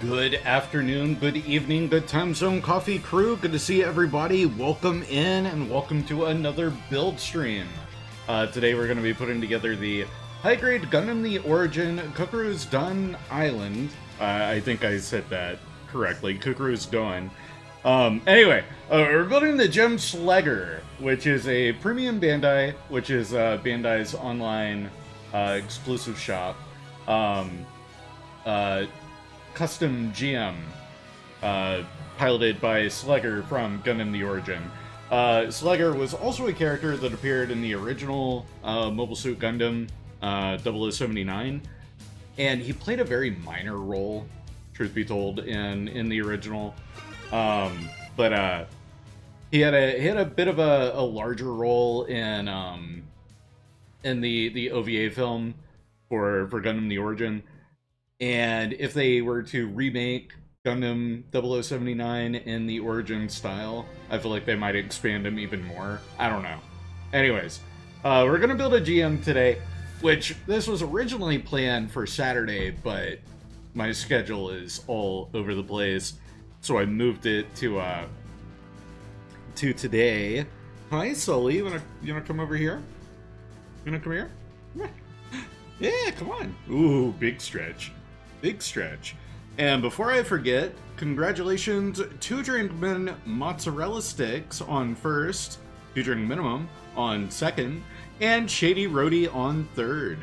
Good afternoon, good evening, good time zone coffee crew. Good to see everybody. Welcome in and welcome to another build stream. Today we're going to be putting together the high-grade Gundam the Origin Kukuru's Dun Island. I think I said that correctly. Kukuru's Dun. Anyway, we're building the Gem Sleggar, which is a premium Bandai, which is Bandai's online exclusive shop. Custom GM, piloted by Sleggar from Gundam the Origin. Sleggar was also a character that appeared in the original Mobile Suit Gundam 0079, and he played a very minor role, truth be told, in the original. But he had a bit of a larger role in the OVA film for Gundam the Origin. And if they were to remake Gundam 0079 in the Origin style, I feel like they might expand him even more. I don't know. Anyways, we're going to build a GM today, which this was originally planned for Saturday, but my schedule is all over the place, so I moved it to today. Hi, Sully. You wanna come over here? You wanna come here? Yeah, come on. Ooh, big stretch. Big stretch. And before I forget, congratulations to Drinkman Mozzarella Sticks on first, to Drink Minimum on second, and Shady Roadie on third.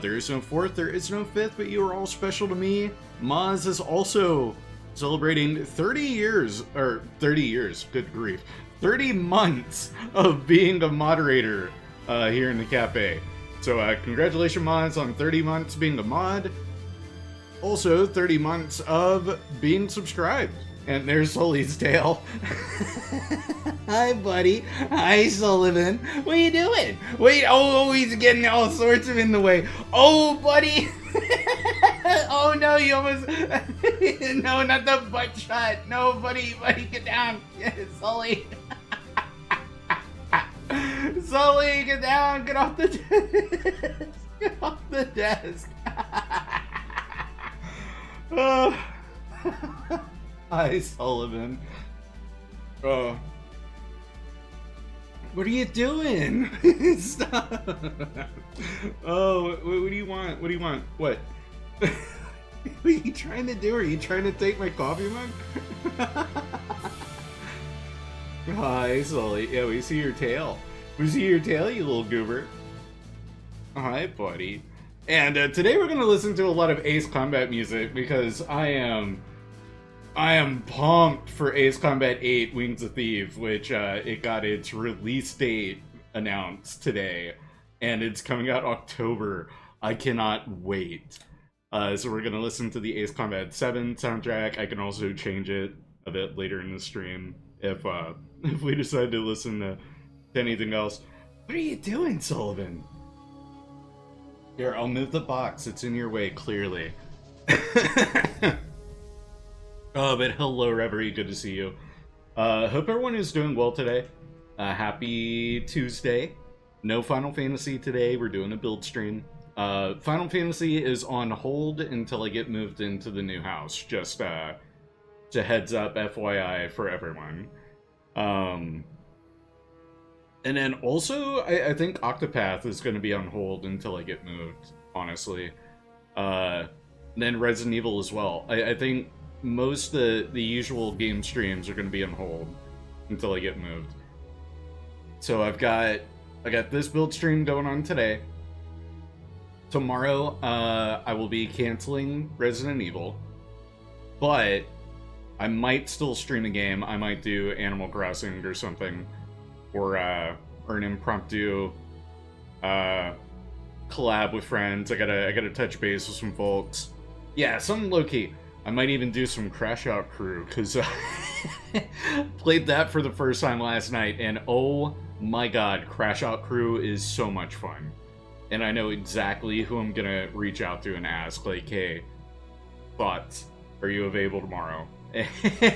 There is no fourth, there is no fifth, but you are all special to me. Maz is also celebrating 30 years, good grief, 30 months of being a moderator here in the cafe. So congratulations, Maz, on 30 months being a mod. Also, 30 months of being subscribed. And there's Sully's tail. Hi, buddy. Hi, Sullivan. What are you doing? Wait, oh, he's getting all sorts of in the way. Oh, buddy. Oh, no, you almost... No, not the butt shot. No, buddy, get down. Sully. Sully, get down. Get off the desk. Get off the desk. Hi, Sullivan. What are you doing? Stop. Oh, what do you want? What do you want? What? What are you trying to do? Are you trying to take my coffee mug? Hi, Sully. Yeah, we see your tail. We see your tail, you little goober. Hi, buddy. And today we're going to listen to a lot of Ace Combat music because I am pumped for Ace Combat 8 Wings of Thieves, which it got its release date announced today, and it's coming out October. I cannot wait. So we're going to listen to the Ace Combat 7 soundtrack. I can also change it a bit later in the stream if we decide to listen to anything else. What are you doing, Sullivan? Here, I'll move the box. It's in your way, clearly. Oh, but hello, Reverie. Good to see you. Hope everyone is doing well today. Happy Tuesday. No Final Fantasy today. We're doing a build stream. Final Fantasy is on hold until I get moved into the new house. Just a heads up, FYI, for everyone. And then also, I think Octopath is going to be on hold until I get moved, honestly. Then Resident Evil as well. I think most of the usual game streams are going to be on hold until I get moved. So I got this build stream going on today. Tomorrow, I will be canceling Resident Evil. But I might still stream a game. I might do Animal Crossing or something. Or an impromptu collab with friends. I gotta touch base with some folks. Yeah, something low-key. I might even do some Crash Out Crew, because played that for the first time last night, and oh my god, Crash Out Crew is so much fun. And I know exactly who I'm gonna reach out to and ask, like, hey, thoughts, are you available tomorrow?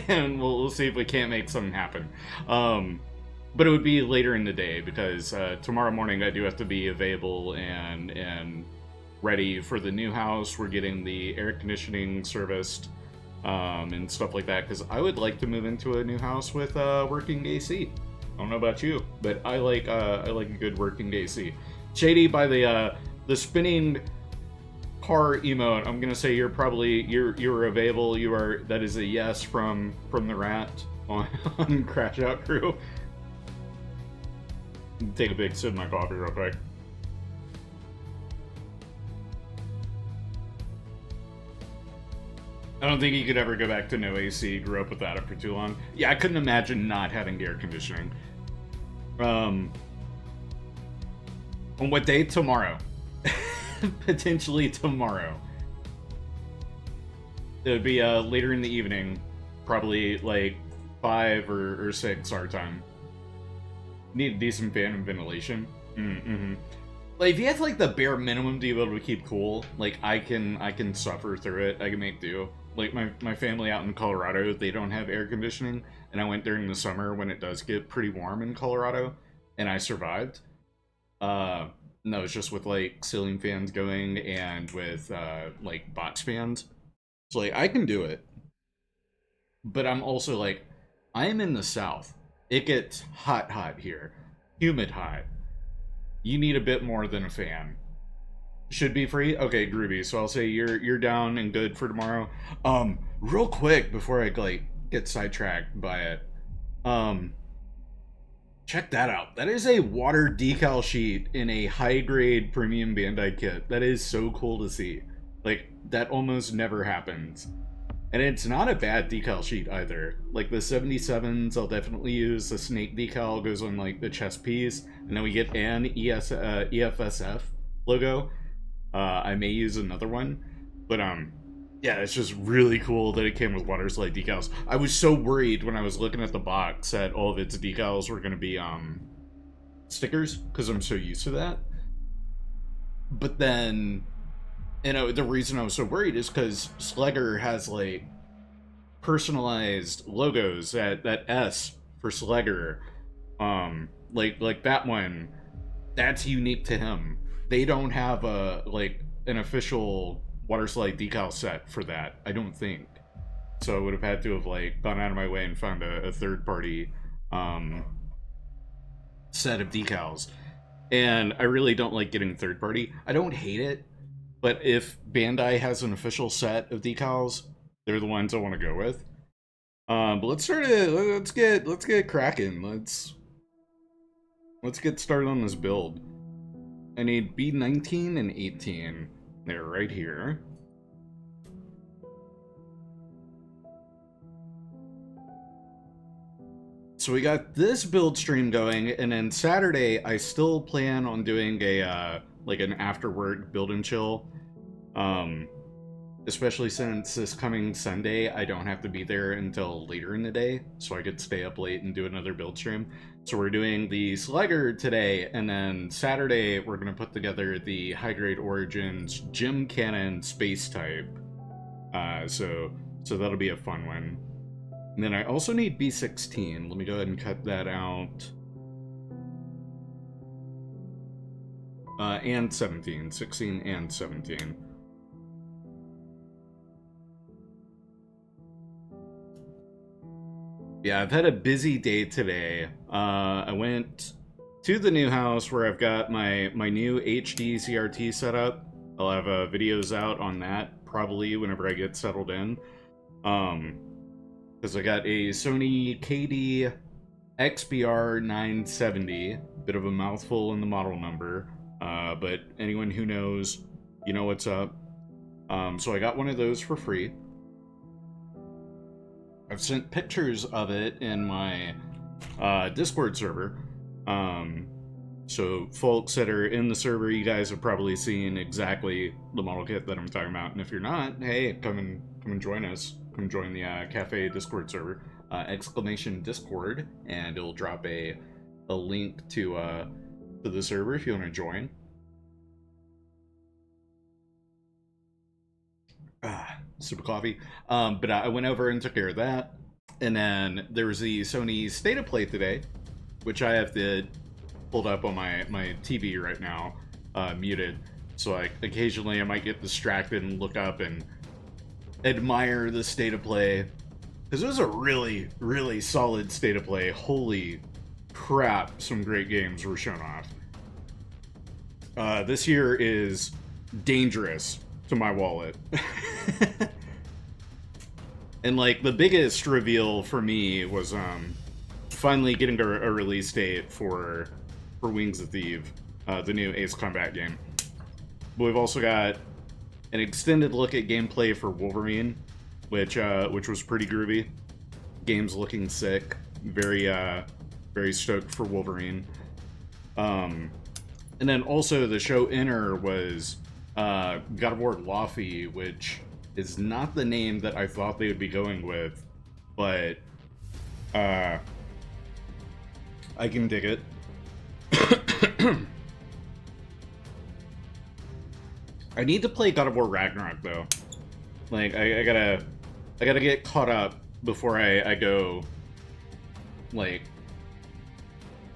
And we'll see if we can't make something happen. But it would be later in the day because tomorrow morning I do have to be available and ready for the new house. We're getting the air conditioning serviced and stuff like that, because I would like to move into a new house with working AC. I don't know about you, but I like a good working AC. Shady, by the spinning car emote, I'm gonna say you're available. That is a yes from the rat on Crash Out Crew. Take a big sip of my coffee real quick. I don't think you could ever go back to no AC. Grew up without it for too long. Yeah, I couldn't imagine not having air conditioning. On what day? Tomorrow. Potentially tomorrow. It would be later in the evening. Probably like 5 or 6 our time. Need a decent fan and ventilation. Mm-hmm. Like, if you have like the bare minimum to be able to keep cool, like I can suffer through it. I can make do. Like my family out in Colorado, they don't have air conditioning, and I went during the summer when it does get pretty warm in Colorado, and I survived. No, it's just with like ceiling fans going and with like box fans. So like I can do it, but I'm also like, I am in the South. It gets hot here, humid hot. You need a bit more than a fan. Should be free? Okay, groovy. So I'll say you're down and good for tomorrow. Real quick before I like get sidetracked by it. Check that out. That is a water decal sheet in a high grade premium Bandai kit. That is so cool to see. Like, that almost never happens. And it's not a bad decal sheet either. Like the 77s I'll definitely use. The snake decal goes on like the chest piece. And then we get an EFSF logo. I may use another one. But yeah, it's just really cool that it came with water slide decals. I was so worried when I was looking at the box that all of its decals were gonna be stickers, because I'm so used to that. But then, you know, the reason I was so worried is because Sleggar has like personalized logos. That S for Sleggar, like that one, that's unique to him. They don't have a like an official water slide decal set for that, I don't think. So I would have had to have like gone out of my way and found a third party set of decals. And I really don't like getting third party. I don't hate it, but if Bandai has an official set of decals, they're the ones I want to go with. But let's get cracking. Let's get started on this build. I need B19 and 18. They're right here. So we got this build stream going, and then Saturday I still plan on doing a like an after work build and chill. Especially since this coming Sunday I don't have to be there until later in the day, so I could stay up late and do another build stream. So we're doing the Sleggar today, and then Saturday we're going to put together the High Grade Origins Gym Cannon Space Type. So that'll be a fun one. And then I also need B16. Let me go ahead and cut that out. And 17. 16 and 17. Yeah, I've had a busy day today. I went to the new house where I've got my new HD CRT set up. I'll have videos out on that probably whenever I get settled in. Because I got a Sony KD XBR 970. Bit of a mouthful in the model number. But anyone who knows, you know what's up. So I got one of those for free. I've sent pictures of it in my Discord server. So folks that are in the server, you guys have probably seen exactly the model kit that I'm talking about. And if you're not, hey, come and join us. Come join the Cafe Discord server. Exclamation Discord, and it'll drop a link to the server if you want to join. Super coffee. But I went over and took care of that. And then there was the Sony State of Play today, which I have pulled up on my TV right now, muted. So like occasionally I might get distracted and look up and admire the state of play. Because it was a really, really solid state of play. Holy crap, some great games were shown off. This year is dangerous to my wallet. And like the biggest reveal for me was finally getting a release date for Wings of Thieves, the new Ace Combat game. But we've also got an extended look at gameplay for Wolverine, which was pretty groovy. Game's looking sick. Very very stoked for Wolverine. And then also the show Inner was God of War Laufey, which is not the name that I thought they would be going with, but I can dig it. I need to play God of War Ragnarok though. Like I gotta get caught up before I go like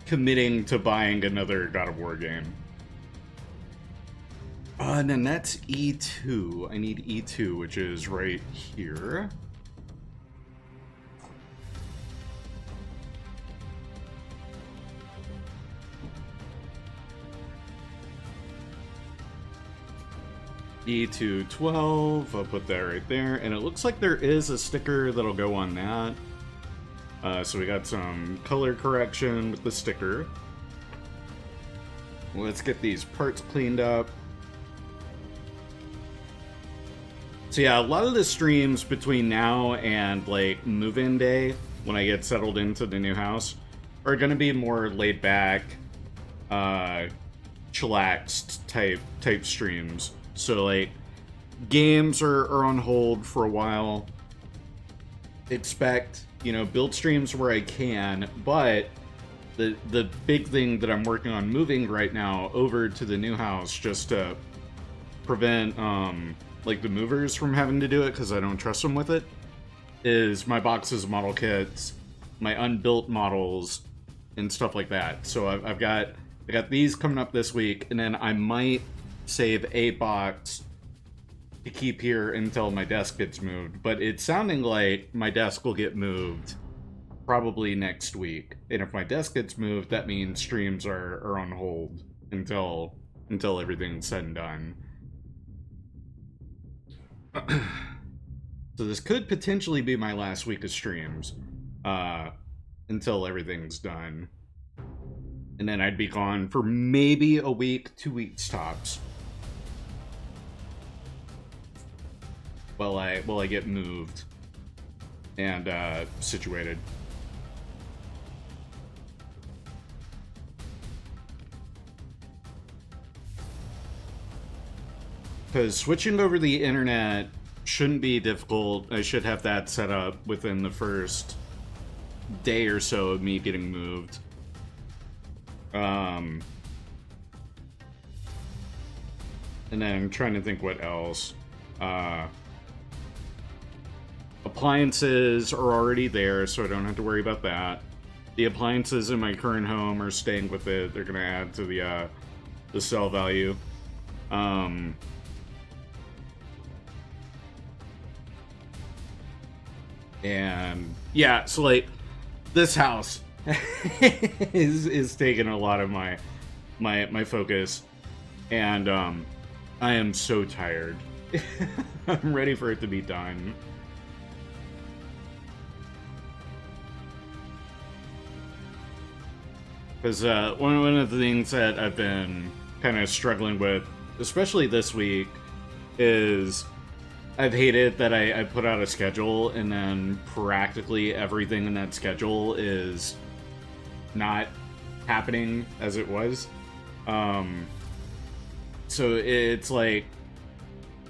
committing to buying another God of War game. And then that's E2. I need E2, which is right here. E2 12, I'll put that right there. And it looks like there is a sticker that'll go on that. So we got some color correction with the sticker. Let's get these parts cleaned up. So yeah, a lot of the streams between now and like move-in day, when I get settled into the new house, are gonna be more laid back, chillaxed type streams. So like games are on hold for a while. Expect, you know, build streams where I can, but the big thing that I'm working on moving right now over to the new house just to prevent like the movers from having to do it because I don't trust them with it, is my boxes of model kits, my unbuilt models, and stuff like that. So I got these coming up this week, and then I might save a box to keep here until my desk gets moved. But it's sounding like my desk will get moved probably next week. And if my desk gets moved, that means streams are on hold until everything's said and done. So this could potentially be my last week of streams until everything's done, and then I'd be gone for maybe a week, 2 weeks tops, while I get moved and situated. Because switching over the internet shouldn't be difficult. I should have that set up within the first day or so of me getting moved. And then I'm trying to think what else. Appliances are already there, so I don't have to worry about that. The appliances in my current home are staying with it. They're going to add to the sell value. And yeah, so like this house is taking a lot of my focus, and I am so tired. I'm ready for it to be done. Because one of the things that I've been kind of struggling with, especially this week, is I've hated that I put out a schedule and then practically everything in that schedule is not happening as it was. So it's like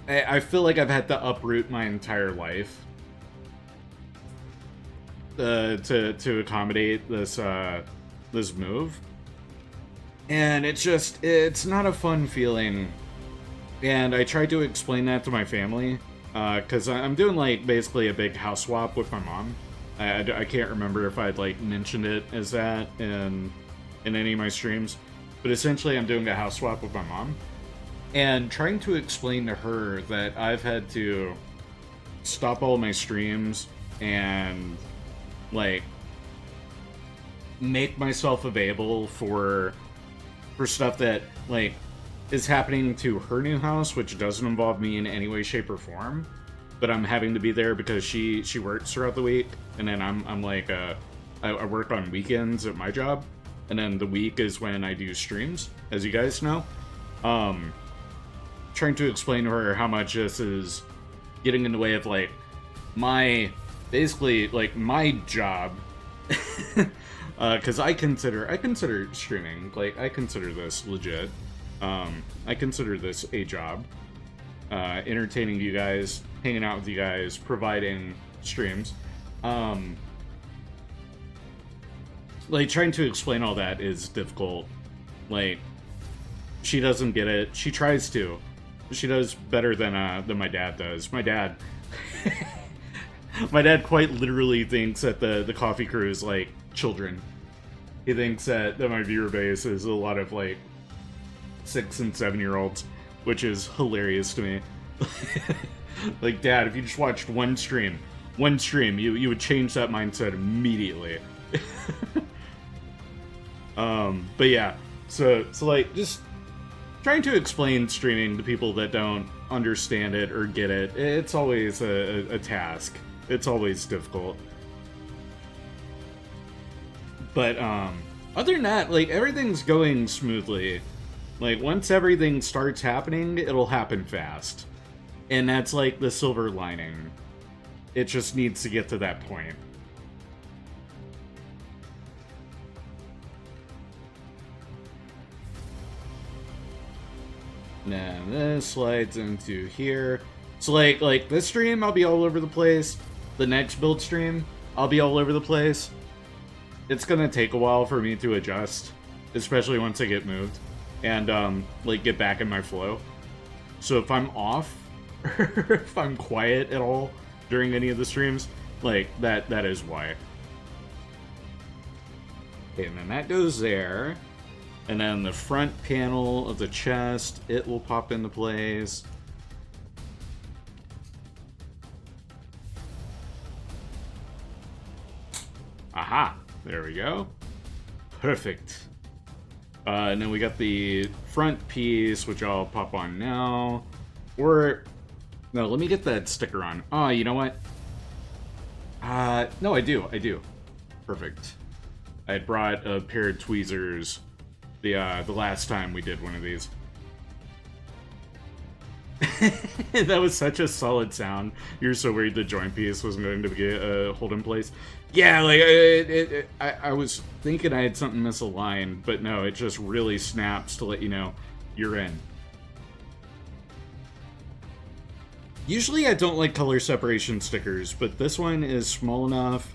I feel like I've had to uproot my entire life to accommodate this this move, and it's not a fun feeling. And I tried to explain that to my family. Because I'm doing, like, basically a big house swap with my mom. I can't remember if I'd, like, mentioned it as that in any of my streams. But essentially, I'm doing a house swap with my mom. And trying to explain to her that I've had to stop all my streams and, like, make myself available for stuff that, like, is happening to her new house, which doesn't involve me in any way, shape, or form. But I'm having to be there because she works throughout the week, and then I'm like, I work on weekends at my job, and then the week is when I do streams, as you guys know. Trying to explain to her how much this is getting in the way of, like, my, basically, like, my job. Because I consider streaming, like, I consider this legit. I consider this a job. Entertaining you guys, hanging out with you guys, providing streams. Like, trying to explain all that is difficult. Like, she doesn't get it. She tries to. She does better than my dad does. My dad... my dad quite literally thinks that the coffee crew is, like, children. He thinks that my viewer base is a lot of, like, 6 and 7-year-olds, which is hilarious to me. Like, Dad, if you just watched one stream, you would change that mindset immediately. But yeah, so like, just trying to explain streaming to people that don't understand it or get it, it's always a task. It's always difficult. But, other than that, like, everything's going smoothly. Like, once everything starts happening, it'll happen fast. And that's, like, the silver lining. It just needs to get to that point. Now, this slides into here. So, like, this stream, I'll be all over the place. The next build stream, I'll be all over the place. It's gonna take a while for me to adjust, especially once I get moved and like, get back in my flow. So if I'm off, or if I'm quiet at all during any of the streams, like, that is why. Okay, and then that goes there, and then the front panel of the chest, it will pop into place. Aha! There we go. Perfect. And then we got the front piece, which I'll pop on now. Or, no, let me get that sticker on. Oh, you know what? No, I do. Perfect. I had brought a pair of tweezers the last time we did one of these. That was such a solid sound. You're so worried the joint piece wasn't going to get hold in place. Yeah, like, I was thinking I had something misaligned, but no, it just really snaps to let you know you're in. Usually I don't like color separation stickers, but this one is small enough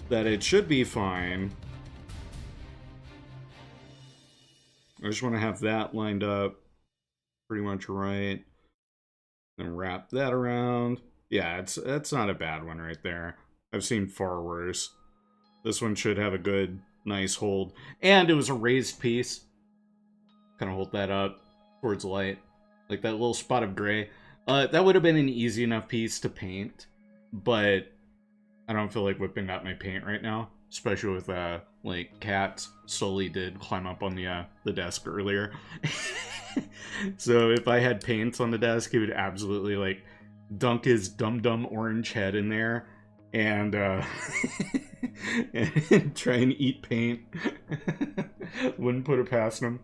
that it should be fine. I just want to have that lined up pretty much right. And wrap that around. Yeah, that's not a bad one right there. I've seen far worse. This one should have a good, nice hold. And it was a raised piece. Kind of hold that up towards light. Like that little spot of gray. That would have been an easy enough piece to paint. But I don't feel like whipping out my paint right now. Especially with, like, cats. Sully did climb up on the desk earlier. So if I had paints on the desk, he would absolutely, like, dunk his dum-dum orange head in there and and try and eat paint. Wouldn't put it past him.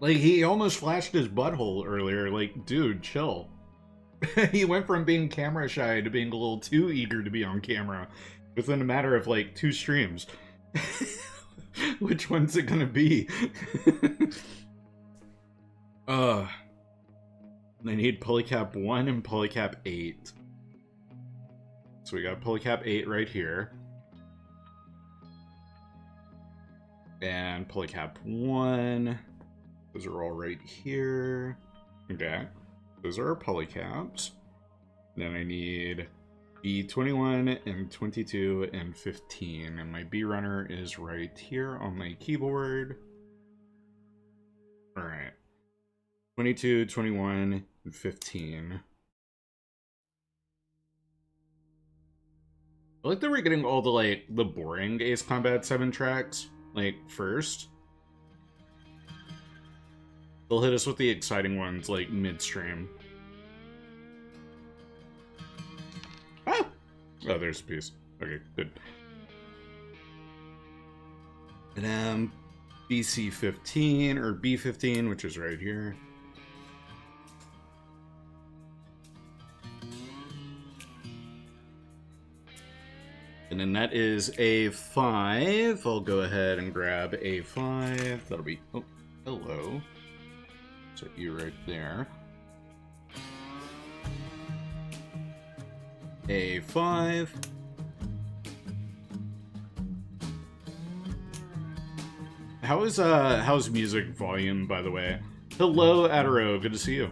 Like, he almost flashed his butthole earlier. Like, dude, chill. He went from being camera shy to being a little too eager to be on camera within a matter of, like, 2 streams. Which one's it gonna be? I need polycap 1 and polycap 8. So we got polycap 8 right here. And polycap 1. Those are all right here. Okay. Those are our polycaps. Then I need B21 and 22 and 15. And my B runner is right here on my keyboard. Alright. 22, 21, and 15. I like that we're getting all the, like, the boring Ace Combat 7 tracks, like, first. They'll hit us with the exciting ones, like, midstream. Ah! Oh, there's a piece. Okay, good. And then BC15, or B15, which is right here. And then that is A5. I'll go ahead and grab A5. That'll be... Oh, hello. Set you right there. A5. How's music volume, by the way? Hello, Adaro. Good to see you.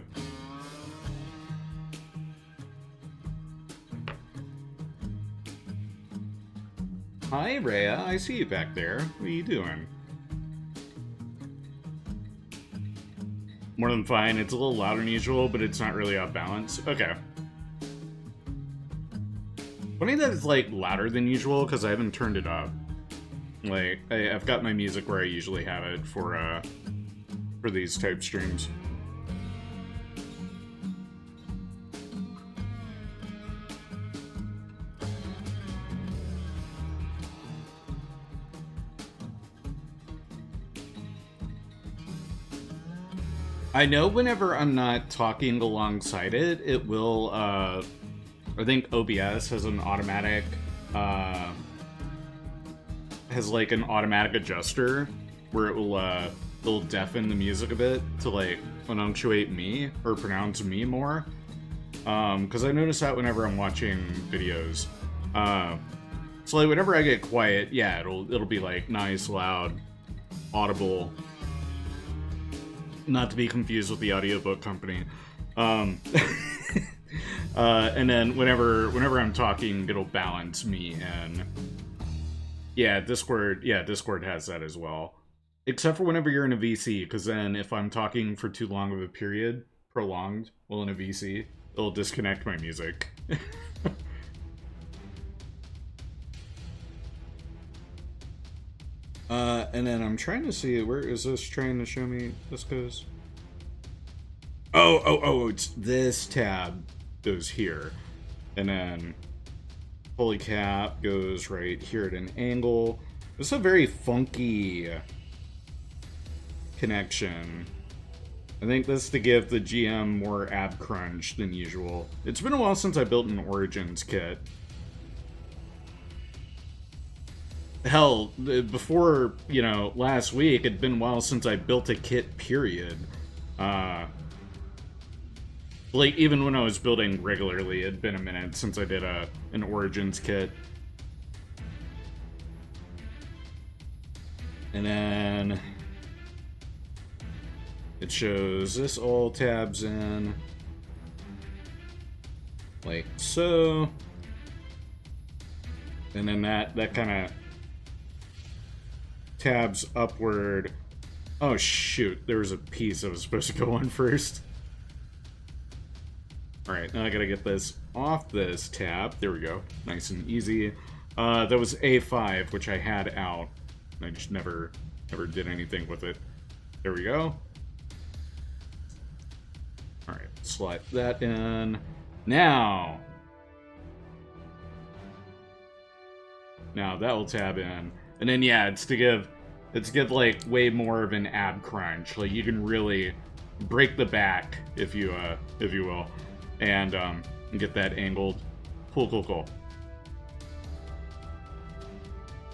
Hi, Rhea. I see you back there. What are you doing? More than fine. It's a little louder than usual, but it's not really off balance. Okay. Funny that it's, like, louder than usual, because I haven't turned it up. Like, I've got my music where I usually have it for these type streams. I know whenever I'm not talking alongside it, it will, I think OBS has an automatic, has like an automatic adjuster where it will, it'll deafen the music a bit to like enunciate me or pronounce me more. Cause I notice that whenever I'm watching videos. So like whenever I get quiet, yeah, it'll be like nice, loud, audible. Not to be confused with the audiobook company. And then whenever I'm talking, it'll balance me and yeah, Discord has that as well. Except for whenever you're in a VC, because then if I'm talking for too long of a period, prolonged, while in a VC, it'll disconnect my music. And then I'm trying to see, where is this trying to show me this goes? Oh, it's this tab goes here. And then polycap goes right here at an angle. This is a very funky connection. I think this is to give the GM more ab crunch than usual. It's been a while since I built an Origins kit. Hell, before, you know, last week, it'd been a while since I built a kit, period. Like, even when I was building regularly, it'd been a minute since I did an Origins kit. And then it shows this all tabs in, like so. And then that kind of tabs upward. Oh shoot, there was a piece that was supposed to go on first. Alright, now I gotta get this off this tab. There we go. Nice and easy. That was A5, which I had out. I just never did anything with it. There we go. Alright, slide that in. Now that will tab in. And then yeah, it's to give like way more of an ab crunch. Like you can really break the back, if you will, and get that angled. Cool.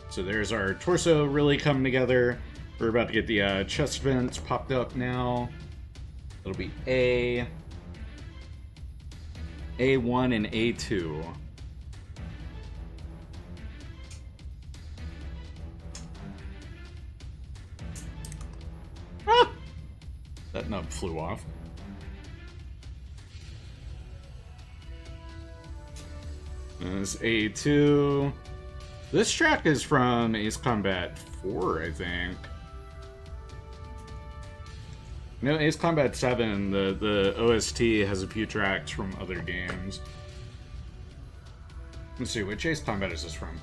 So there's our torso really coming together. We're about to get the chest vents popped up now. It'll be A1 and A2. That nub flew off. This A2. This track is from Ace Combat 4, I think. No, Ace Combat 7, the OST has a few tracks from other games. Let's see, which Ace Combat is this from?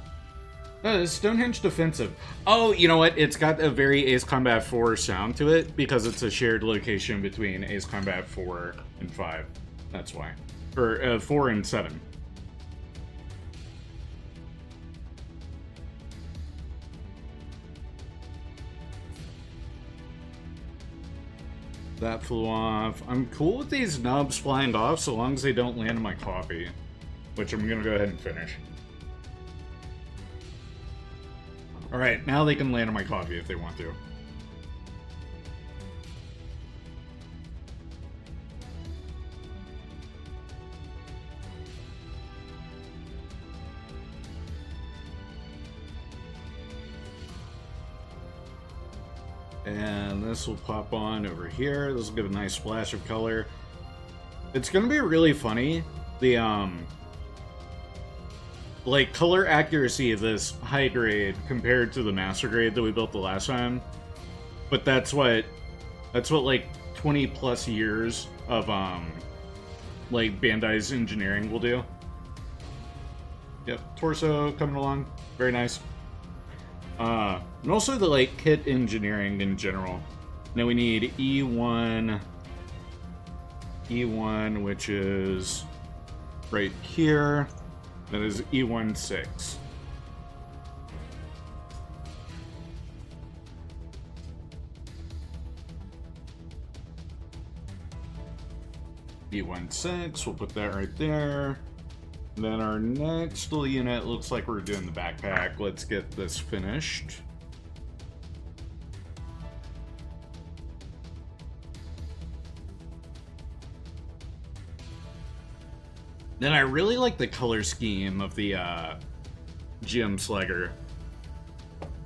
Oh, this is Stonehenge Defensive. Oh, you know what? It's got a very Ace Combat 4 sound to it because it's a shared location between Ace Combat 4 and 5. That's why. Or 4 and 7. That flew off. I'm cool with these nubs flying off so long as they don't land on my coffee, which I'm gonna go ahead and finish. Alright, now they can land on my coffee if they want to. And this will pop on over here. This will give a nice splash of color. It's gonna be really funny. The like color accuracy of this high grade compared to the master grade that we built the last time. But that's what like 20 plus years of like Bandai's engineering will do. Yep, torso coming along. Very nice. And also the like kit engineering in general. Now we need E1, which is right here. That is E16. E16, we'll put that right there. Then our next little unit looks like we're doing the backpack. Let's get this finished. Then I really like the color scheme of the GM Sleggar.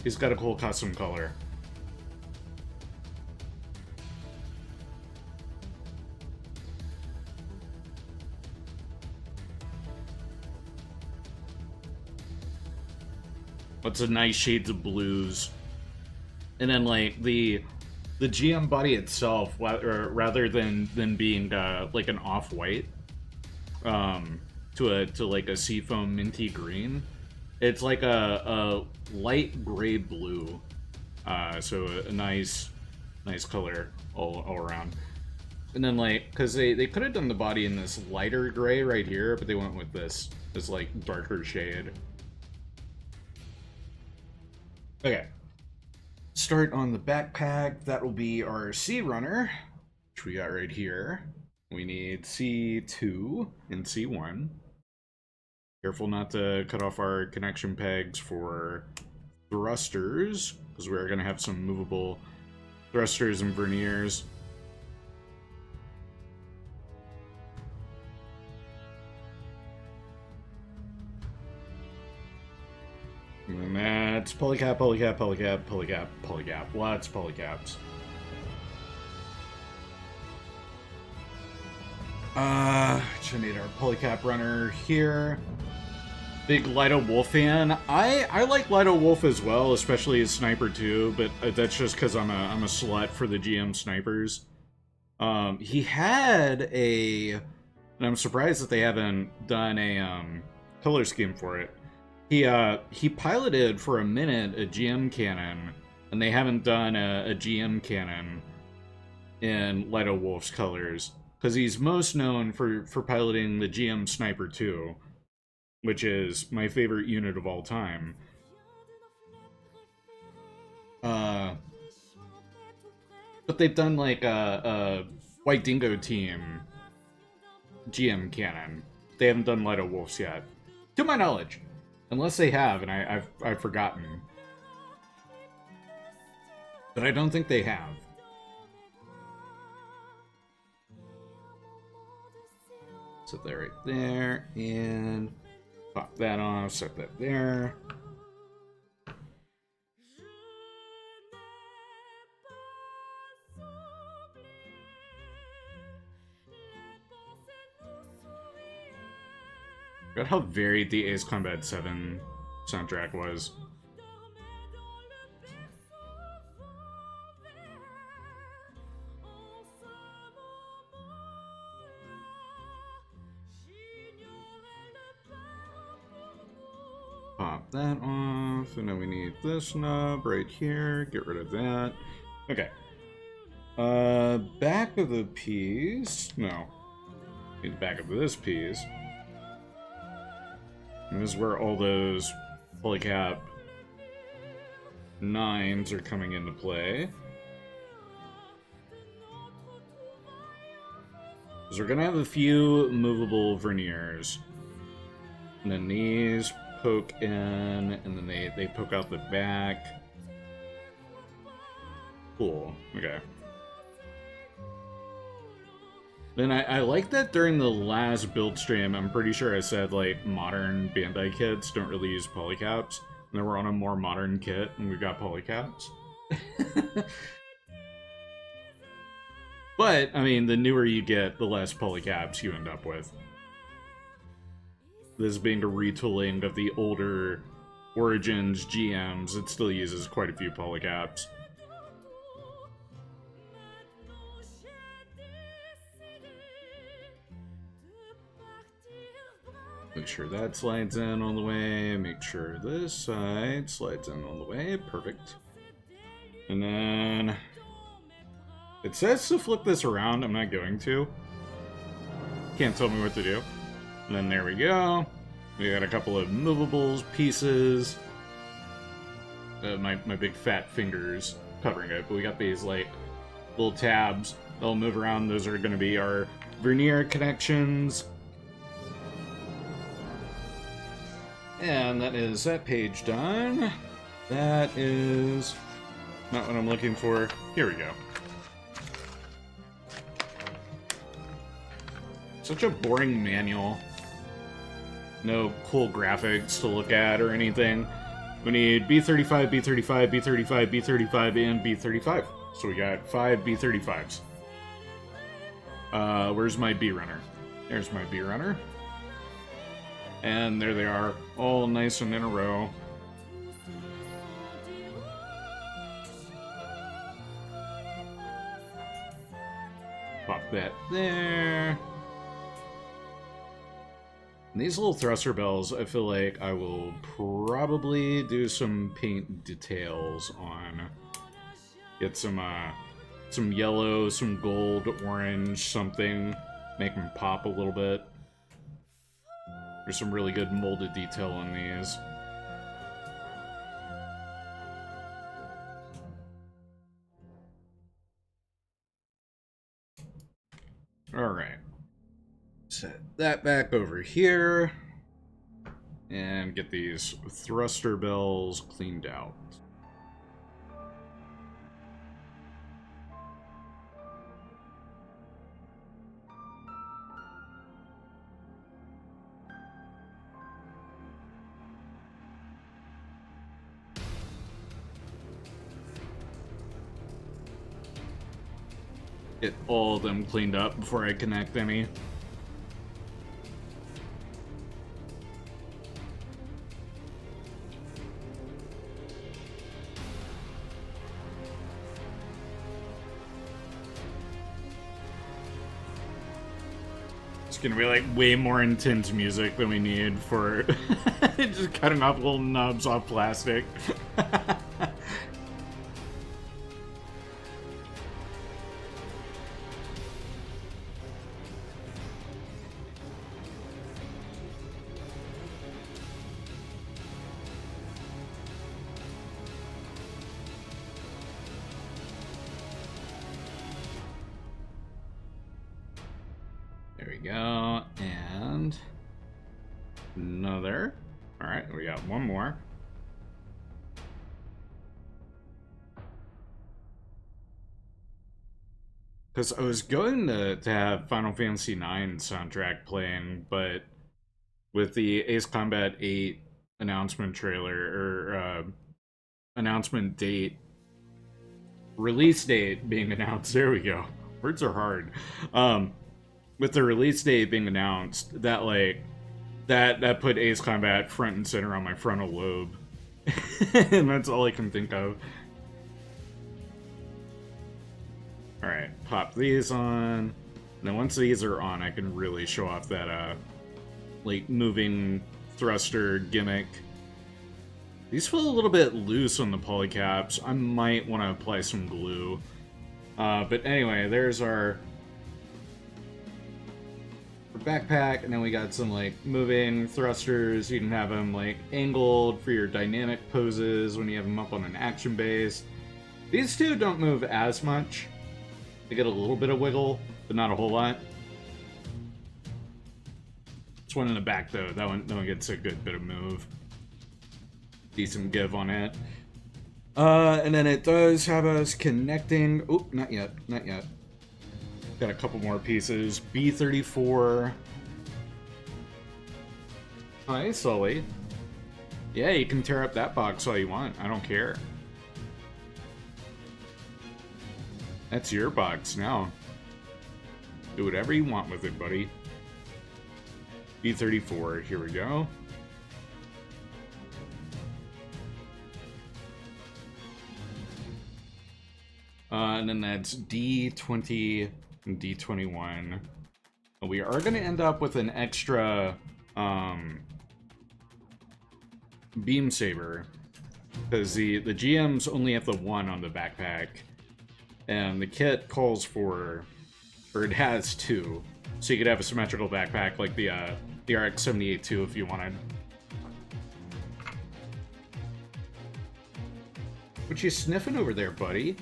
He's got a cool custom color. Lots of nice shades of blues. And then like the GM body itself, rather than being like an off-white, to like a seafoam minty green, it's like a light gray blue. So a nice color all around. And then like, cause they could have done the body in this lighter gray right here, but they went with this like darker shade. Okay. Start on the backpack. That will be our C runner, which we got right here. We need C2 and C1. Careful not to cut off our connection pegs for thrusters, because we're going to have some movable thrusters and verniers. And that's polycap, polycap, polycap, polycap, polycap. Lots of polycaps. Should need our polycap runner here. Big Lido Wolf fan. I like Lido Wolf as well, especially as Sniper 2, but that's just because I'm a slut for the GM snipers. He had and I'm surprised that they haven't done a color scheme for it. He piloted for a minute a GM cannon, and they haven't done a GM cannon in Lido Wolf's colors, because he's most known for piloting the GM Sniper 2, which is my favorite unit of all time. But they've done like a White Dingo team GM cannon. They haven't done Lido Wolf's yet, to my knowledge. Unless they have, and I've forgotten. But I don't think they have. Set that right there, and pop that off, set that there. Forgot how varied the Ace Combat 7 soundtrack was. Pop that off, and then we need this knob right here. Get rid of that. Okay. Back of the piece. No. Need the back of this piece. And this is where all those polycap 9s are coming into play. So we're gonna have a few movable verniers. And then these poke in, and then they poke out the back. Cool. Okay. Then I like that during the last build stream, I'm pretty sure I said, like, modern Bandai kits don't really use polycaps. And then we're on a more modern kit, and we've got polycaps. But, I mean, the newer you get, the less polycaps you end up with. This being a retooling of the older Origins GMs, it still uses quite a few polycaps. Make sure that slides in all the way. Make sure this side slides in all the way. Perfect. And then it says to flip this around. I'm not going to. Can't tell me what to do. And then there we go. We got a couple of movables, pieces. My big fat fingers covering it. But we got these, like, little tabs that'll move around. Those are going to be our vernier connections. And that is that page done. That is not what I'm looking for. Here we go. Such a boring manual. No cool graphics to look at or anything. We need B35, B35, B35, B35, and B35. So we got 5 B35s. Where's my B runner? There's my B runner. And there they are, all nice and in a row. Pop that there. And these little thruster bells, I feel like I will probably do some paint details on. Get some yellow, some gold, orange, something. Make them pop a little bit. There's some really good molded detail on these. Alright. Set that back over here. And get these thruster bells cleaned out. Get all of them cleaned up before I connect any. It's gonna be like way more intense music than we need for just cutting off little nubs off plastic. There we go, and another. All right, we got one more. Because I was going to have Final Fantasy IX soundtrack playing, but with the Ace Combat 8 announcement trailer, or announcement date, release date being announced, there we go. Words are hard. With the release date being announced, that, like, That put Ace Combat front and center on my frontal lobe. And that's all I can think of. Alright, pop these on. And then once these are on, I can really show off that, like, moving thruster gimmick. These feel a little bit loose on the polycaps. I might want to apply some glue. But anyway, there's our backpack, and then we got some, like, moving thrusters. You can have them, like, angled for your dynamic poses when you have them up on an action base. These two don't move as much. They get a little bit of wiggle, but not a whole lot. This one in the back, though, that one gets a good bit of move. Decent give on it. And then it does have us connecting. Oh, not yet. Not yet. Got a couple more pieces. B34. Hi, Sully. Yeah, you can tear up that box all you want. I don't care. That's your box now. Do whatever you want with it, buddy. B34. Here we go. And then that's D20 and D21. We are going to end up with an extra beam saber, because the GMs only have the one on the backpack, and the kit calls for, or it has two, so you could have a symmetrical backpack like the RX-78-2 if you wanted. What you sniffing over there, buddy?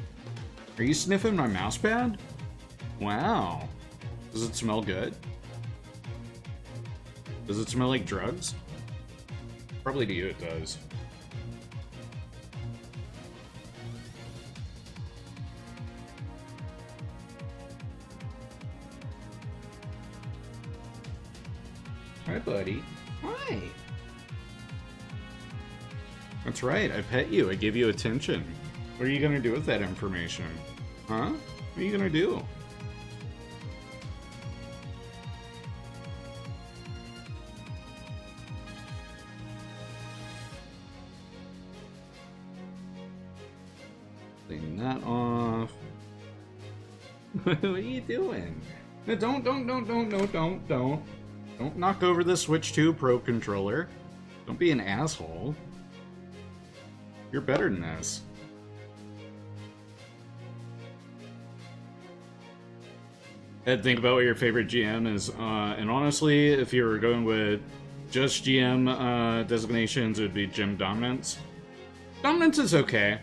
Are you sniffing my mouse pad? Wow. Does it smell good? Does it smell like drugs? Probably to you it does. Hi, buddy. Hi. That's right, I pet you. I give you attention. What are you gonna do with that information? Huh? What are you gonna do? Clean that off. What are you doing? No, don't knock over the Switch 2 Pro controller. Don't be an asshole. You're better than this. Ed, think about what your favorite GM is. And honestly, if you were going with just GM designations, it would be Gym Dominance. Dominance is okay.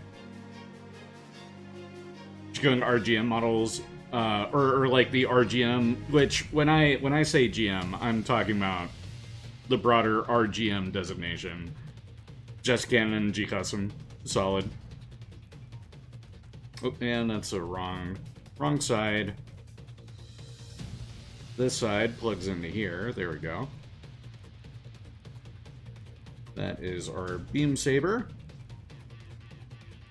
Just going to RGM models, or like the RGM, which when I say GM, I'm talking about the broader RGM designation. Just Canon, G Custom, solid. Oh, and that's the wrong side. This side plugs into here. There we go. That is our beam saber.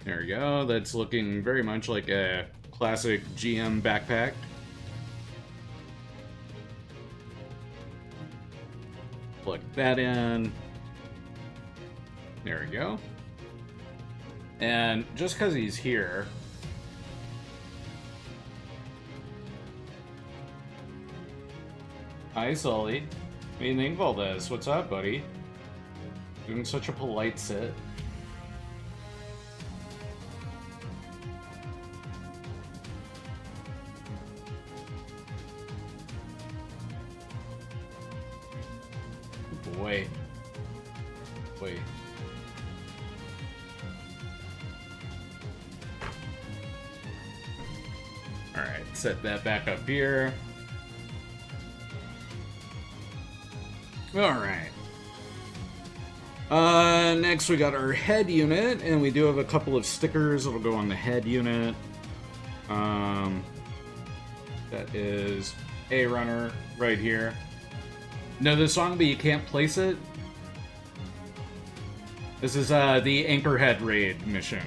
There we go. That's looking very much like a classic GM backpack. Plug that in. There we go. And just because he's here, hi, Sully. What do you think of all this? What's up, buddy? Doing such a polite sit. Oh boy. Wait. Alright, set that back up here. Alright. Next we got our head unit, and we do have a couple of stickers that'll go on the head unit. That is A Runner right here. Know the song, but you can't place it? This is the Anchorhead Raid mission.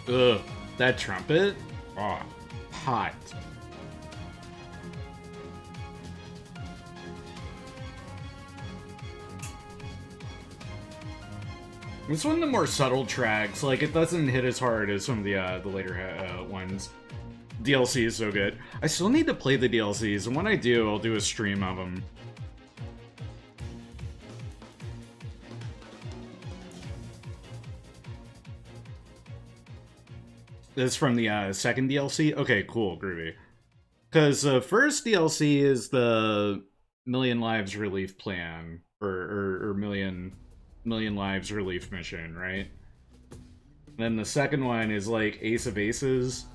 Ugh, that trumpet? Oh, hot. It's one of the more subtle tracks. Like, it doesn't hit as hard as some of the later ones. DLC is so good. I still need to play the DLCs, and when I do, I'll do a stream of them. This is from the second DLC? Okay, cool, groovy. Because the first DLC is the Million Lives Relief Plan, or Million Lives Relief Mission, right? Then the second one is like Ace of Aces.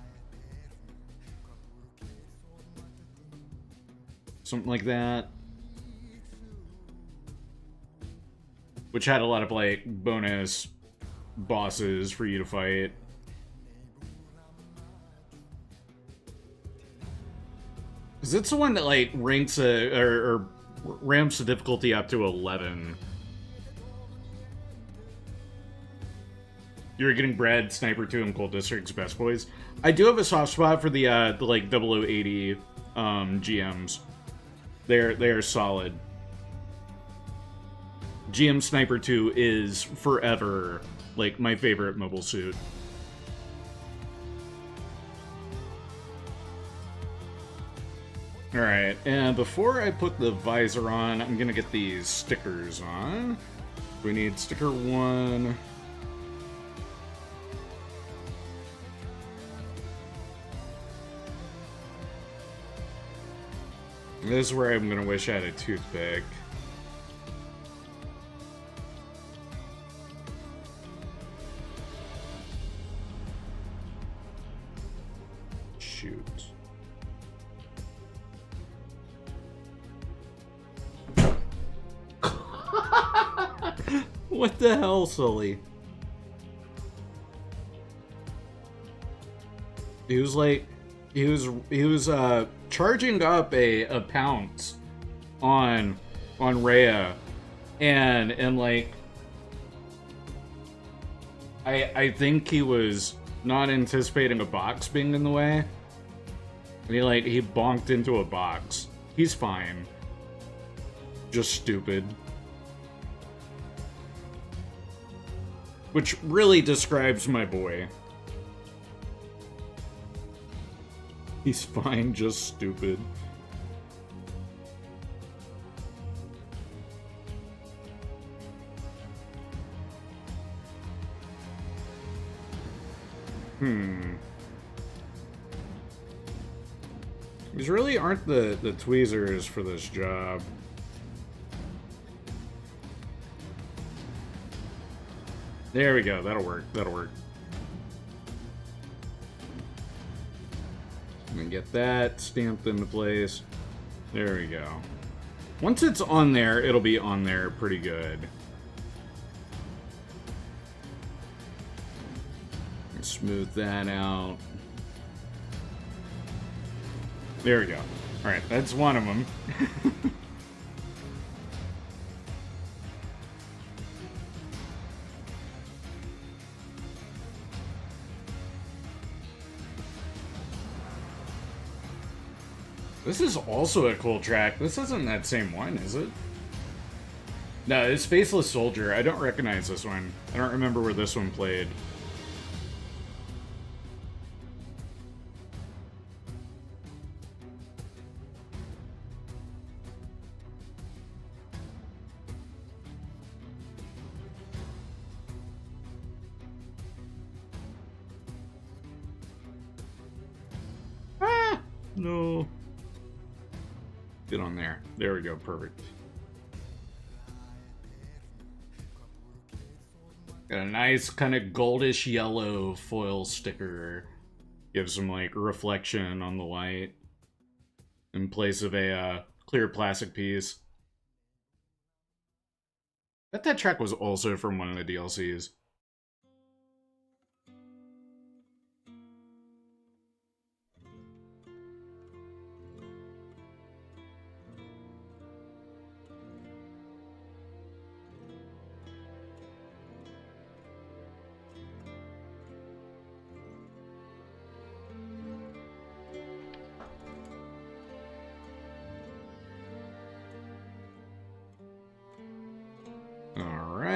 Something like that. Which had a lot of like bonus bosses for you to fight. Because it's the one that like ranks or ramps the difficulty up to 11. You're getting Brad, Sniper 2, and Cold District's Best Boys. I do have a soft spot for the like 0080 GMs. They're solid. GM Sniper 2 is forever like my favorite mobile suit. Alright, and before I put the visor on, I'm gonna get these stickers on. We need sticker 1. This is where I'm gonna wish I had a toothpick. Shoot. What the hell, Sully? He was like, he was charging up a pounce on Rhea, and like I think he was not anticipating a box being in the way. And he bonked into a box. He's fine. Just stupid. Which really describes my boy. He's fine, just stupid. These really aren't the tweezers for this job. There we go, that'll work, that'll work. And get that stamped into place. There we go. Once it's on there, it'll be on there pretty good. Smooth that out. There we go. Alright, that's one of them. This is also a cool track. This isn't that same one, is it? No, it's Faceless Soldier. I don't recognize this one. I don't remember where this one played. Ah! No. Get on there. There we go. Perfect. Got a nice kind of goldish yellow foil sticker. Gives some like reflection on the light in place of a clear plastic piece. I bet that track was also from one of the DLCs.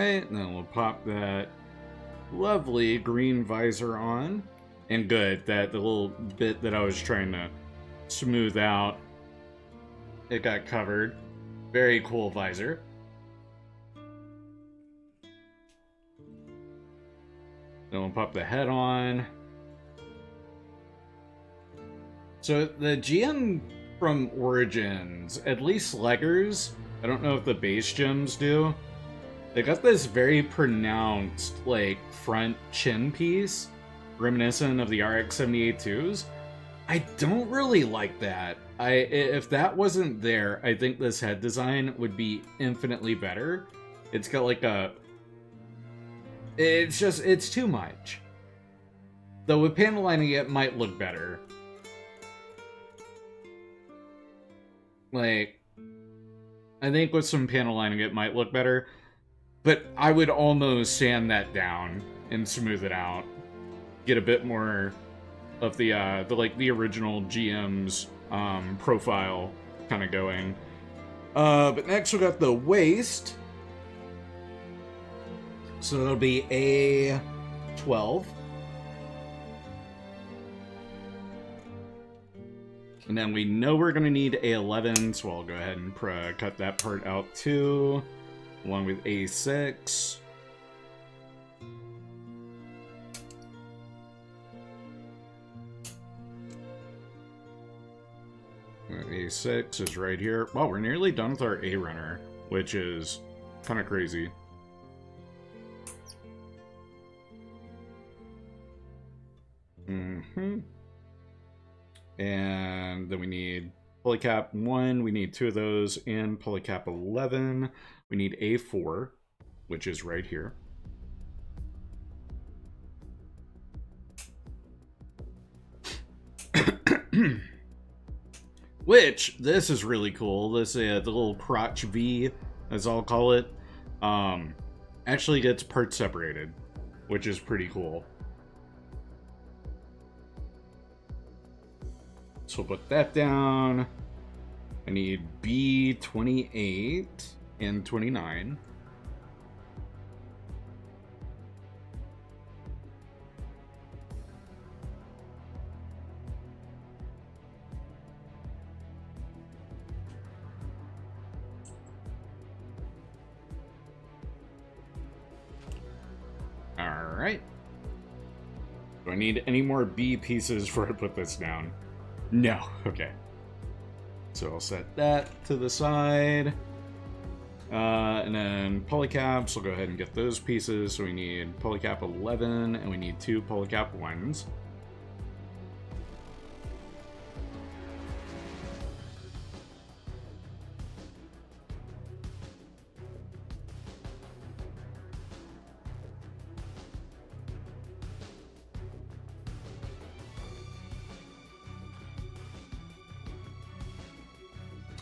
Alright, and then we'll pop that lovely green visor on. And good, that the little bit that I was trying to smooth out, it got covered. Very cool visor. Then we'll pop the head on. So the GM from Origins, at least Sleggars, I don't know if the base gems do, they got this very pronounced, like, front chin piece, reminiscent of the RX-78-2s. I don't really like that. If that wasn't there, I think this head design would be infinitely better. It's got like a... It's too much. Though with panel lining, it might look better. Like, I think with some panel lining, it might look better. But I would almost sand that down and smooth it out. Get a bit more of the original GM's profile kind of going. But next we got the waist. So it'll be A12. And then we know we're going to need A11, so I'll go ahead and cut that part out too, along with A6. A6 is right here. Wow, we're nearly done with our A runner, which is kind of crazy. And then we need polycap 1, we need 2 of those, and polycap 11. We need A4, which is right here. Which, this is really cool. This, the little crotch V, as I'll call it, actually gets part separated, which is pretty cool. So we'll put that down. I need B28 and 29. Alright. Do I need any more B pieces before I put this down? No. Okay. So I'll set that to the side. And then polycaps, we'll go ahead and get those pieces. So we need polycap 11, and we need 2 polycap 1s.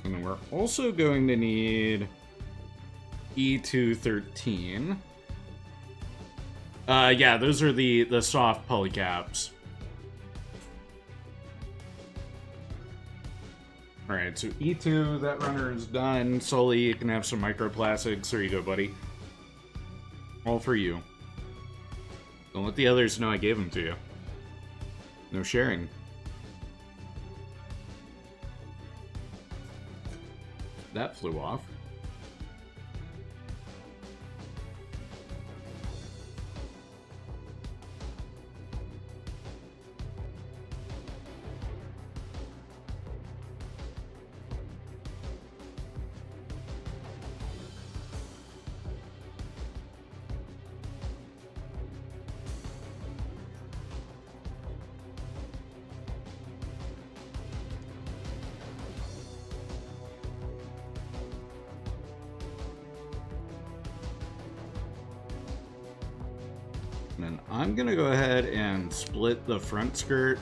And then we're also going to need E213. Yeah, those are the soft polycaps. Alright, so E2, that runner is done. Sully, you can have some microplastics. There you go, buddy. All for you. Don't let the others know I gave them to you. No sharing. That flew off. And then I'm gonna go ahead and split the front skirt.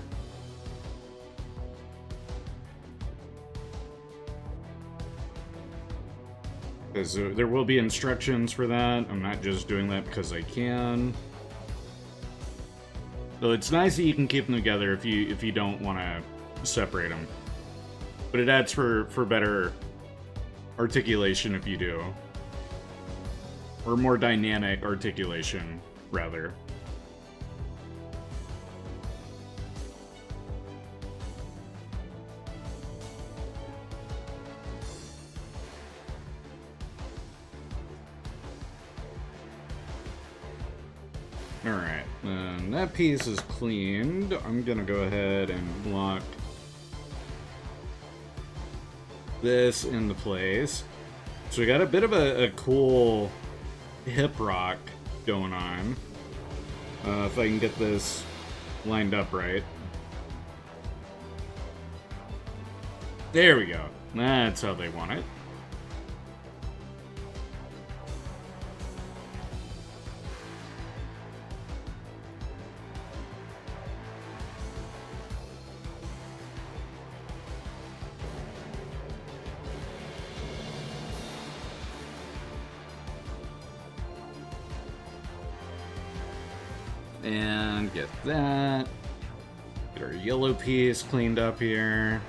Because there will be instructions for that. I'm not just doing that because I can. So it's nice that you can keep them together if you don't want to separate them. But it adds for better articulation if you do. Or more dynamic articulation, rather. Alright, then that piece is cleaned. I'm gonna go ahead and lock this into place. So we got a bit of a cool hip rock going on. If I can get this lined up right. There we go. That's how they want it. And get that. Get our yellow piece cleaned up here.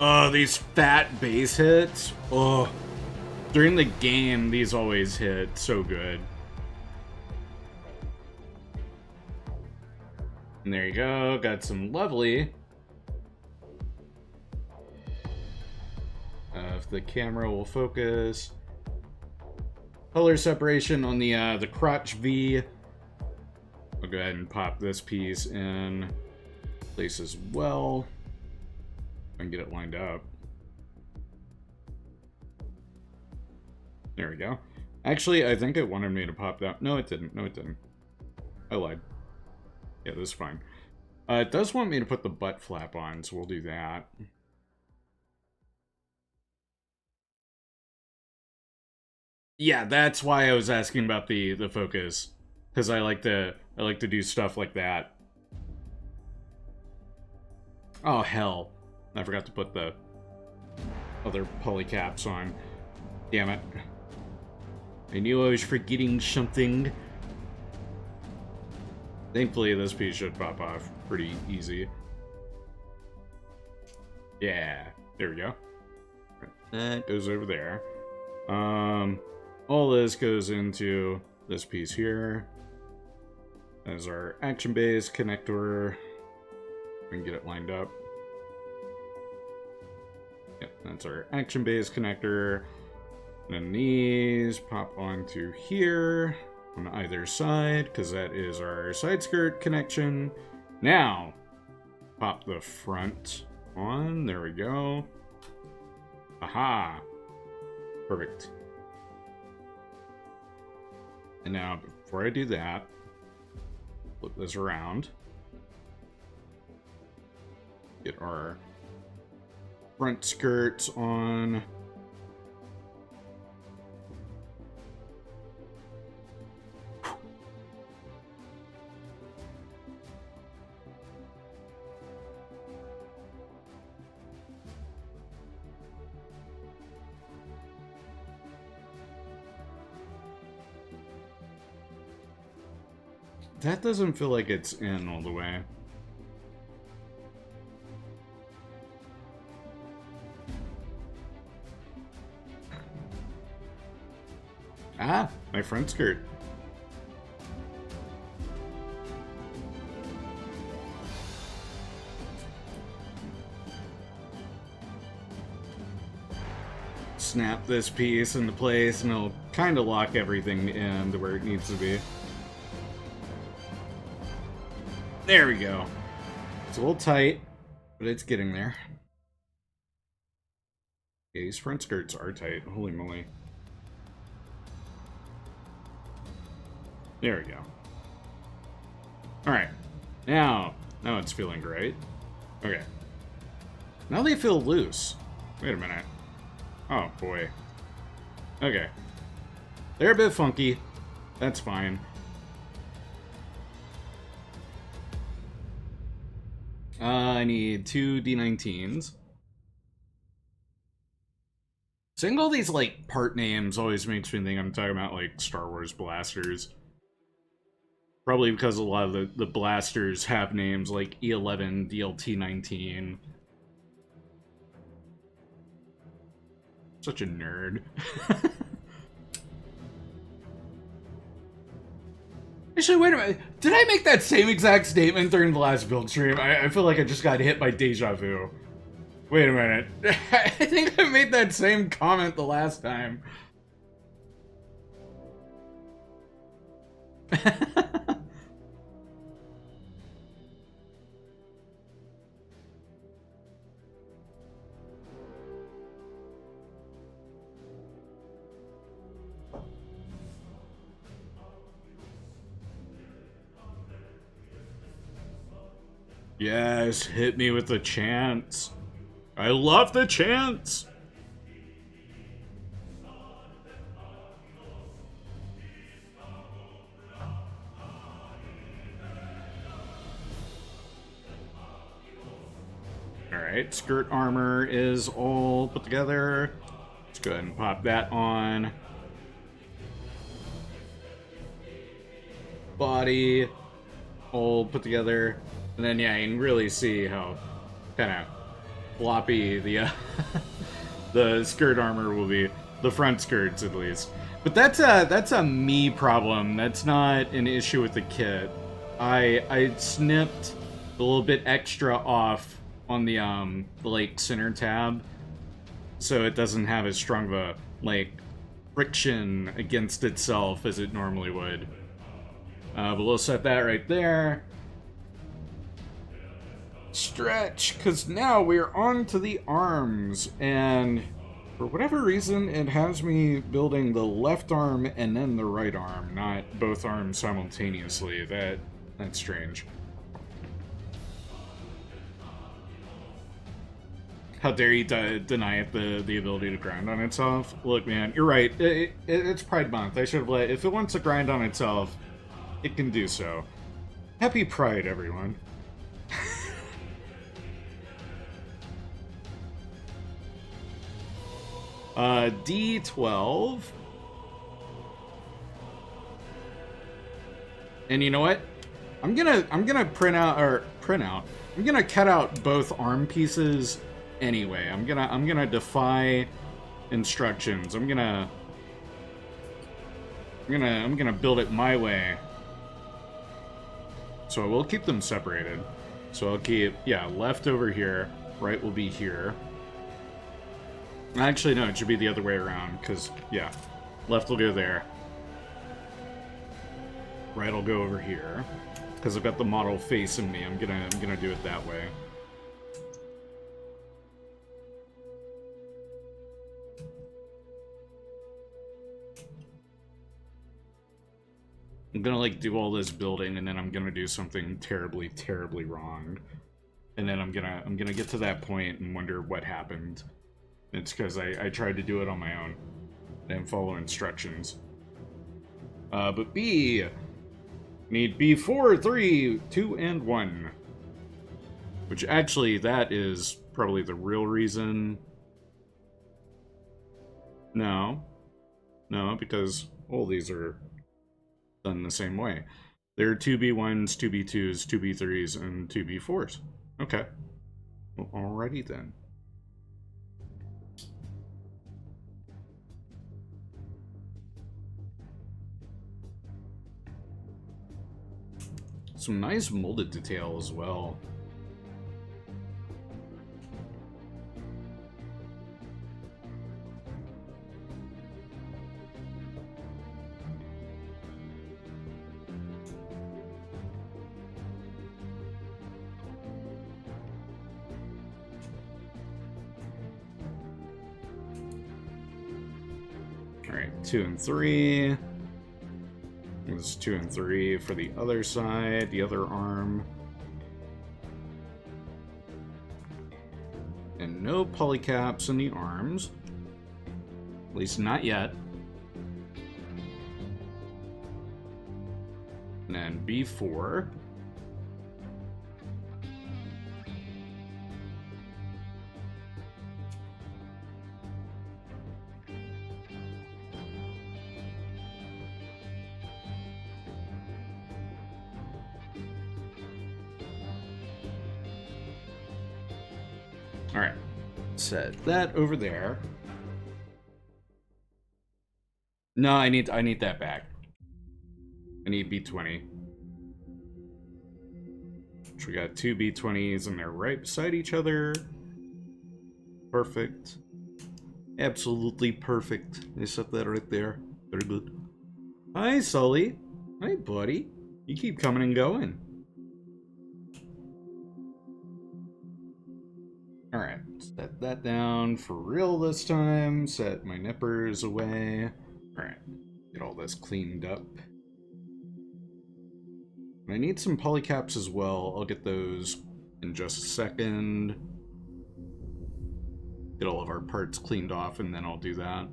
Oh, these fat base hits. Oh, during the game, these always hit so good. And there you go. Got some lovely. If the camera will focus. Color separation on the crotch V. I'll go ahead and pop this piece in place as well. And get it lined up. There we go. Actually, I think it wanted me to pop that. No, it didn't. No, it didn't. I lied. Yeah, this is fine. It does want me to put the butt flap on, so we'll do that. Yeah, that's why I was asking about the focus, because I like to do stuff like that. Oh hell, I forgot to put the other polycaps on. Damn it! I knew I was forgetting something. Thankfully, this piece should pop off pretty easy. Yeah, there we go. That goes over there. All this goes into this piece here. As our action base connector. We can get it lined up. Yep, that's our action base connector. And then these pop onto here on either side, because that is our side skirt connection. Now, pop the front on. There we go. Aha! Perfect. And now, before I do that, flip this around. Get our front skirts on. That doesn't feel like it's in all the way. Ah, my front skirt. Snap this piece into place and it'll kind of lock everything in to where it needs to be. There we go. It's a little tight, but it's getting there. Yeah, these front skirts are tight. Holy moly. There we go. Alright. Now it's feeling great. Okay. Now they feel loose. Wait a minute. Oh, boy. Okay. They're a bit funky. That's fine. I need 2 D19s. Saying all these, like, part names always makes me think I'm talking about, like, Star Wars blasters. Probably because a lot of the blasters have names like E11, DLT-19. Such a nerd. Actually, wait a minute. Did I make that same exact statement during the last build stream? I feel like I just got hit by deja vu. Wait a minute. I think I made that same comment the last time. Yes, hit me with the chants. I love the chants. Alright, skirt armor is all put together. Let's go ahead and pop that on. Body all put together. And then, yeah, you can really see how kind of floppy the the skirt armor will be. The front skirts, at least. But that's a me problem. That's not an issue with the kit. I snipped a little bit extra off on the like center tab, so it doesn't have as strong of a like friction against itself as it normally would. But we'll set that right there. Stretch, because now we're on to the arms, and for whatever reason it has me building the left arm and then the right arm, not both arms simultaneously. That's strange. How dare you deny it the ability to grind on itself? Look, man, you're right. It's Pride Month. I should have let... If it wants to grind on itself, it can do so. Happy Pride, everyone. D12. And you know what? I'm gonna cut out both arm pieces anyway. I'm gonna defy instructions. I'm gonna build it my way. So I will keep them separated. So I'll keep, yeah, left over here, right will be here. Actually, no, it should be the other way around, because, yeah, left will go there. Right will go over here. Because I've got the model facing me, I'm gonna do it that way. I'm gonna, like, do all this building, and then I'm gonna do something terribly, terribly wrong. And then I'm gonna get to that point and wonder what happened. It's because I tried to do it on my own and follow instructions. But B, need B4, 3, 2, and 1. Which actually, that is probably the real reason. No, because all these are done the same way. There are 2B1s, 2B2s, 2B3s, and 2B4s. Okay. Well, alrighty then. Some nice molded detail as well. Alright, 2 and 3. This is 2 and 3 for the other side, the other arm. And no polycaps in the arms. At least not yet. And then B4. Alright. Set that over there. No, I need that back. I need B20. So we got two B20s and they're right beside each other. Perfect. Absolutely perfect. I set that right there. Very good. Hi, Sully. Hi, buddy. You keep coming and going. Alright, set that down for real this time. Set my nippers away. Alright, get all this cleaned up. I need some polycaps as well. I'll get those in just a second. Get all of our parts cleaned off and then I'll do that.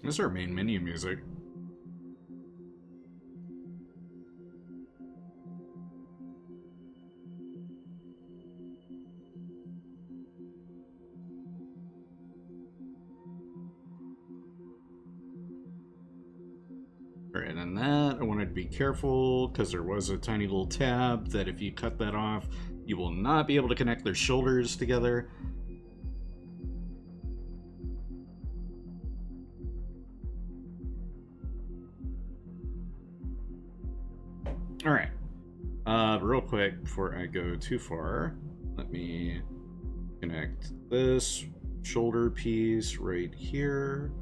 This is our main menu music. Alright, and that, I wanted to be careful because there was a tiny little tab that if you cut that off, you will not be able to connect their shoulders together. Alright, real quick before I go too far, let me connect this shoulder piece right here.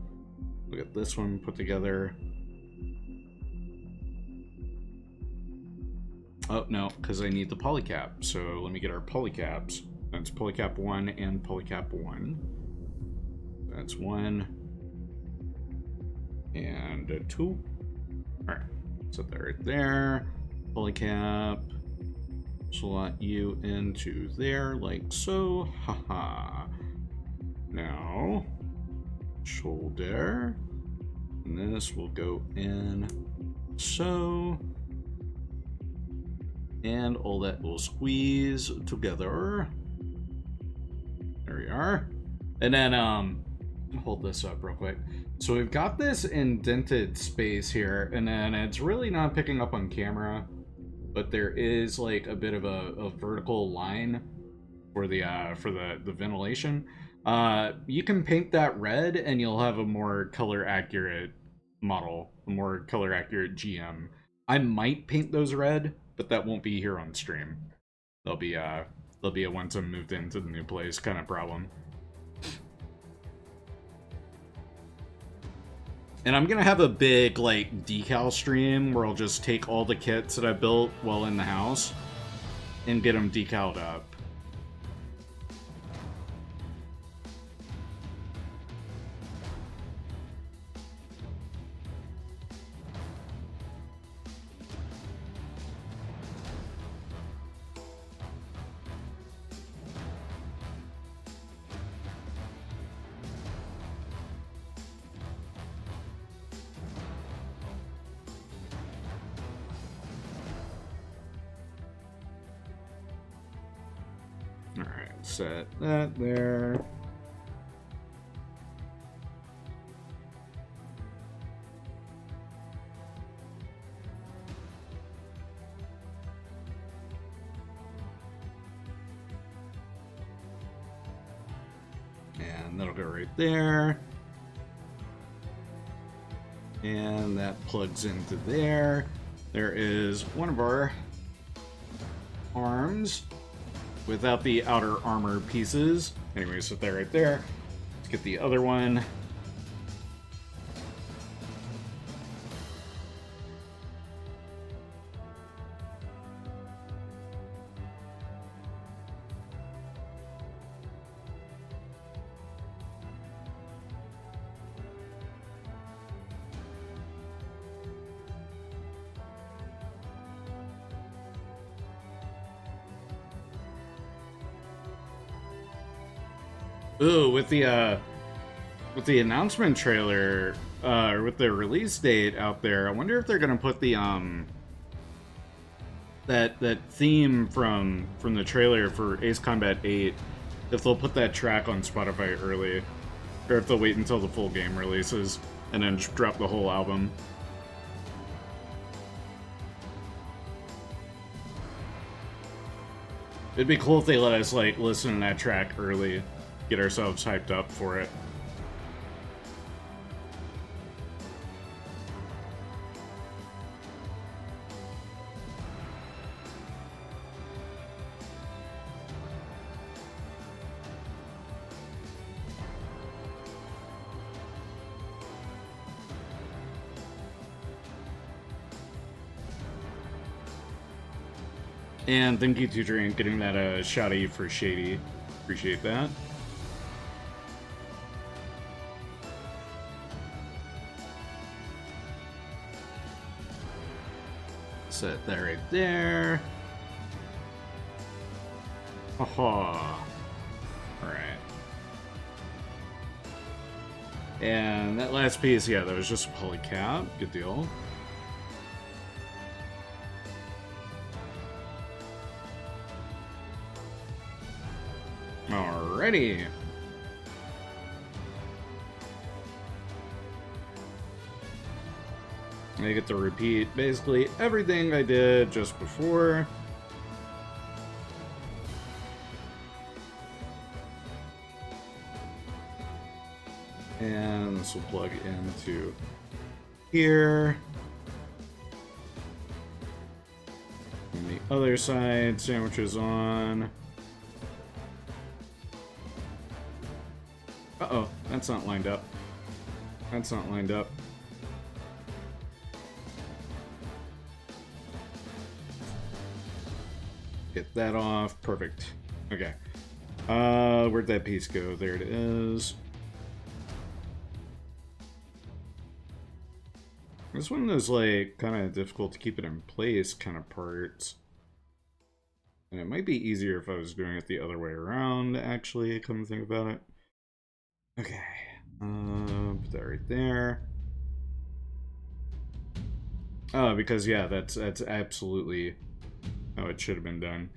We'll get this one put together. Oh, no, because I need the polycap. So let me get our polycaps. That's polycap 1 and polycap 1. That's 1. And 2. Alright, set that right there. Polycap. Slot you into there like so. Haha. Now, shoulder. And this will go in so. And all that will squeeze together. There we are. And then, hold this up real quick. So we've got this indented space here, and then it's really not picking up on camera, but there is like a bit of a vertical line for the ventilation. You can paint that red, and you'll have a more color accurate model, a more color accurate GM. I might paint those red, but that won't be here on stream. They'll be a once I'm moved into the new place kind of problem. And I'm gonna have a big like decal stream where I'll just take all the kits that I built while in the house and get them decaled up. Set that there. And that'll go right there. And that plugs into there. There is one of our arms without the outer armor pieces. Anyway, set that right there. Let's get the other one. Ooh, with the announcement trailer, or with the release date out there, I wonder if they're gonna put the that theme from the trailer for Ace Combat 8, if they'll put that track on Spotify early, or if they'll wait until the full game releases and then just drop the whole album. It'd be cool if they let us, like, listen to that track early, get ourselves hyped up for it. And thank you, Teacher, and getting that shouty for Shady. Appreciate that. Set that right there. Haha. Alright. And that last piece, yeah, that was just a polycap. Good deal. Alrighty. I get to repeat basically everything I did just before. And this will plug into here. And the other side, sandwiches on. Uh-oh, that's not lined up. That's not lined up. Get that off. Perfect. Okay. Where'd that piece go? There it is. This one is, like, kind of difficult to keep it in place kind of parts. And it might be easier if I was doing it the other way around, actually, come to think about it. Okay. Put that right there. Oh, because, yeah, that's absolutely how it should have been done.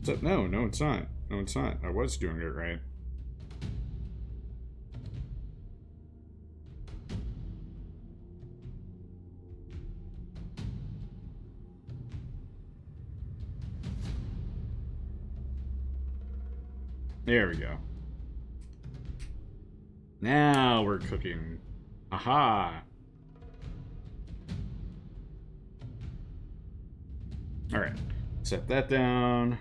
So, no, it's not. No, it's not. I was doing it right. There we go. Now we're cooking. Aha! Alright. Set that down.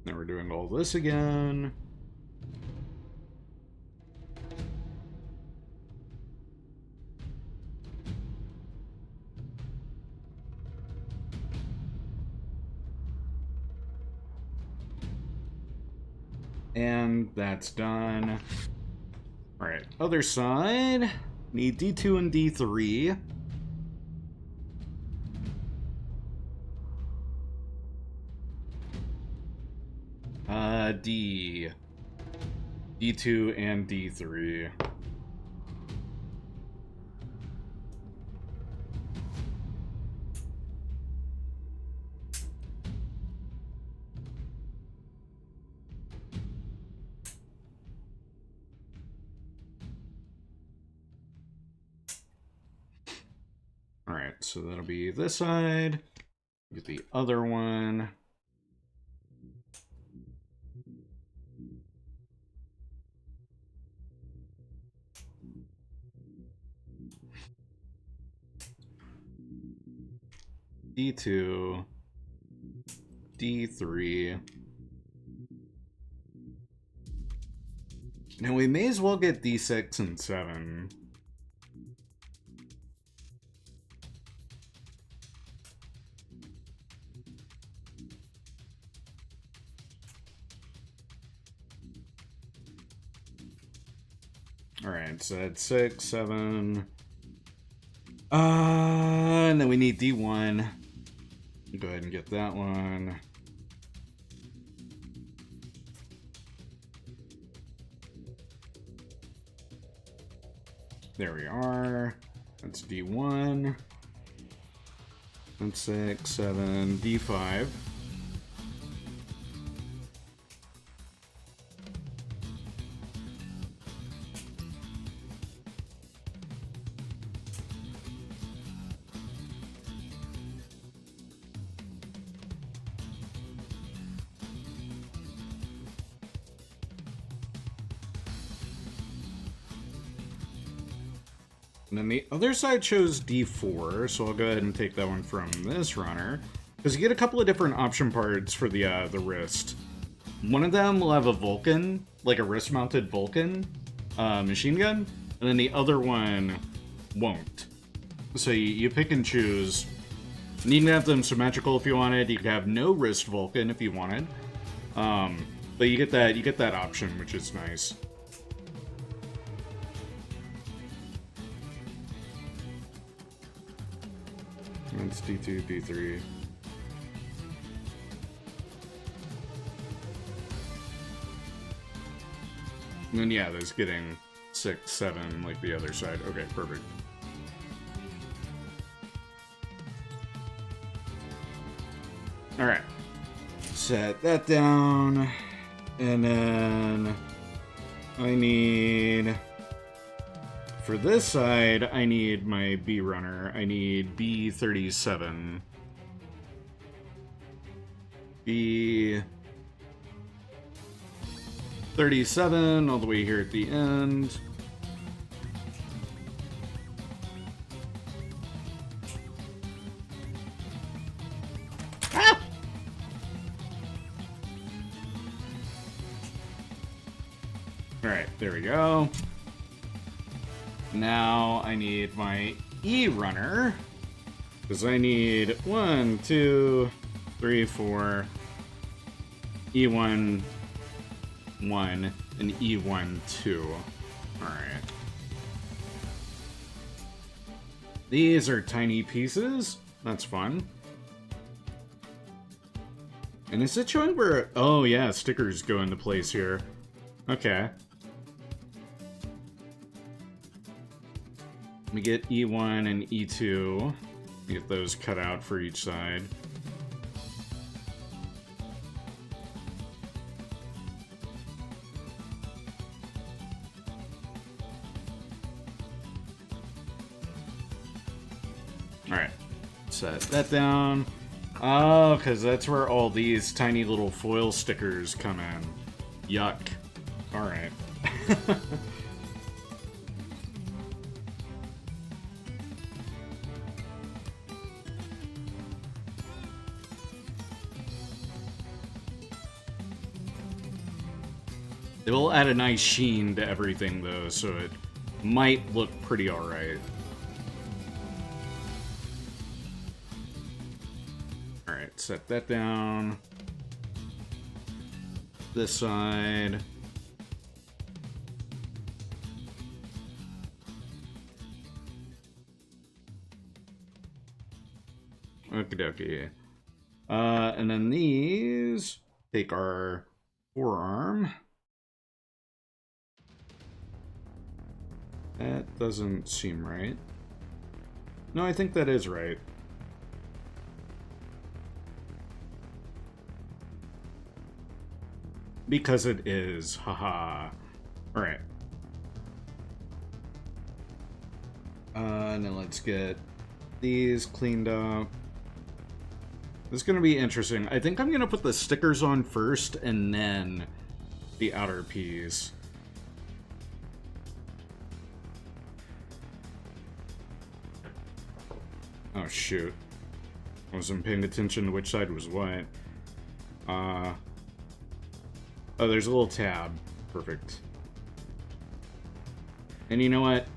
Then we're doing all this again. And that's done. Alright, other side. Need D2 and D3. D. D2 and D3. Alright, so that'll be this side. Get the other one. D2, D3. Now we may as well get D6 and 7. Alright, so that's 6, 7. And then we need D1. Go ahead and get that one. There we are. That's D1. That's 6, 7, D5. And then the other side chose D4, so I'll go ahead and take that one from this runner. Because you get a couple of different option parts for the wrist. One of them will have a Vulcan, like a wrist-mounted Vulcan machine gun, and then the other one won't. So you pick and choose. You can have them symmetrical if you wanted. You could have no wrist Vulcan if you wanted. But you get that option, which is nice. It's D2, D3. And then, yeah, there's getting 6, 7, like the other side. Okay, perfect. Alright. Set that down. And then I need... For this side, I need my B runner. I need B37. B37 all the way here at the end. Ah! Alright, there we go. Now I need my E runner, because I need 1, 2, 3, 4, E1, 1, and E1, 2. Alright. These are tiny pieces. That's fun. And is it showing where... Oh yeah, stickers go into place here. Okay. We get E1 and E2. Get those cut out for each side. Alright. Set that down. Oh, because that's where all these tiny little foil stickers come in. Yuck. Alright. It will add a nice sheen to everything, though, so it might look pretty alright. Alright, set that down. This side. Okie dokie. And then these take our forearm. That doesn't seem right. No, I think that is right. Because it is. Haha. Alright. And then let's get these cleaned up. This is going to be interesting. I think I'm going to put the stickers on first and then the outer piece. Oh, shoot. I wasn't paying attention to which side was what. Oh, there's a little tab. Perfect. And you know what?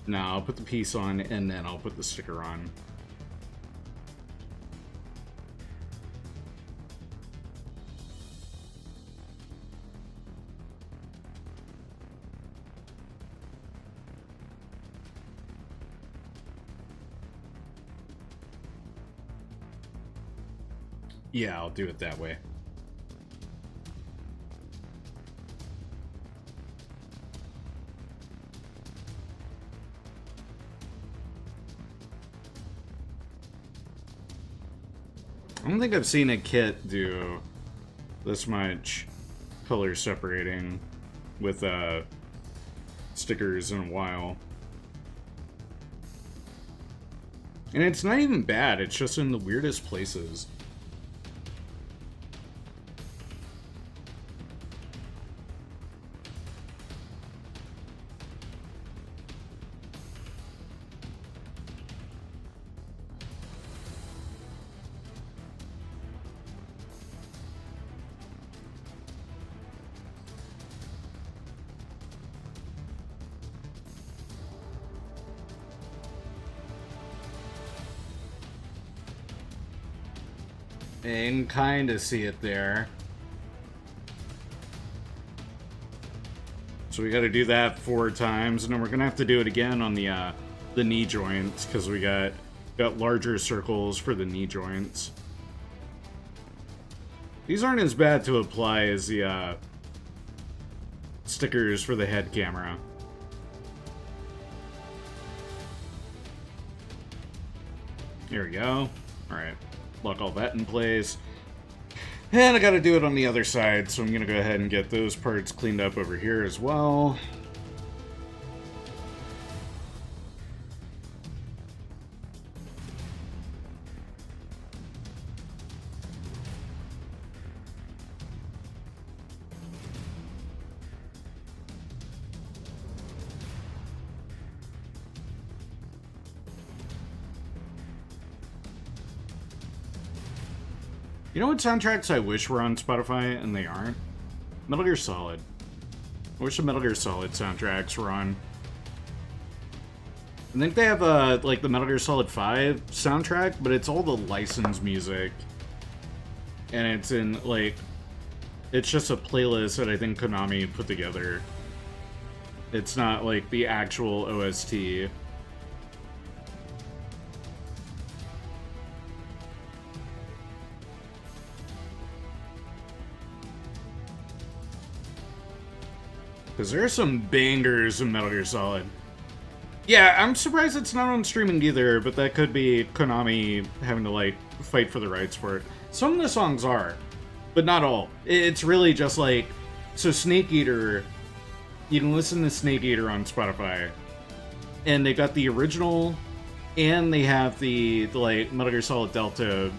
No, I'll put the piece on, and then I'll put the sticker on. Yeah, I'll do it that way. I don't think I've seen a kit do this much color separating with stickers in a while. And it's not even bad, it's just in the weirdest places. And kind of see it there. So we got to do that 4 times, and then we're gonna have to do it again on the knee joints because we got larger circles for the knee joints. These aren't as bad to apply as the stickers for the head camera. Here we go. All right. Lock all that in place. And I gotta do it on the other side, so I'm gonna go ahead and get those parts cleaned up over here as well. You know what soundtracks I wish were on Spotify, and they aren't? Metal Gear Solid. I wish the Metal Gear Solid soundtracks were on. I think they have, like, the Metal Gear Solid 5 soundtrack, but it's all the licensed music. And it's in, like... It's just a playlist that I think Konami put together. It's not, like, the actual OST. Because there are some bangers in Metal Gear Solid. Yeah, I'm surprised it's not on streaming either, but that could be Konami having to, like, fight for the rights for it. Some of the songs are, but not all. It's really just like... So Snake Eater... You can listen to Snake Eater on Spotify. And they got the original, and they have the like, Metal Gear Solid Delta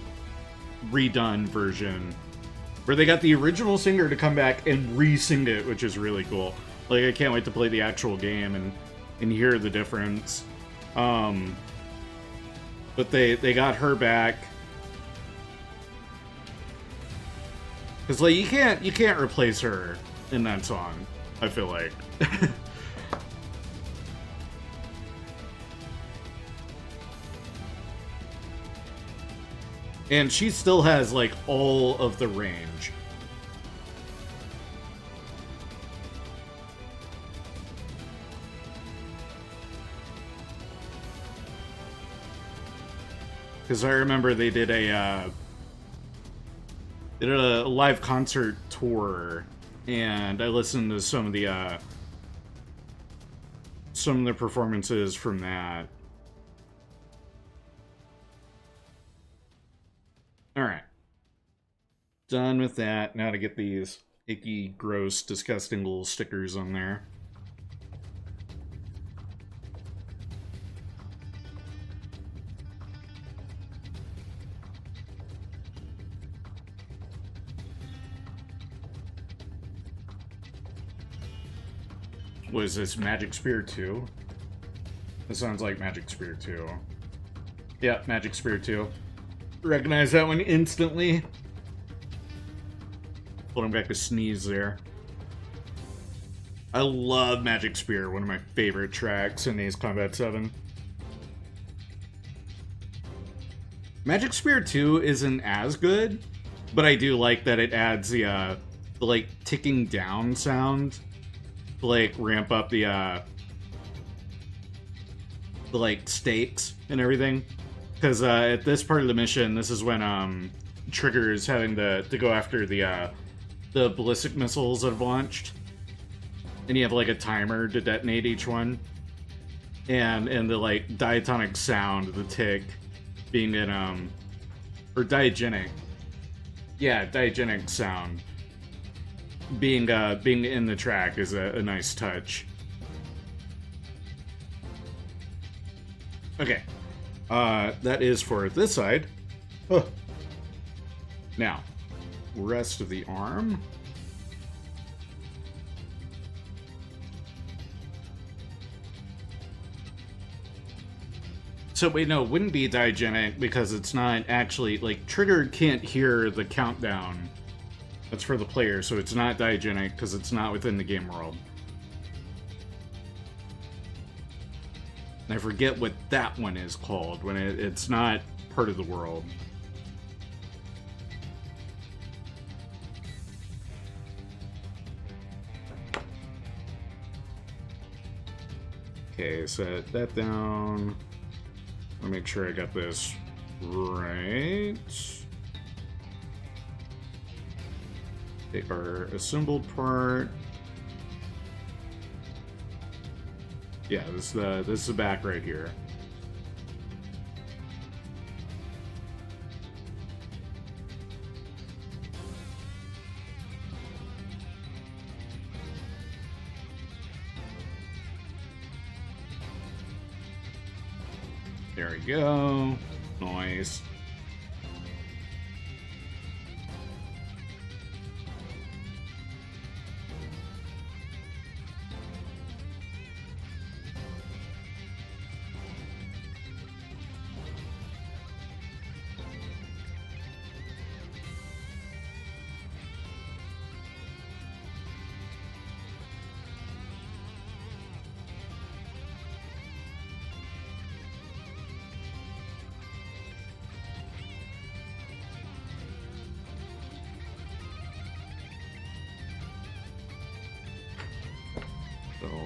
redone version. Where they got the original singer to come back and re-sing it, which is really cool. Like, I can't wait to play the actual game and hear the difference. But they got her back. Because, like, you can't replace her in that song, I feel like. And she still has, like, all of the range. Because I remember they did a live concert tour, and I listened to some of the performances from that. Alright. Done with that. Now to get these icky, gross, disgusting little stickers on there. What is this, Magic Spear 2? This sounds like Magic Spear 2. Yeah, Magic Spear 2. Recognize that one instantly. Pulling back a sneeze there. I love Magic Spear, one of my favorite tracks in Ace Combat 7. Magic Spear 2 isn't as good, but I do like that it adds the like, ticking down sound to, like, ramp up the like, stakes and everything. Because at this part of the mission, this is when Trigger's having to go after the ballistic missiles that have launched. And you have, like, a timer to detonate each one. And the, like, diatonic sound of the tick being in Or diagenic. Yeah, diagenic sound. Being in the track is a nice touch. Okay. That is for this side. Oh. Now, rest of the arm. So wait, no, it wouldn't be diagenic because it's not actually, like, Trigger can't hear the countdown. That's for the player, so it's not diagenic because it's not within the game world. And I forget what that one is called when it's not part of the world. Okay, set that down. I'll make sure I got this right. Take our assembled part. Yeah, this is the back right here. There we go. Nice.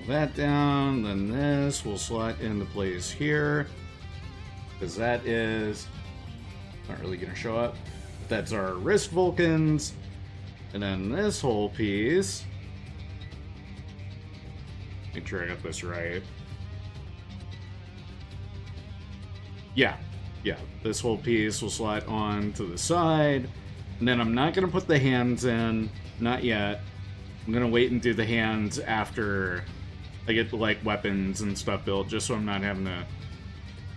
That down, then this will slot into place here, because that is not really going to show up. That's our wrist Vulcans, and then this whole piece, make sure I got this right. Yeah, this whole piece will slot on to the side, and then I'm not going to put the hands in, not yet. I'm going to wait and do the hands after I get the, like, weapons and stuff built, just so I'm not having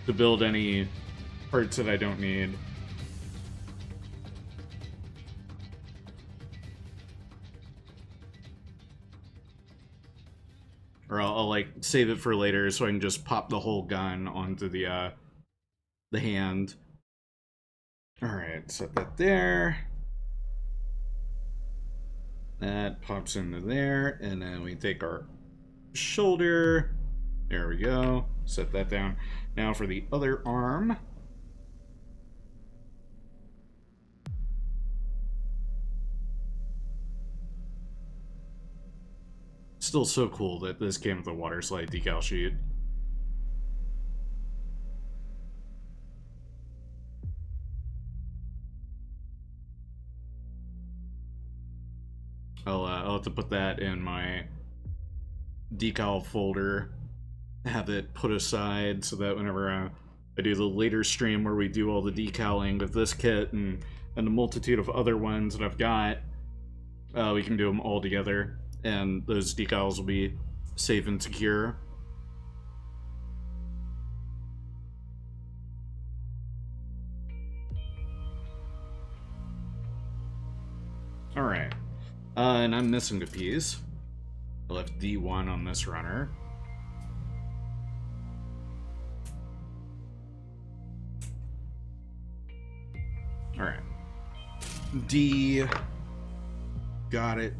to build any parts that I don't need. Or I'll like save it for later so I can just pop the whole gun onto the hand. All right, set that there. That pops into there, and then we take our shoulder. There we go. Set that down. Now for the other arm. Still so cool that this came with a water slide decal sheet. I'll have to put that in my decal folder, have it put aside so that whenever I do the later stream where we do all the decaling with this kit and a multitude of other ones that I've got, we can do them all together, and those decals will be safe and secure. Alright, and I'm missing a piece. I left D1 on this runner. Alright. D. Got it.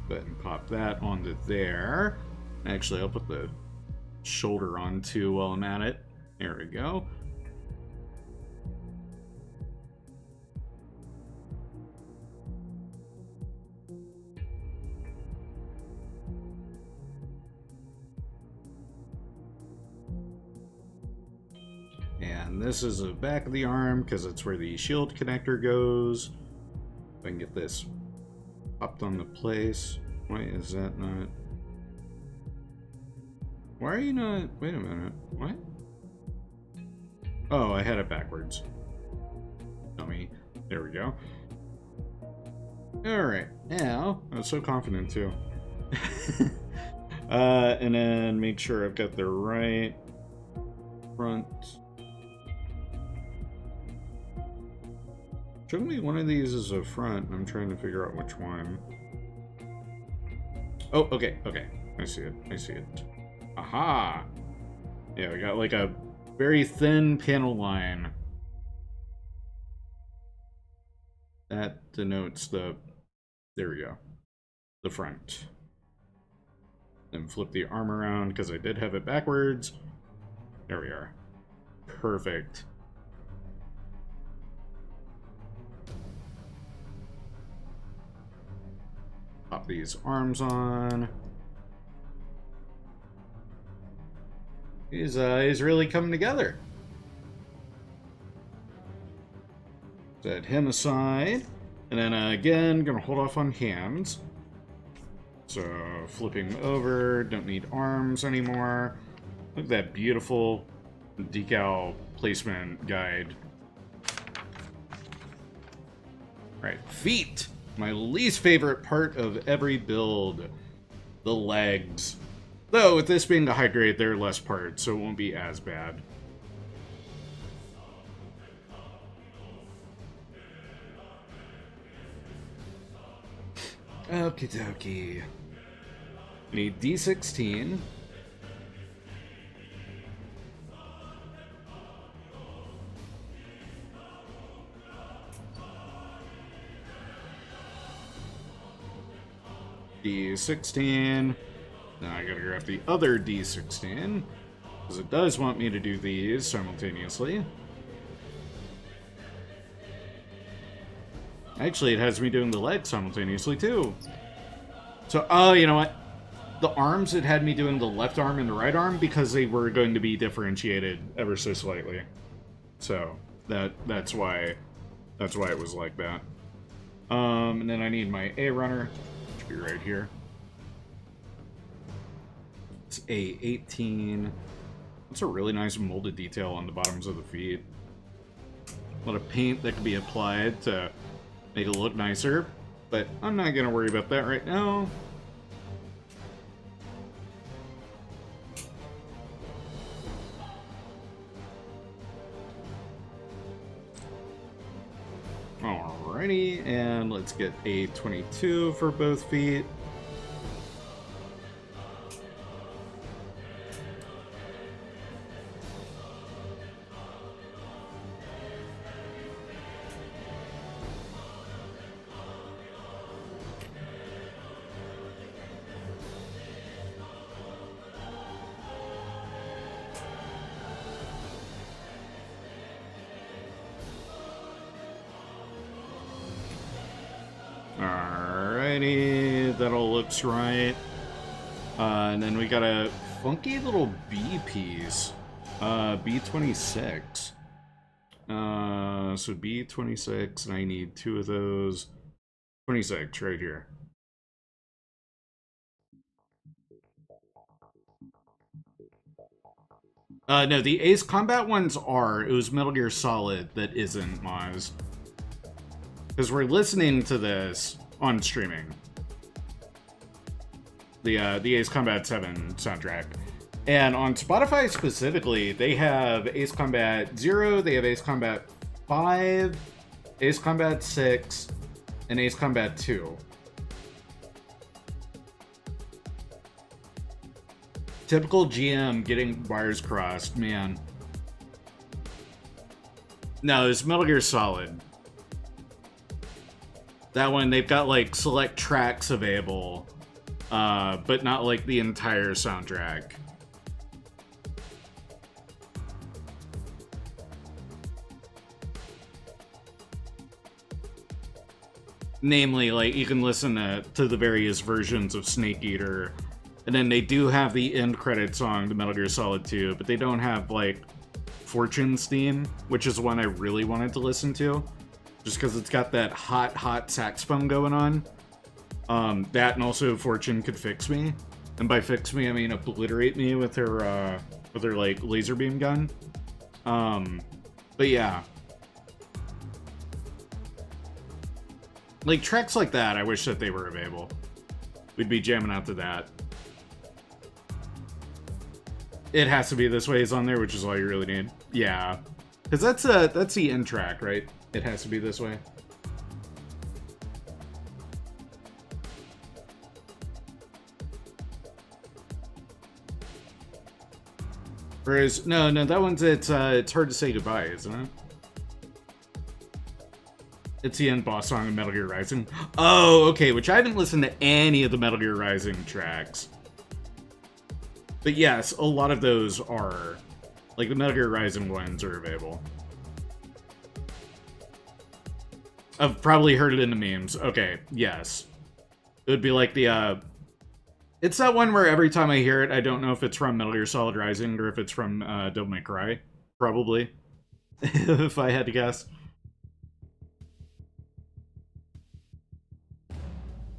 Go ahead and pop that onto there. Actually, I'll put the shoulder on too while I'm at it. There we go. And this is the back of the arm because it's where the shield connector goes. If I can get this popped on the place. Why is that not? Why are you not? Wait a minute. What? Oh, I had it backwards. Dummy. There we go. Alright, now, I was so confident too. And then make sure I've got the right front. Show me one of these is a front, and I'm trying to figure out which one. Oh, okay, okay. I see it, I see it. Aha! Yeah, we got like a very thin panel line. That denotes the... There we go. The front. Then flip the arm around, because I did have it backwards. There we are. Perfect. Pop these arms on. He's really coming together. Set him aside. And then again, gonna hold off on hands. So flipping over, don't need arms anymore. Look at that beautiful decal placement guide. All right, feet. My least favorite part of every build. The legs. Though with this being the high grade, there are less parts, so it won't be as bad. Okie dokie. Need D16. D16. Now I gotta grab the other D16, because it does want me to do these simultaneously. Actually, it has me doing the legs simultaneously, too. So, oh, you know what? The arms, it had me doing the left arm and the right arm because they were going to be differentiated ever so slightly. So, that's why it was like that. And then I need my A runner, which should be right here. It's A18. It's a really nice molded detail on the bottoms of the feet. A lot of paint that can be applied to make it look nicer, but I'm not going to worry about that right now. Alrighty, and let's get a 22 for both feet. Alrighty, that all looks right. And then we got a funky little B piece. B26. So B26, and I need 2 of those. 26, right here. No, the Ace Combat ones are. It was Metal Gear Solid that isn't, Moz. Because we're listening to this on streaming. The Ace Combat 7 soundtrack. And on Spotify specifically, they have Ace Combat 0, they have Ace Combat 5, Ace Combat 6, and Ace Combat 2. Typical GM getting wires crossed, man. No, it's Metal Gear Solid. That one, they've got, like, select tracks available, but not, like, the entire soundtrack. Namely, like, you can listen to the various versions of Snake Eater, and then they do have the end credit song to Metal Gear Solid 2, but they don't have, like, Fortune's theme, which is one I really wanted to listen to, just because it's got that hot saxophone going on. That and also Fortune Could Fix Me, and by fix me I mean obliterate me with her like laser beam gun. But yeah, like tracks like that, I wish that they were available. We'd be jamming out to that. It Has to Be This Way is on there, which is all you really need. Yeah, because that's the end track, right? It Has to Be This Way. Whereas, no, that one's, it's Hard to Say Goodbye, isn't it? It's the end boss song of Metal Gear Rising. Oh, okay, which I haven't listened to any of the Metal Gear Rising tracks. But yes, a lot of those are, like, the Metal Gear Rising ones are available. I've probably heard it in the memes. Okay, yes. It would be like the, it's that one where every time I hear it, I don't know if it's from Metal Gear Solid Rising or if it's from Devil May Cry. Probably. If I had to guess.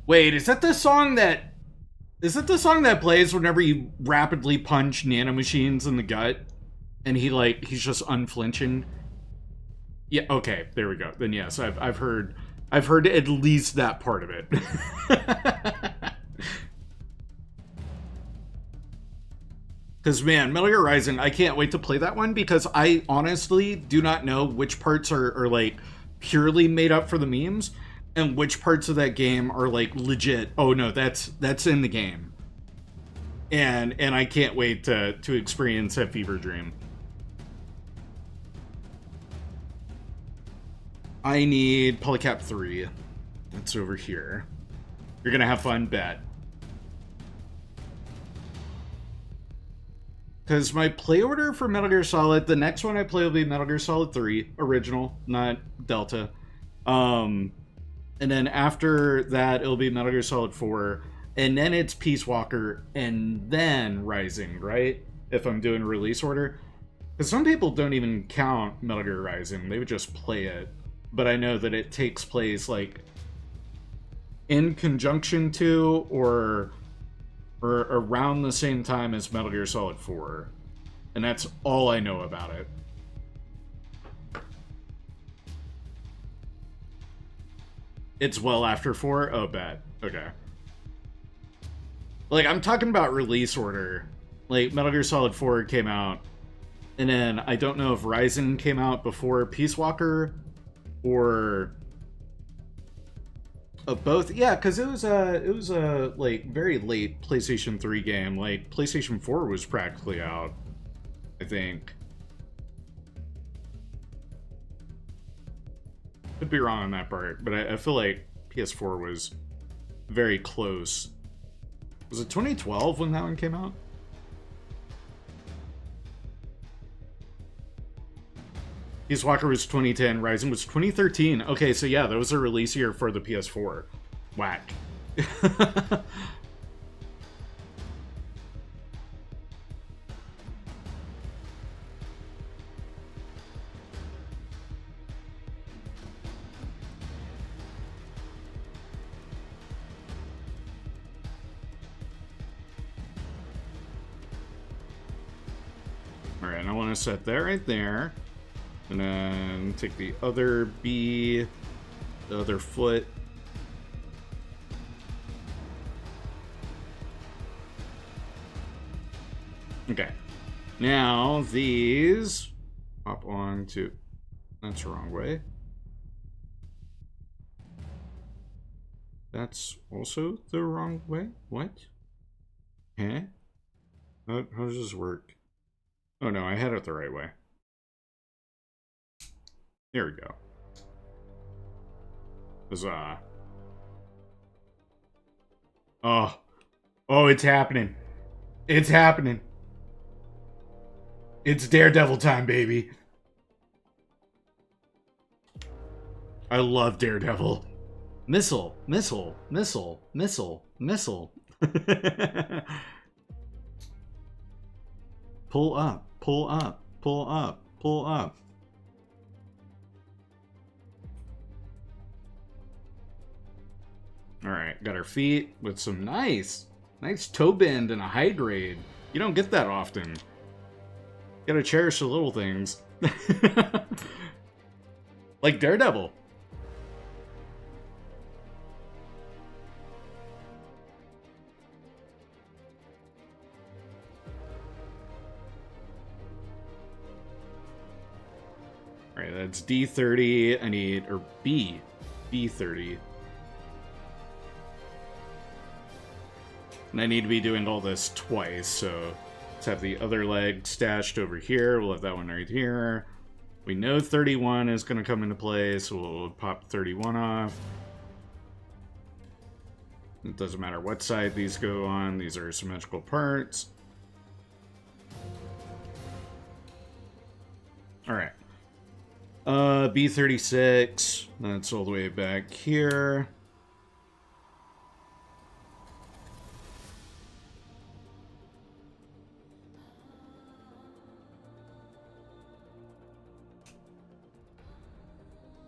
Wait, is that the song that... Is it the song that plays whenever you rapidly punch nanomachines in the gut? And he's just unflinching? Yeah, okay, there we go. Then yes, I've heard at least that part of it. Because, man, Metal Gear Rising, I can't wait to play that one because I honestly do not know which parts are like, purely made up for the memes and which parts of that game are, like, legit. Oh, no, that's in the game. And I can't wait to experience that fever dream. I need Polycap 3. That's over here. You're gonna have fun, bet. Because my play order for Metal Gear Solid, the next one I play will be Metal Gear Solid 3, original, not Delta. And then after that, it'll be Metal Gear Solid 4, and then it's Peace Walker, and then Rising, right? If I'm doing release order. Because some people don't even count Metal Gear Rising, they would just play it. But I know that it takes place, like, in conjunction to, or around the same time as Metal Gear Solid 4. And that's all I know about it. It's well after 4? Oh, bet. Okay. Like, I'm talking about release order. Like, Metal Gear Solid 4 came out, and then I don't know if Rising came out before Peace Walker, or... both, yeah, because it was a like very late PlayStation 3 game. Like PlayStation 4 was practically out, I think. Could be wrong on that part, but I feel like PS4 was very close. Was it 2012 when that one came out? Peace Walker was 2010, Rising was 2013. Okay, so yeah, that was a release year for the PS4. Whack. Alright, I want to set that right there. And then take the other B, the other foot. Okay. Now these hop on to... That's the wrong way. That's also the wrong way? What? Huh? How does this work? Oh no, I had it the right way. There we go. Huzzah. Oh, it's happening. It's happening. It's Daredevil time, baby. I love Daredevil. Missile, missile, missile, missile, missile. Pull up, pull up, pull up, pull up. Alright, got our feet with some nice toe bend and a high grade. You don't get that often. Gotta cherish the little things. Like Daredevil. Alright, that's D30. I need, or B30. And I need to be doing all this twice, so let's have the other leg stashed over here. We'll have that one right here. We know 31 is going to come into play, so we'll pop 31 off. It doesn't matter what side these go on. These are symmetrical parts. Alright. B36. That's all the way back here.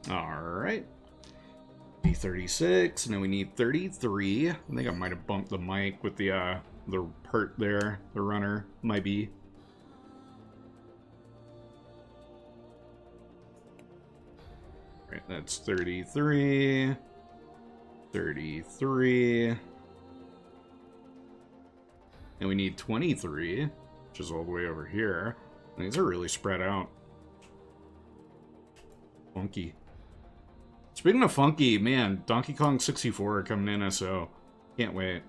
Alright. B36, and then we need 33. I think I might have bumped the mic with the part there, the runner, might be. Right, that's 33. 33. And we need 23, which is all the way over here. And these are really spread out. Funky. Speaking of funky, man, Donkey Kong 64 coming in SO. Can't wait.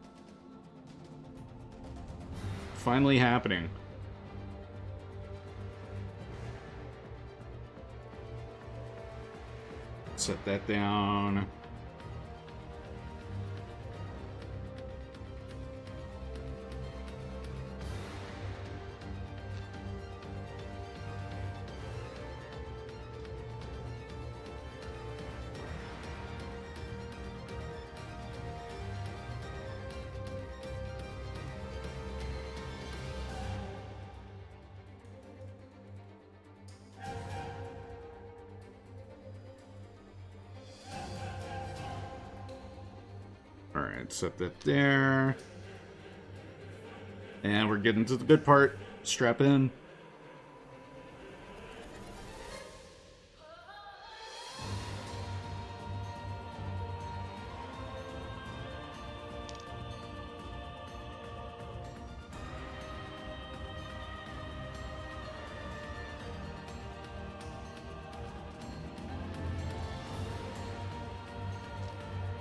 Finally happening. Set that down. Alright, set that there. And we're getting to the good part. Strap in.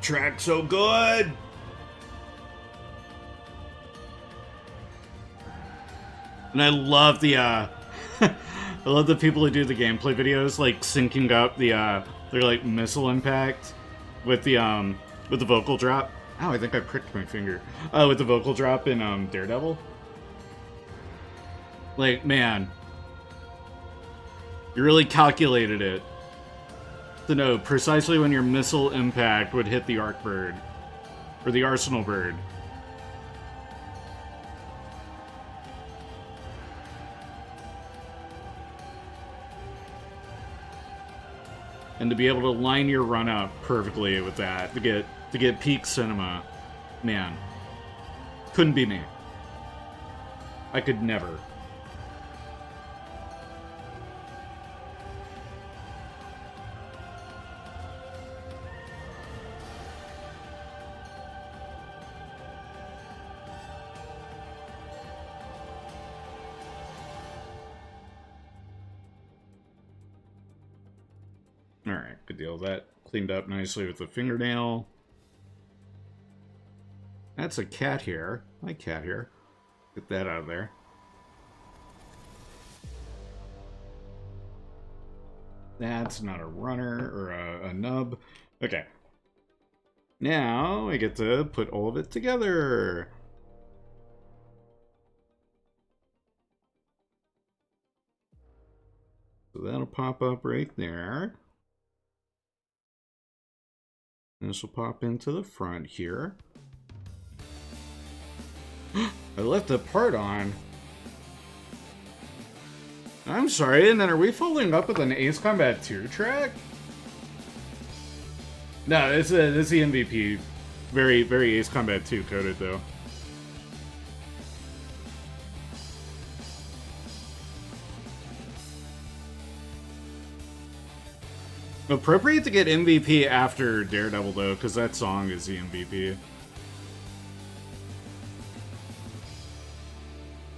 Track so good. And I love the I love the people who do the gameplay videos like syncing up the their like missile impact with the vocal drop. Oh, I think I pricked my finger. With the vocal drop in Daredevil. Like, man, you really calculated it to know precisely when your missile impact would hit the Arc Bird. Or the Arsenal Bird. And to be able to line your run up perfectly with that, to get peak cinema, man, couldn't be me. I could never. Alright, good deal. That cleaned up nicely with the fingernail. That's a cat hair. I like cat hair. Get that out of there. That's not a runner or a nub. Okay. Now I get to put all of it together. So that'll pop up right there. This will pop into the front here. I left the part on. Oh, I'm sorry, and then are we following up with an Ace Combat 2 track? No, it's the MVP. Very, very Ace Combat 2 coded, though. Appropriate to get MVP after Daredevil, though, because that song is the MVP.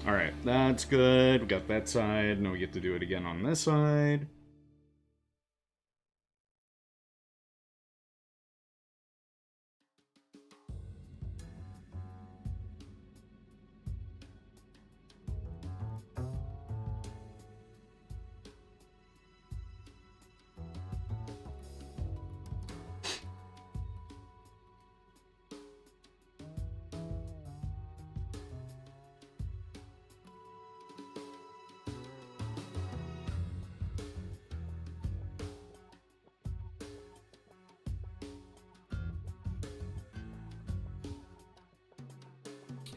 Alright, that's good. We got that side. Now we get to do it again on this side.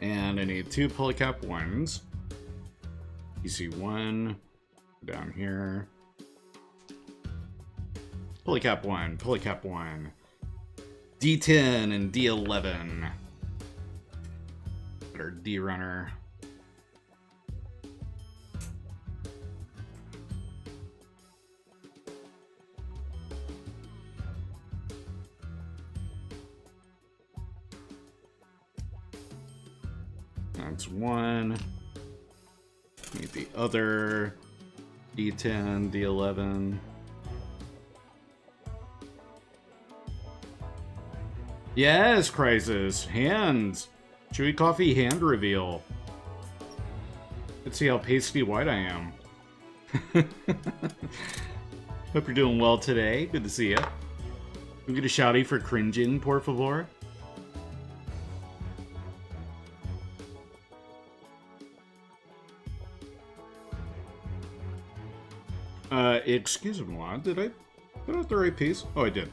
And I need 2 polycap 1s. PC1 down here. Polycap 1, polycap 1. D10 and D11. Our D runner. That's 1. Need the other. D10, D11. Yes, Crisis. Hands. Chewy Coffee hand reveal. Let's see how pasty white I am. Hope you're doing well today. Good to see you. We get a shouty for cringing, por favor. Excuse me, did I put out the right piece? Oh, I did.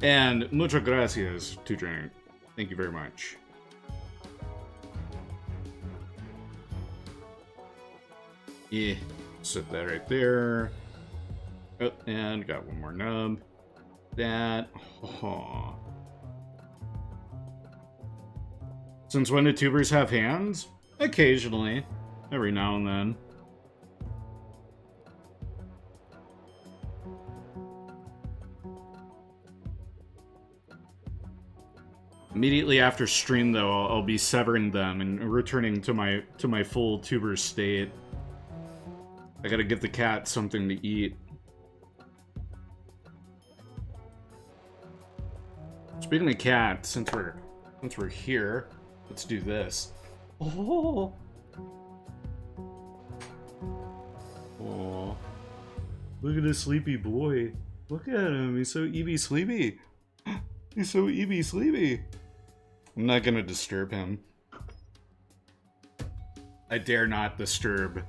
And muchas gracias to drink. Thank you very much. Yeah, set that right there. Oh, and got one more nub. That. Oh. Since when do tubers have hands? Occasionally. Every now and then. Immediately after stream, though, I'll be severing them and returning to my full tuber state. I gotta give the cat something to eat. Speaking of cats, since we're here, let's do this. Oh, oh, look at this sleepy boy. Look at him. He's so Eevee sleepy. He's so Eevee sleepy. I'm not gonna disturb him. I dare not disturb.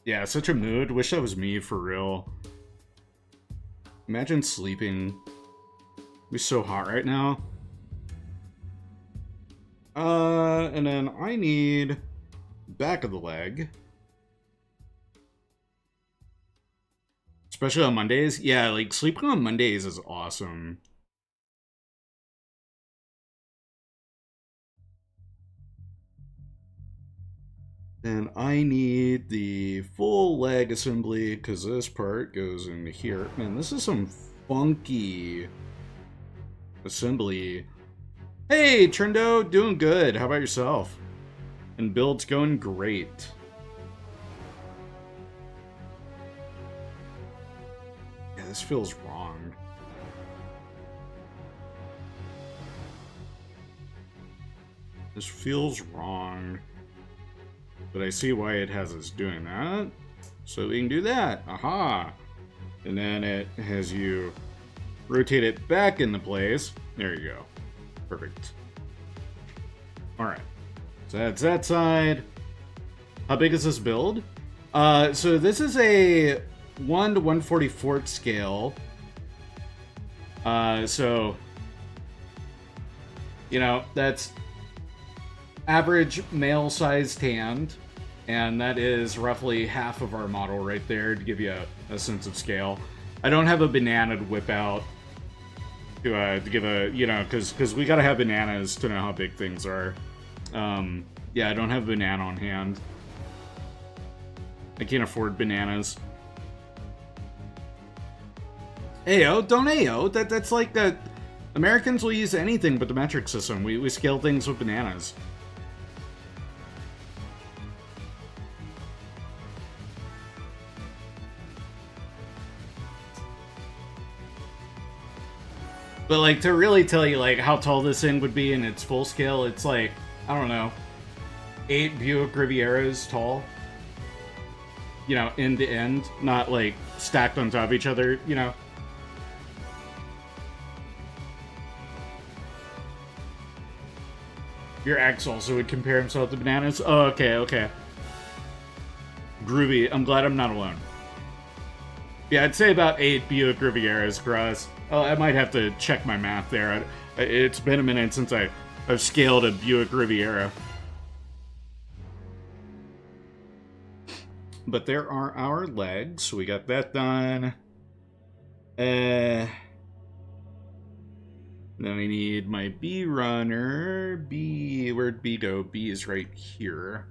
Yeah, such a mood. Wish that was me for real. Imagine sleeping. It'd be so hot right now. And then I need back of the leg. Especially on Mondays. Yeah, like sleeping on Mondays is awesome. And I need the full leg assembly because this part goes into here. Man, this is some funky assembly. Hey, Trendo, doing good. How about yourself? And build's going great. Yeah, this feels wrong. This feels wrong. But I see why it has us doing that. So we can do that. Aha! And then it has you rotate it back into place. There you go. Perfect. Alright. So that's that side. How big is this build? So this is a 1 to 1/44 scale. So, you know, that's average male-sized hand. And that is roughly half of our model right there to give you a sense of scale. I don't have a banana to whip out to give a, you know, because we gotta have bananas to know how big things are. Yeah, I don't have a banana on hand. I can't afford bananas. Ayo, don't Ayo. That's like that. Americans will use anything but the metric system. We scale things with bananas. But like to really tell you like how tall this thing would be in its full scale, it's like, I don't know, 8 Buick Rivieras tall. You know, end to end, not like stacked on top of each other, you know. Your ex also would compare himself to bananas? Oh, okay, okay. Groovy. I'm glad I'm not alone. Yeah, I'd say about 8 Buick Rivieras across. Oh, I might have to check my math there. It's been a minute since I've scaled a Buick Riviera. But there are our legs, so we got that done. Then I need my B runner. B, where'd B go? B is right here.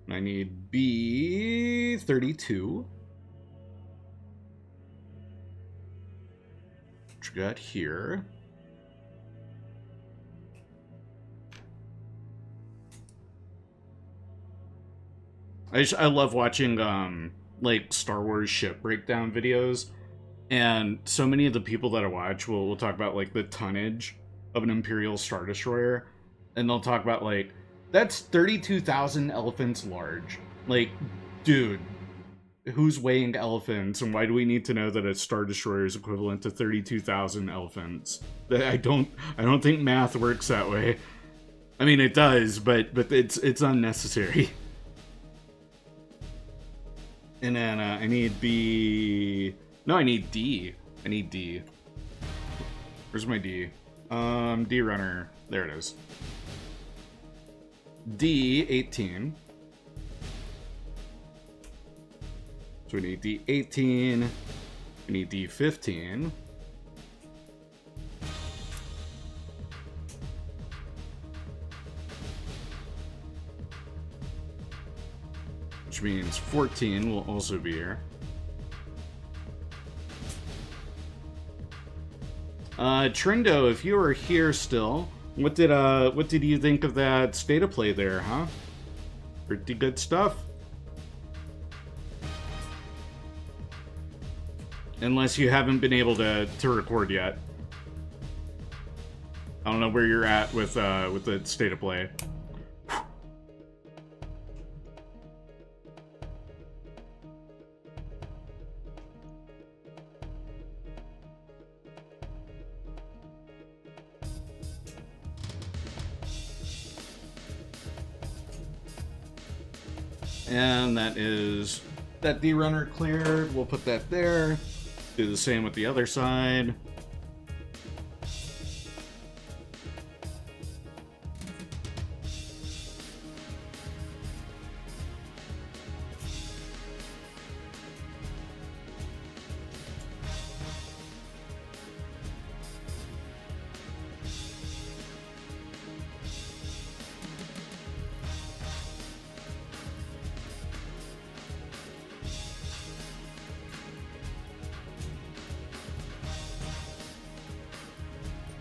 I need B32. Which we got here. I love watching like Star Wars ship breakdown videos, and so many of the people that I watch will talk about like the tonnage of an Imperial Star Destroyer, and they'll talk about like that's 32,000 elephants large. Like, dude, who's weighing elephants, and why do we need to know that a Star Destroyer is equivalent to 32,000 elephants? I don't think math works that way. I mean, it does, but it's unnecessary. And then I need B. No, I need D. I need D. Where's my D? D runner. There it is. D18. So we need D18. We need D15. Which means 14 will also be here. Trindo, if you are here still, what did you think of that state of play there, huh? Pretty good stuff. Unless you haven't been able to record yet. I don't know where you're at with the state of play. And that is that D runner cleared. We'll put that there. Do the same with the other side.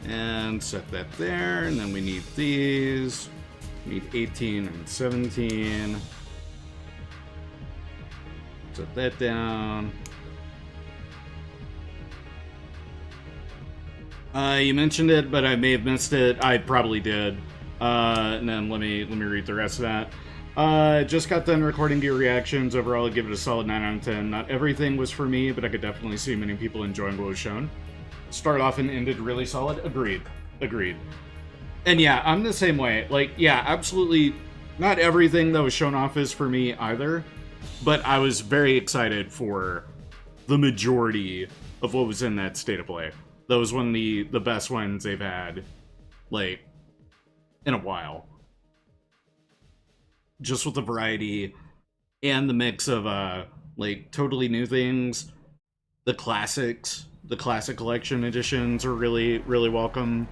And set that there, and then we need these. We need 18 and 17. Set that down. You mentioned it, but I may have missed it. I probably did. And then let me read the rest of that. Just got done recording your reactions. Overall, I'd give it a solid 9 out of 10. Not everything was for me, but I could definitely see many people enjoying what was shown. Started off and ended really solid. Agreed. And yeah, I'm the same way. Like, yeah, absolutely not everything that was shown off is for me either, but I was very excited for the majority of what was in that state of play. That was one of the best ones they've had, like, in a while. Just with the variety and the mix of like totally new things. The classics, the classic collection editions are really, really welcome.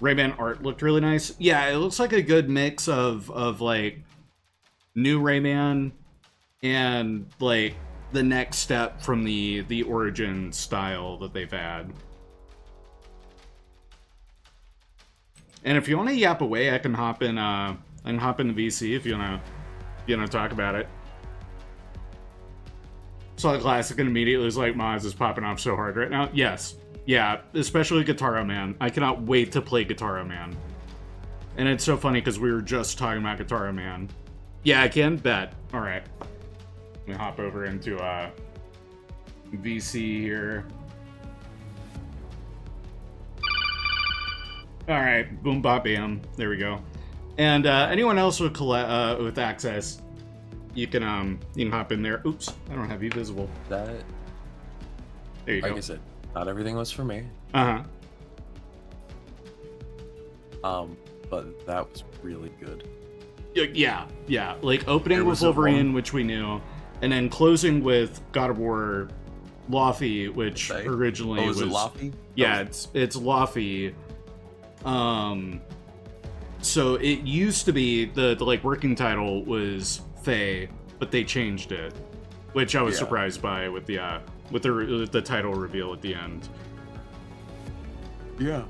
Rayman art looked really nice. Yeah, it looks like a good mix of like new Rayman and like the next step from the origin style that they've had. And if you want to yap away, I can hop in the VC if you wanna talk about it. Saw the classic and immediately was like, Maz is popping off so hard right now. Yes. Yeah, especially Guitar Man. I cannot wait to play Guitar Man. And it's so funny because we were just talking about Guitar Man. Yeah, I can bet. Alright. Let me hop over into VC here. Alright, boom bop bam. There we go. And anyone else with access, you can hop in there. Oops, I don't have eVisible. That there you like go. I said, not everything was for me. Uh-huh. But that was really good. Yeah. Like opening with Wolverine, which we knew, and then closing with God of War Laufey, which originally was it Laufey? Yeah, it's Laufey. So it used to be the like working title was Faye, but they changed it, which I was surprised by with the title reveal at the end. Yeah.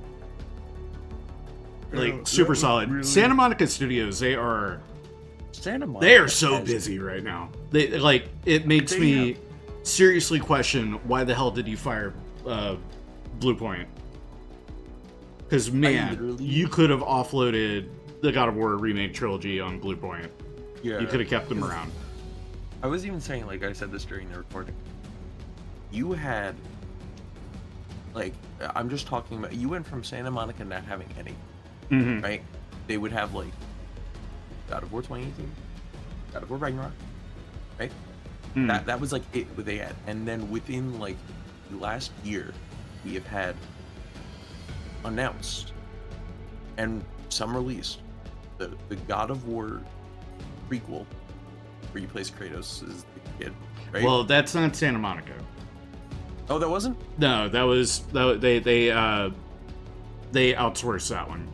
Like super solid. Really... Santa Monica Studios, they are so busy right now. They like it makes me seriously question why the hell did you fire Blue Point? Because man, you could have offloaded the God of War remake trilogy on Blue Point. Yeah, you could have kept them around. I was even saying, like I said this during the recording, you had like I'm just talking about you went from Santa Monica not having any. Mm-hmm. Right? They would have like God of War 2018, God of War Ragnarok, right? Mm. That was like it what they had. And then within like the last year, we have had announced and some released the God of War prequel where you place Kratos as the kid, right? Well, that's not Santa Monica. Oh, that wasn't? No, they outsourced that one.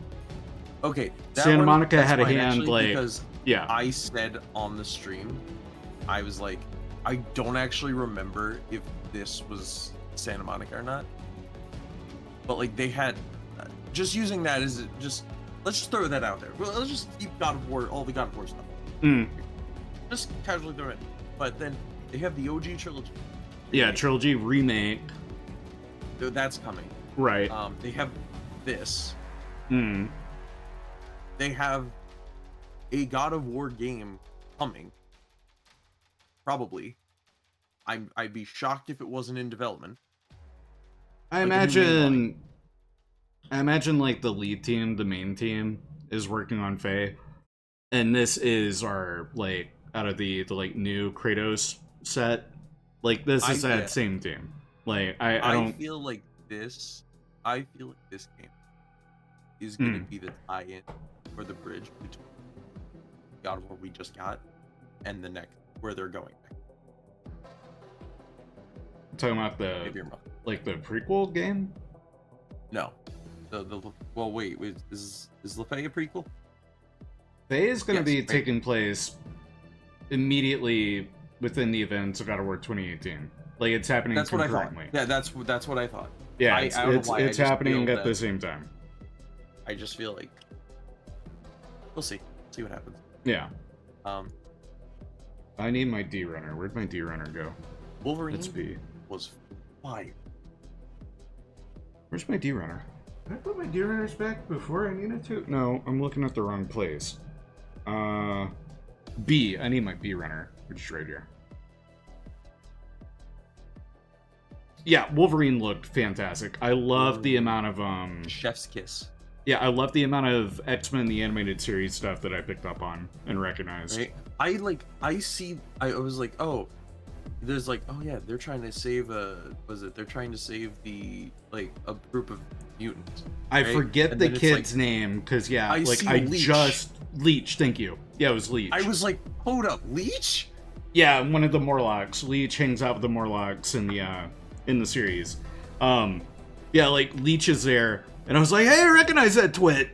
Okay, Santa Monica had a hand actually, like because I said on the stream, I was like, I don't actually remember if this was Santa Monica or not, but like they had just using that as just let's just throw that out there. Let's just keep God of War, all the God of War stuff. Just casually throw it. But then they have the OG trilogy. Yeah, trilogy remake. That's coming. Right. They have this. They have a God of War game coming. Probably. I'd be shocked if it wasn't in development. I imagine like the lead team, the main team, is working on Faye. And this is our like out of the like new Kratos set. Like this is that same team. Like I feel like this game is gonna be the tie-in or the bridge between God of War we just got and the next where they're going. Talking about the prequel game? No. Well wait, is LaFay a prequel? Faye is gonna be taking place immediately within the events of God of War 2018. Like it's happening concurrently. Yeah, that's what I thought. Yeah, it's happening at the same time. I just feel like we'll see what happens. Yeah. I need my D runner. Where'd my D runner go? Wolverine was fire. Where's my D runner? Did I put my D runners back before I needed to? No, I'm looking at the wrong place. B. I need my B runner, which is right here. Yeah, Wolverine looked fantastic. I love the amount of chef's kiss. Yeah, I love the amount of X-Men the animated series stuff that I picked up on and recognized. Right? I was like, oh, there's like, oh yeah, they're trying to save they're trying to save the like a group of mutants. I forget the kid's name because I Leech, thank you. Yeah, it was Leech. I was like, hold up, Leech? Yeah, one of the Morlocks. Leech hangs out with the Morlocks in the series. Yeah, like Leech is there, and I was like, hey, I recognize that twit.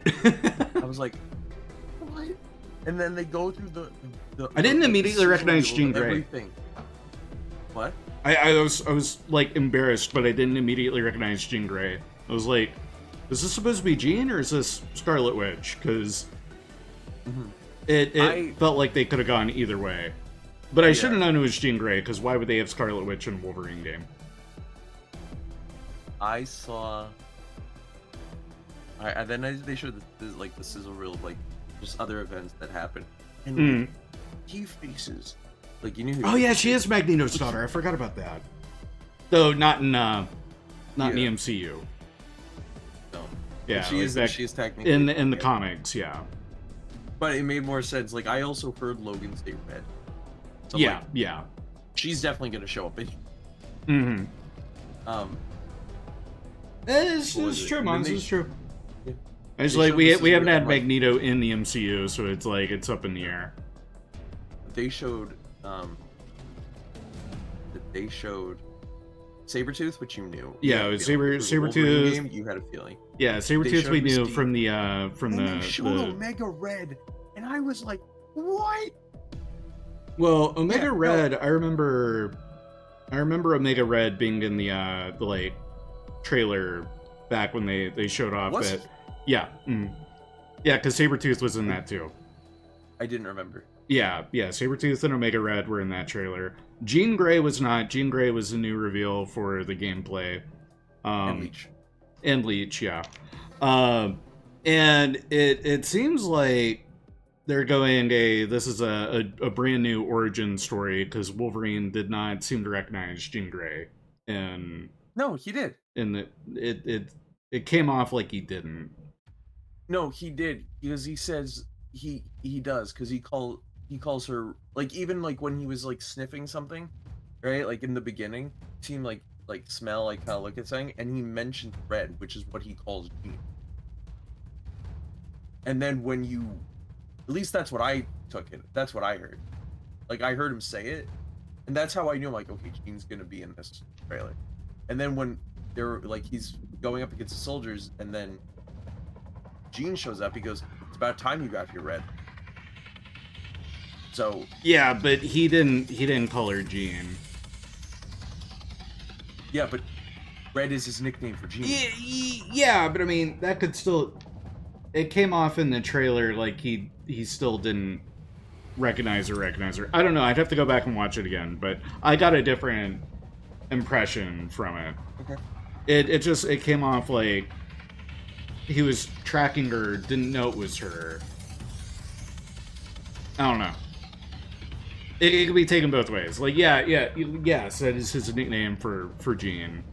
I was like, what? And then they go through the I didn't immediately recognize Jean Grey. Everything. What? I was like embarrassed, but I didn't immediately recognize Jean Grey. I was like, is this supposed to be Jean or is this Scarlet Witch? Because it felt like they could have gone either way. But I should have known it was Jean Grey, because why would they have Scarlet Witch in Wolverine game? I saw. And then they showed the sizzle reel of like just other events that happened, and like, he faces like you knew. Oh yeah, she is Magneto's daughter. I forgot about that. Though not in the MCU. No. Yeah, she is technically in the comics. Yeah. But it made more sense. Like I also heard Logan say red. So, yeah, like, yeah. She's definitely gonna show up. It's true, Mons. It's true. Yeah. It's like we haven't had Magneto in the MCU, so it's like it's up in the air. They showed Sabretooth, which you knew. Yeah, it was Sabretooth. Game, you had a feeling. Yeah, Sabretooth we knew from the they showed Omega Red, and I was like, what? Well, Omega Red, no. I remember Omega Red being in the like trailer back when they showed off it. Yeah. Yeah, because Sabretooth was in that too. I didn't remember. Yeah, Sabretooth and Omega Red were in that trailer. Jean Grey was not. Jean Grey was a new reveal for the gameplay. And Leech, yeah. And it seems like they're going this is a brand new origin story, because Wolverine did not seem to recognize Jean Grey. And no, he did. And it came off like he didn't. No, he did, because he says he does, because he calls her, like, even like when he was like sniffing something, right? Like in the beginning, seemed like smell, like kind of look at something, and he mentioned red, which is what he calls Jean. And then when you, at least that's what I took it. That's what I heard. Like I heard him say it, and that's how I knew. I'm like, okay, Jean's gonna be in this trailer. And then when they're like, he's going up against the soldiers, and then Jean shows up. He goes, "It's about time you got here, Red." So yeah, but he didn't call her Jean. Yeah, but Red is his nickname for Jean. Yeah, but I mean that could still. It came off in the trailer like he still didn't recognize her. I don't know. I'd have to go back and watch it again, but I got a different impression from it. Okay. It came off like he was tracking her, didn't know it was her. I don't know. It could be taken both ways. Like, yes, that is his nickname for Jean.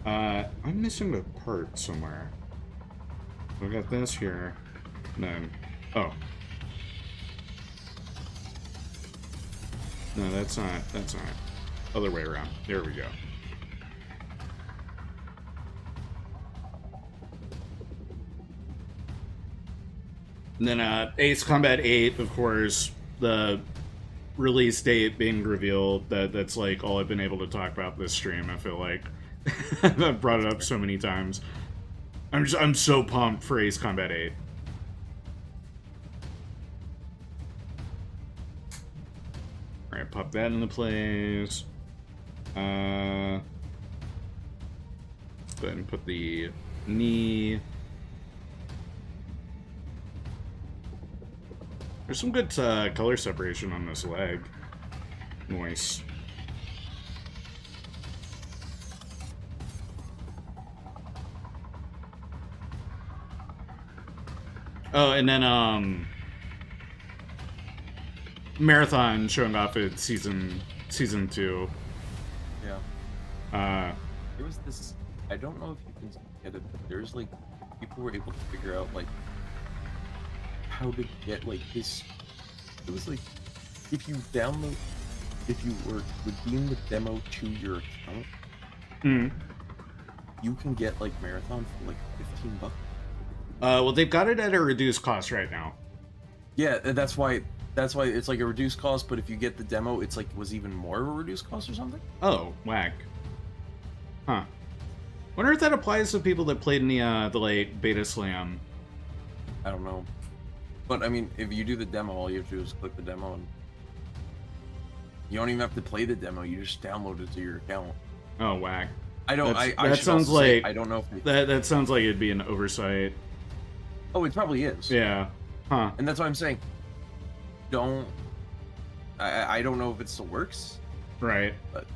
I'm missing a part somewhere. We got this here. And then, oh. No, that's not. Other way around. There we go. And then Ace Combat 8, of course, the release date being revealed. That's like all I've been able to talk about this stream, I feel like. I've brought it up so many times. I'm so pumped for Ace Combat 8. Alright, pop that into place. Go ahead and put the knee. There's some good color separation on this leg. Nice. Oh, and then Marathon showing off at season 2. Yeah. There was this. I don't know if you can get it, but there's like people were able to figure out like how to get like this. It was like if you were redeem the demo to your account, you can get like Marathon for like $15. Well, they've got it at a reduced cost right now. Yeah, that's why it's like a reduced cost. But if you get the demo, it's like was even more of a reduced cost or something. Oh, whack. Huh. Wonder if that applies to people that played in the like beta slam. I don't know. But I mean, if you do the demo, all you have to do is click the demo, and you don't even have to play the demo. You just download it to your account. Oh, whack. I don't. That I sounds like I don't know if they, that sounds like it'd be an oversight. Oh, it probably is. Yeah. Huh. And that's what I'm saying. Don't. I don't know if it still works. Right. But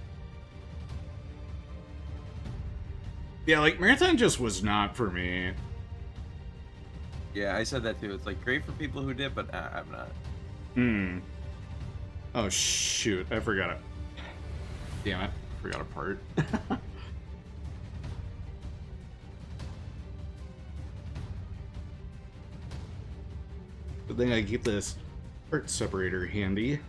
yeah, like Marathon just was not for me. yeah, I said that too. It's like great for people who did, but I'm not. Hmm. Oh shoot! I forgot it. Damn it! Forgot a part. Good thing I keep this part separator handy.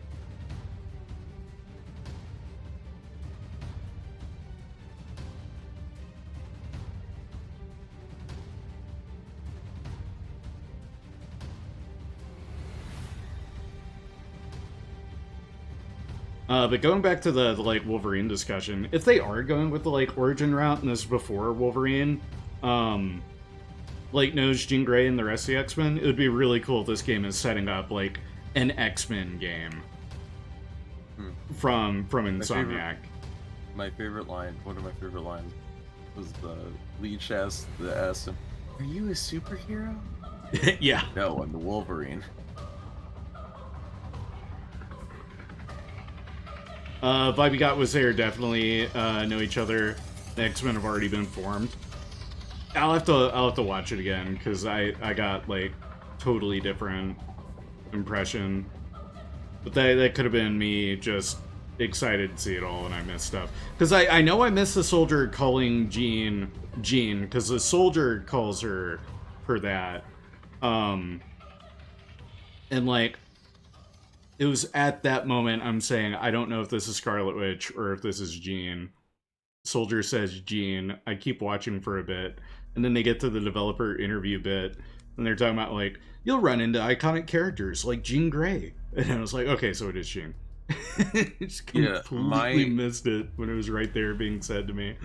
But going back to the like Wolverine discussion, if they are going with the like origin route and this is before Wolverine, like knows Jean Grey and the rest of the X-Men, it would be really cool if this game is setting up like an X-Men game from Insomniac. My favorite line, one of my favorite lines, was the lead asked him, "Are you a superhero?" Yeah. No, I'm the Wolverine. Vibe you got was there, definitely know each other. The X-Men have already been formed. I'll have to watch it again because I got like totally different impression. But that could have been me just excited to see it all and I missed stuff. Because I know I missed the soldier calling Jean because the soldier calls her that. And like it was at that moment I'm saying I don't know if this is Scarlet Witch or if this is Jean. Soldier says Jean. I keep watching for a bit, and then they get to the developer interview bit, and they're talking about like you'll run into iconic characters like Jean Grey, and I was like, okay, so it is Jean. Just completely missed it when it was right there being said to me.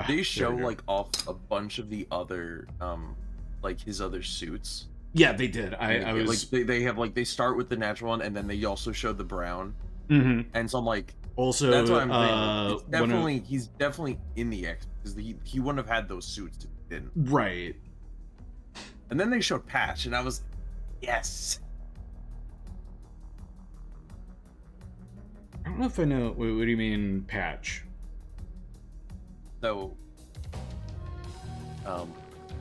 They show like off a bunch of the other, like his other suits. Yeah, they did. I was like they have like they start with the natural one, and then they also showed the brown. Mm-hmm. And so I'm like, also that's what I'm saying. It's definitely he's definitely in the X because he wouldn't have had those suits if he didn't. Right. And then they showed Patch, and I was, yes. I don't know if I know. What do you mean, Patch? So,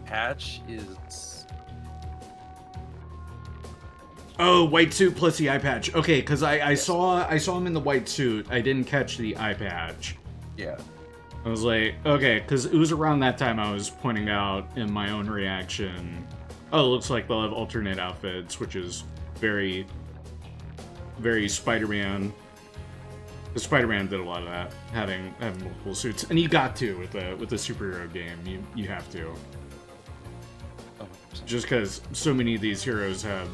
Patch is. Oh, white suit plus the eye patch. Okay, because I saw him in the white suit. I didn't catch the eye patch. Yeah. I was like, okay, because it was around that time I was pointing out in my own reaction. Oh, it looks like they'll have alternate outfits, which is very, very Spider-Man. Because Spider-Man did a lot of that, having multiple suits, and you got to with a superhero game. You have to. Oh, just because so many of these heroes have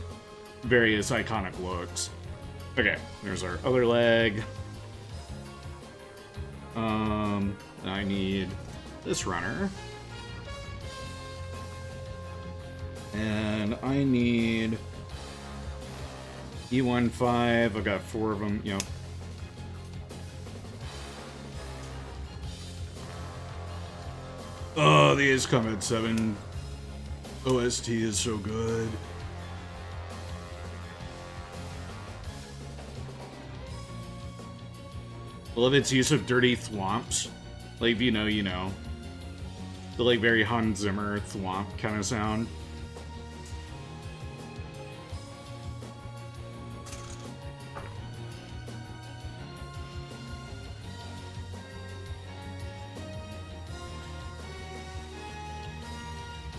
various iconic looks. Okay, there's our other leg. I need this runner. And I need E15. I've got 4 of them, yep. Oh, the Ace Combat 7 OST is so good. I love its use of dirty thwomps. Like, if you know, you know. The, like, very Hans Zimmer thwomp kind of sound.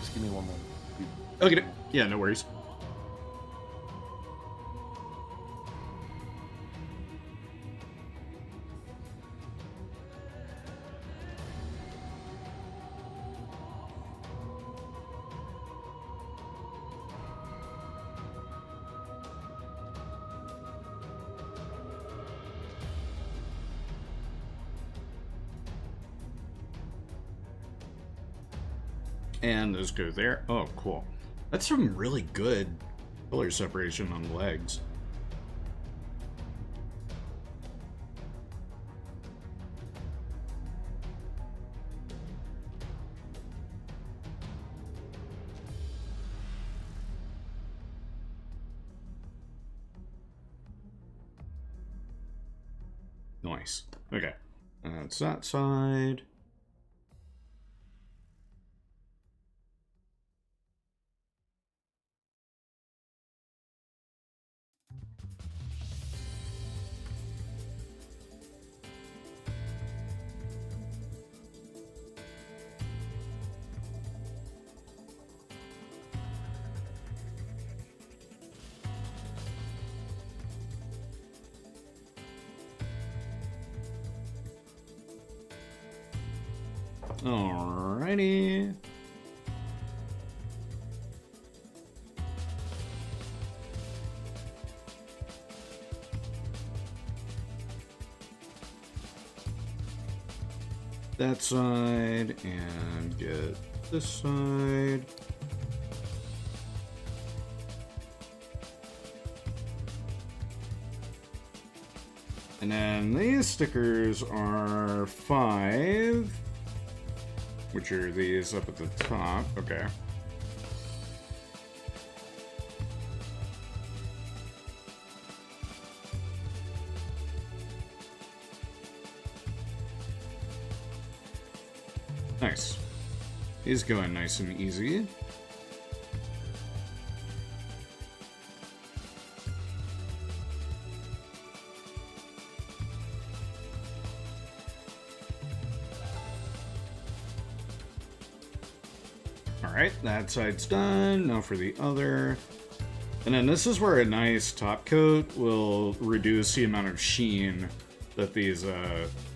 Just give me one more. Okay, yeah, no worries. And those go there. Oh, cool. That's some really good color separation on the legs. Nice. Okay. That's that side. Alrighty. That side and get this side. And then these stickers are 5, which are these up at the top. Okay. Nice. These go in nice and easy. Alright, that side's done. Now for the other. And then this is where a nice top coat will reduce the amount of sheen that these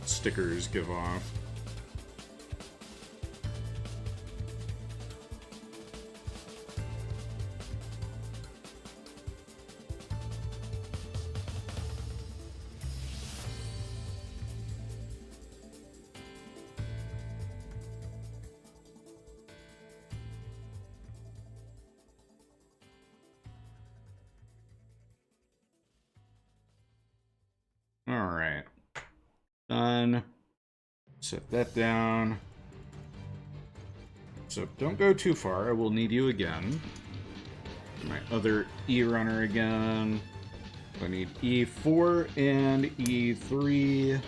stickers give off. Alright. Done. Set that down. So don't go too far. I will need you again. My other E runner again. I need E4 and E3.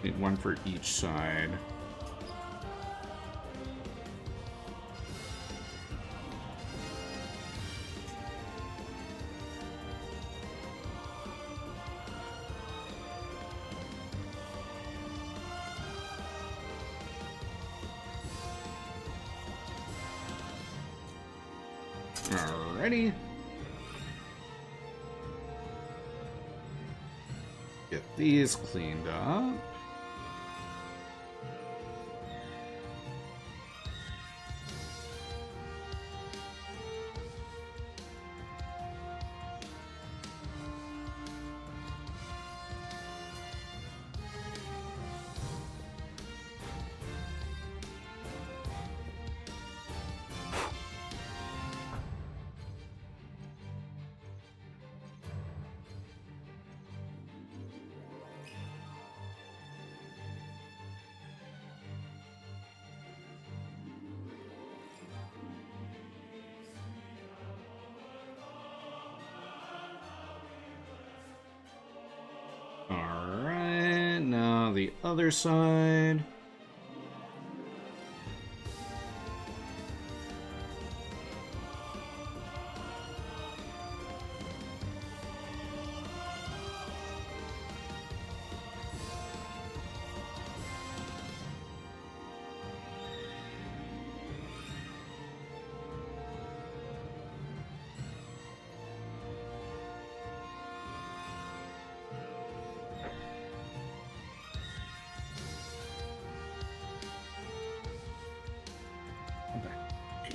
Need one for each side. Alrighty. Get these cleaned up. Alright, now the other side.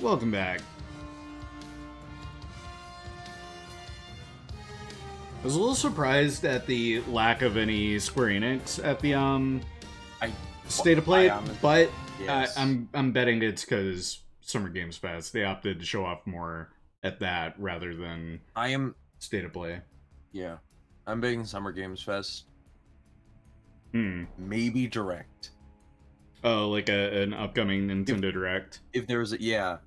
Welcome back. was a little surprised at the lack of any Square Enix at the State of Play, but yes. I'm betting it's because Summer Games Fest. They opted to show off more at that rather than State of Play. Yeah, I'm betting Summer Games Fest. Maybe Direct. Oh, like an upcoming Nintendo Direct. If there was I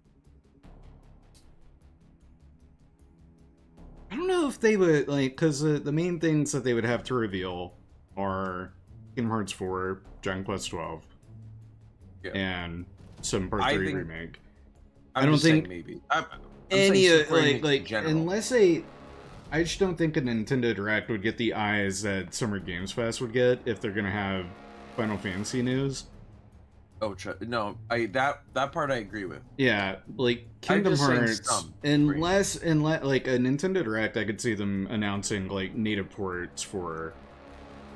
don't know if they would, like, because the main things that they would have to reveal are Kingdom Hearts 4, Dragon Quest 12, and some Part 3 remake. I don't think maybe any unless I just don't think a Nintendo Direct would get the eyes that Summer Games Fest would get if they're gonna have Final Fantasy news. Oh no, that part I agree with. Yeah, like Kingdom Hearts, unless like a Nintendo Direct, I could see them announcing like native ports for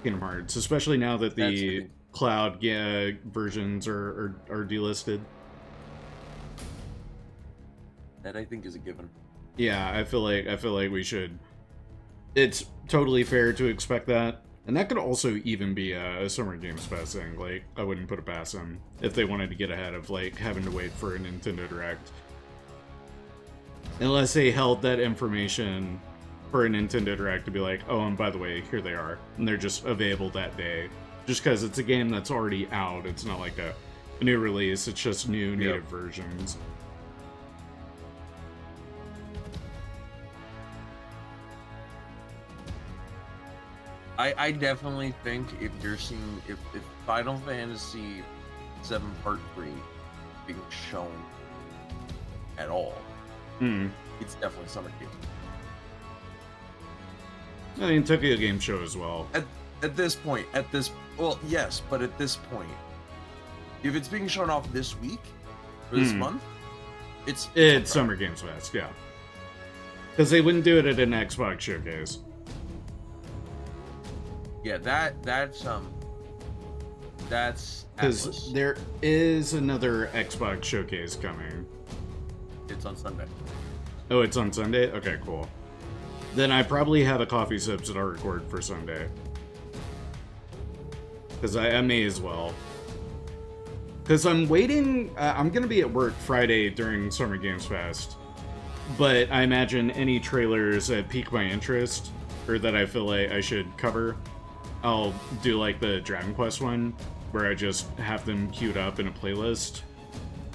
Kingdom Hearts, especially now that the cloud versions are delisted. That I think is a given. Yeah, I feel like we should. It's totally fair to expect that, and that could also even be a Summer Games Fest thing. Like, I wouldn't put it past them if they wanted to get ahead of like having to wait for a Nintendo Direct, unless they held that information for a Nintendo Direct to be like, oh, and by the way, here they are, and they're just available that day. Just because it's a game that's already out, it's not like a new release. It's just new native versions. I definitely think if you're seeing if Final Fantasy 7 Part 3 being shown at all, it's definitely Summer Game. I mean, Tokyo Game Show as well. At this point, well, yes, but at this point, if it's being shown off this week or this month, it's Summer Games Fest, yeah. Because they wouldn't do it at an Xbox showcase. Yeah, that's because there is another Xbox showcase coming. It's on Sunday. Oh, it's on Sunday? Okay, cool. Then I probably have a coffee sips that I record for Sunday. Because I may as well. Because I'm waiting. I'm going to be at work Friday during Summer Games Fest. But I imagine any trailers that pique my interest, or that I feel like I should cover, I'll do like the Dragon Quest one, where I just have them queued up in a playlist,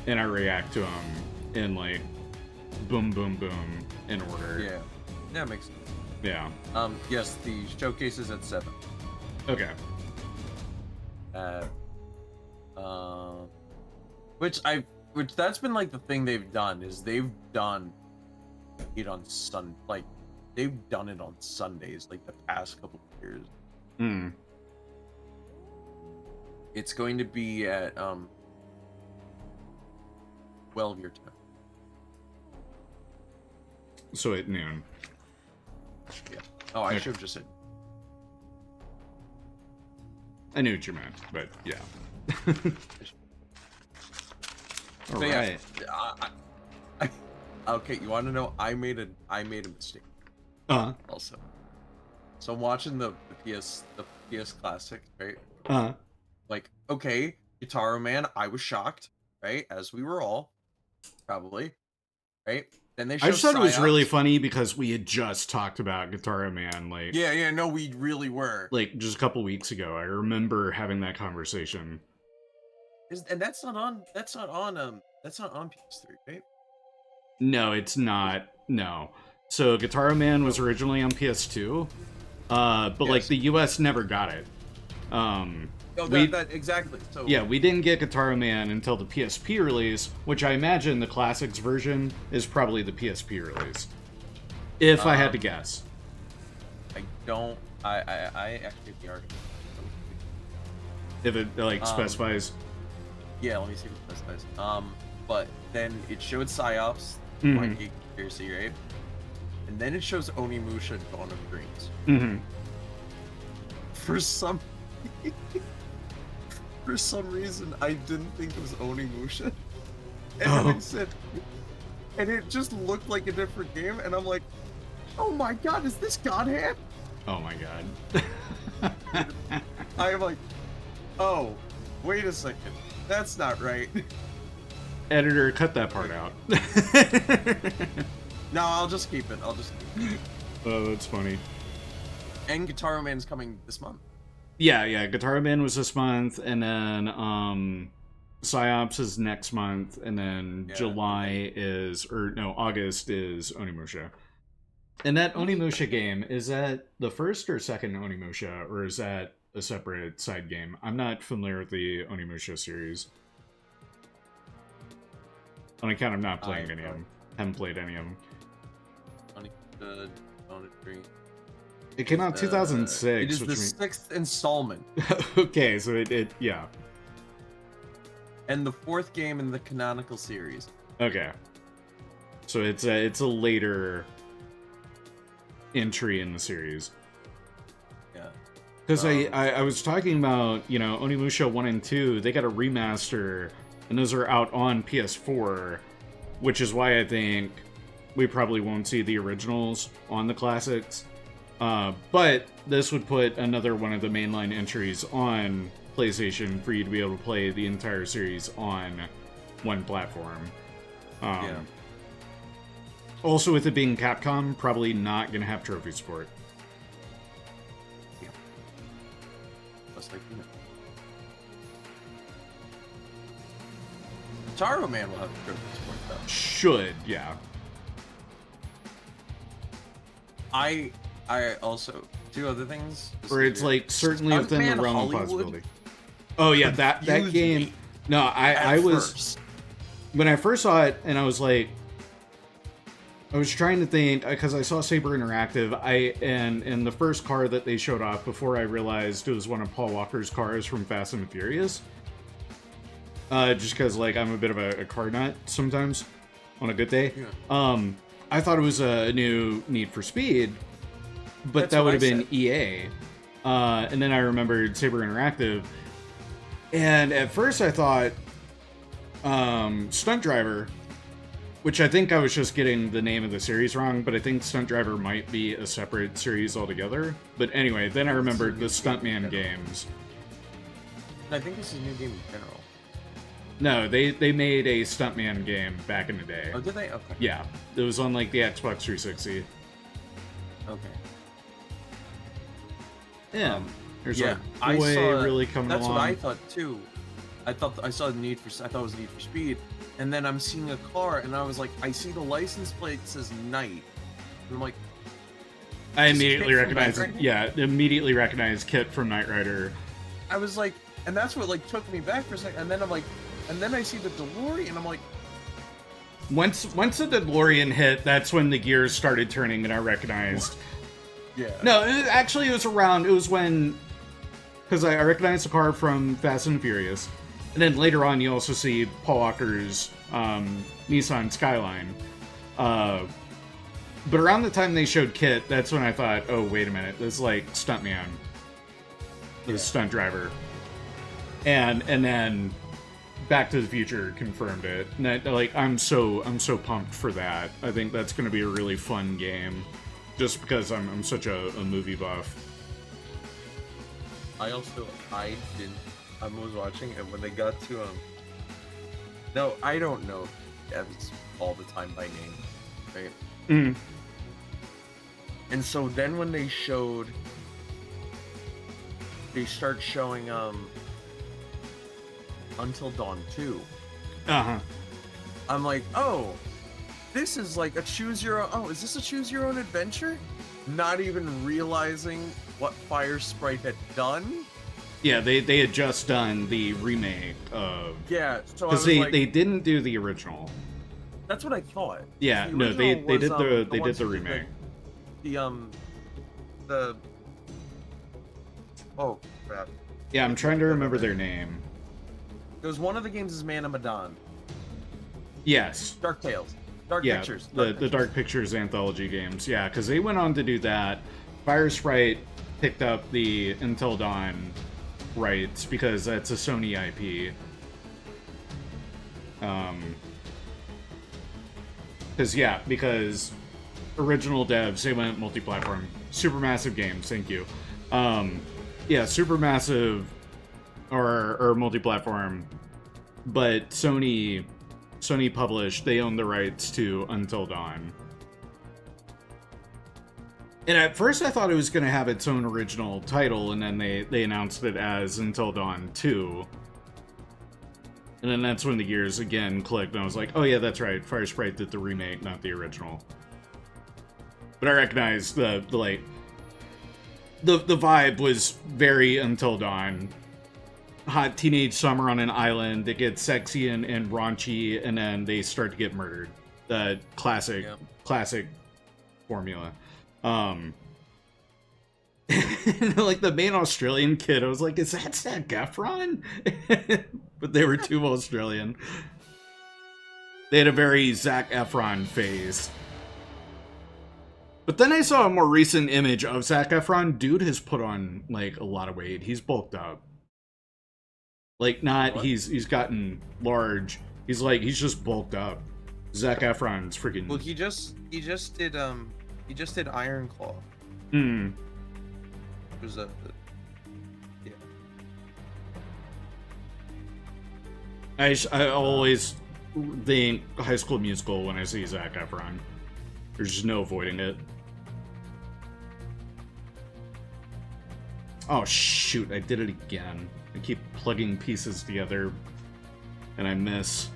and I react to them in like boom, boom, boom in order. Yeah, that makes sense. Yeah. Yes, the showcase is at 7. Okay. Which that's been like the thing they've done is they've done it on they've done it on Sundays like the past couple of years. It's going to be at 12 your time. So at noon. Yeah. Oh, I should have just said. I knew what you meant, but yeah. All right. Yeah, okay, you want to know? I made a mistake. Also, so I'm watching the PS Classic, right? Like, okay, Guitar Man, I was shocked, right? As we were all, probably, right? Then they. I just thought it was really funny because we had just talked about Guitar Man, like. Yeah, no, we really were. Like just a couple weeks ago, I remember having that conversation. And that's not on PS3, right? No, it's not. No. So Guitar Man was originally on PS2, but yes. Like the US never got it. Exactly. So yeah, we didn't get Guitar Man until the PSP release, which I imagine the Classics version is probably the PSP release. If I had to guess. I don't. I actually the argument. If it like specifies. Yeah, let me see what it specifies. But then it showed Psyops, like Conspiracy, right? And then it shows Onimusha Dawn of Dreams. For some reason, I didn't think it was Onimusha. And it just looked like a different game, and I'm like, oh my god, is this Godhand? Oh my god. I'm like, oh, wait a second. That's not right. Editor, cut that part out. No, I'll just keep it. Oh, that's funny. And Guitar Man's coming this month. Yeah, Guitar Man was this month, and then Psyops is next month, and then August is Onimusha. And that Onimusha game, is that the first or second Onimusha, or is that a separate side game? I'm not familiar with the Onimusha series. On account of not playing any of them. Haven't played any of them. It came out 2006. It is the sixth installment. Okay, so it yeah. And the fourth game in the canonical series. Okay. So it's a later entry in the series. Yeah. Because I was talking about, Onimusha 1 and 2, they got a remaster, and those are out on PS4, which is why I think we probably won't see the originals on the classics. But this would put another one of the mainline entries on PlayStation for you to be able to play the entire series on one platform. Yeah. Also, with it being Capcom, probably not going to have trophy support. Yeah. Just like Taro Man will have trophy support, though. Should, yeah. I also, two other things. Or it's like certainly within the realm of possibility. Oh yeah, that game. Me No, I was first. When I first saw it, and I was trying to think, because I saw Saber Interactive. And the first car that they showed off before I realized it was one of Paul Walker's cars from Fast and Furious. Just because I'm a bit of a car nut sometimes on a good day. Yeah. I thought it was a new Need for Speed, but that would have been EA. And then I remembered Saber Interactive. And at first I thought Stunt Driver, which I think I was just getting the name of the series wrong, but I think Stunt Driver might be a separate series altogether. But anyway, then I remembered the Stuntman games. I think this is a new game in general. No, they made a Stuntman game back in the day. Oh, did they? Okay. Yeah, it was on the Xbox 360. Okay. Yeah. There's yeah, a boy really coming that's along. What I thought too. I thought I thought it was Need for Speed, and then I'm seeing a car, and I was like, I see the license plate says Night, and I'm like, I immediately recognized it. Yeah, immediately recognized Kit from Knight Rider. I was like, and that's what took me back for a second, and then I'm like, and then I see the DeLorean, and I'm like, once the DeLorean hit, that's when the gears started turning, and I recognized. Yeah. No, it was when, because I recognized the car from Fast and Furious, and then later on you also see Paul Walker's Nissan Skyline. But around the time they showed Kit, that's when I thought, oh wait a minute, this is Stuntman, this Stunt Driver, and then Back to the Future confirmed it. And that, I'm so pumped for that. I think that's going to be a really fun game, just because I'm such a movie buff. I was watching, and when they got to no, I don't know Evans all the time by name, right? Mm. And so then when they start showing Until Dawn 2. Uh-huh. I'm like, oh, this is like a choose your own. Oh, is this a choose your own adventure? Not even realizing what Fire Sprite had done. Yeah, they had just done the remake of. Yeah, so because they didn't do the original. That's what I thought. Yeah, The no, they original did was, the ones who did remake. The oh crap. Yeah, I'm trying to remember their name. It was one of the games is Man of Medan. Yes. Dark Tales. Dark Yeah, Pictures. the Dark Pictures anthology games. Yeah, because they went on to do that. Fire Sprite picked up the Until Dawn rights because that's a Sony IP. Because original devs, they went multi-platform. Supermassive Games, thank you. Yeah, Supermassive or multi-platform, but Sony published. They own the rights to Until Dawn. And at first I thought it was going to have its own original title, and then they announced it as Until Dawn 2. And then that's when the gears again clicked, and I was like, oh yeah, that's right, Fire Sprite did the remake, not the original. But I recognize the vibe was very Until Dawn. Hot teenage summer on an island, it gets sexy and raunchy, and then they start to get murdered. The classic formula. Like the main Australian kid, I was like, is that Zac Efron? But they were too Australian. They had a very Zac Efron phase. But then I saw a more recent image of Zac Efron. Dude has put on like a lot of weight. He's bulked up. Like not what? He's gotten large. He's just bulked up. Zac Efron's freaking. Well, he just did Iron Claw. Hmm. It was yeah. I always think High School Musical when I see Zac Efron. There's just no avoiding it. Oh shoot, I did it again. I keep plugging pieces together and I miss.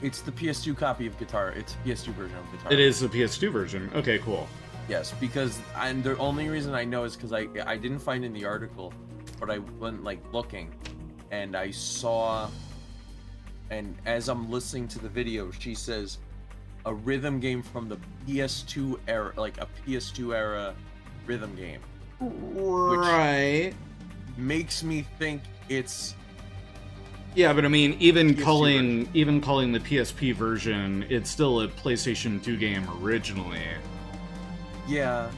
It's the PS2 copy of Guitar. It's a PS2 version of Guitar. It is the PS2 version. Okay, cool. Yes, because the only reason I know is because I didn't find in the article, but I went like looking, and I saw, and as I'm listening to the video, she says a rhythm game from the PS2 era, like a PS2 era rhythm game. Right. Which makes me think it's. Yeah, but I mean, even calling the PSP version, it's still a PlayStation 2 game originally. Yeah,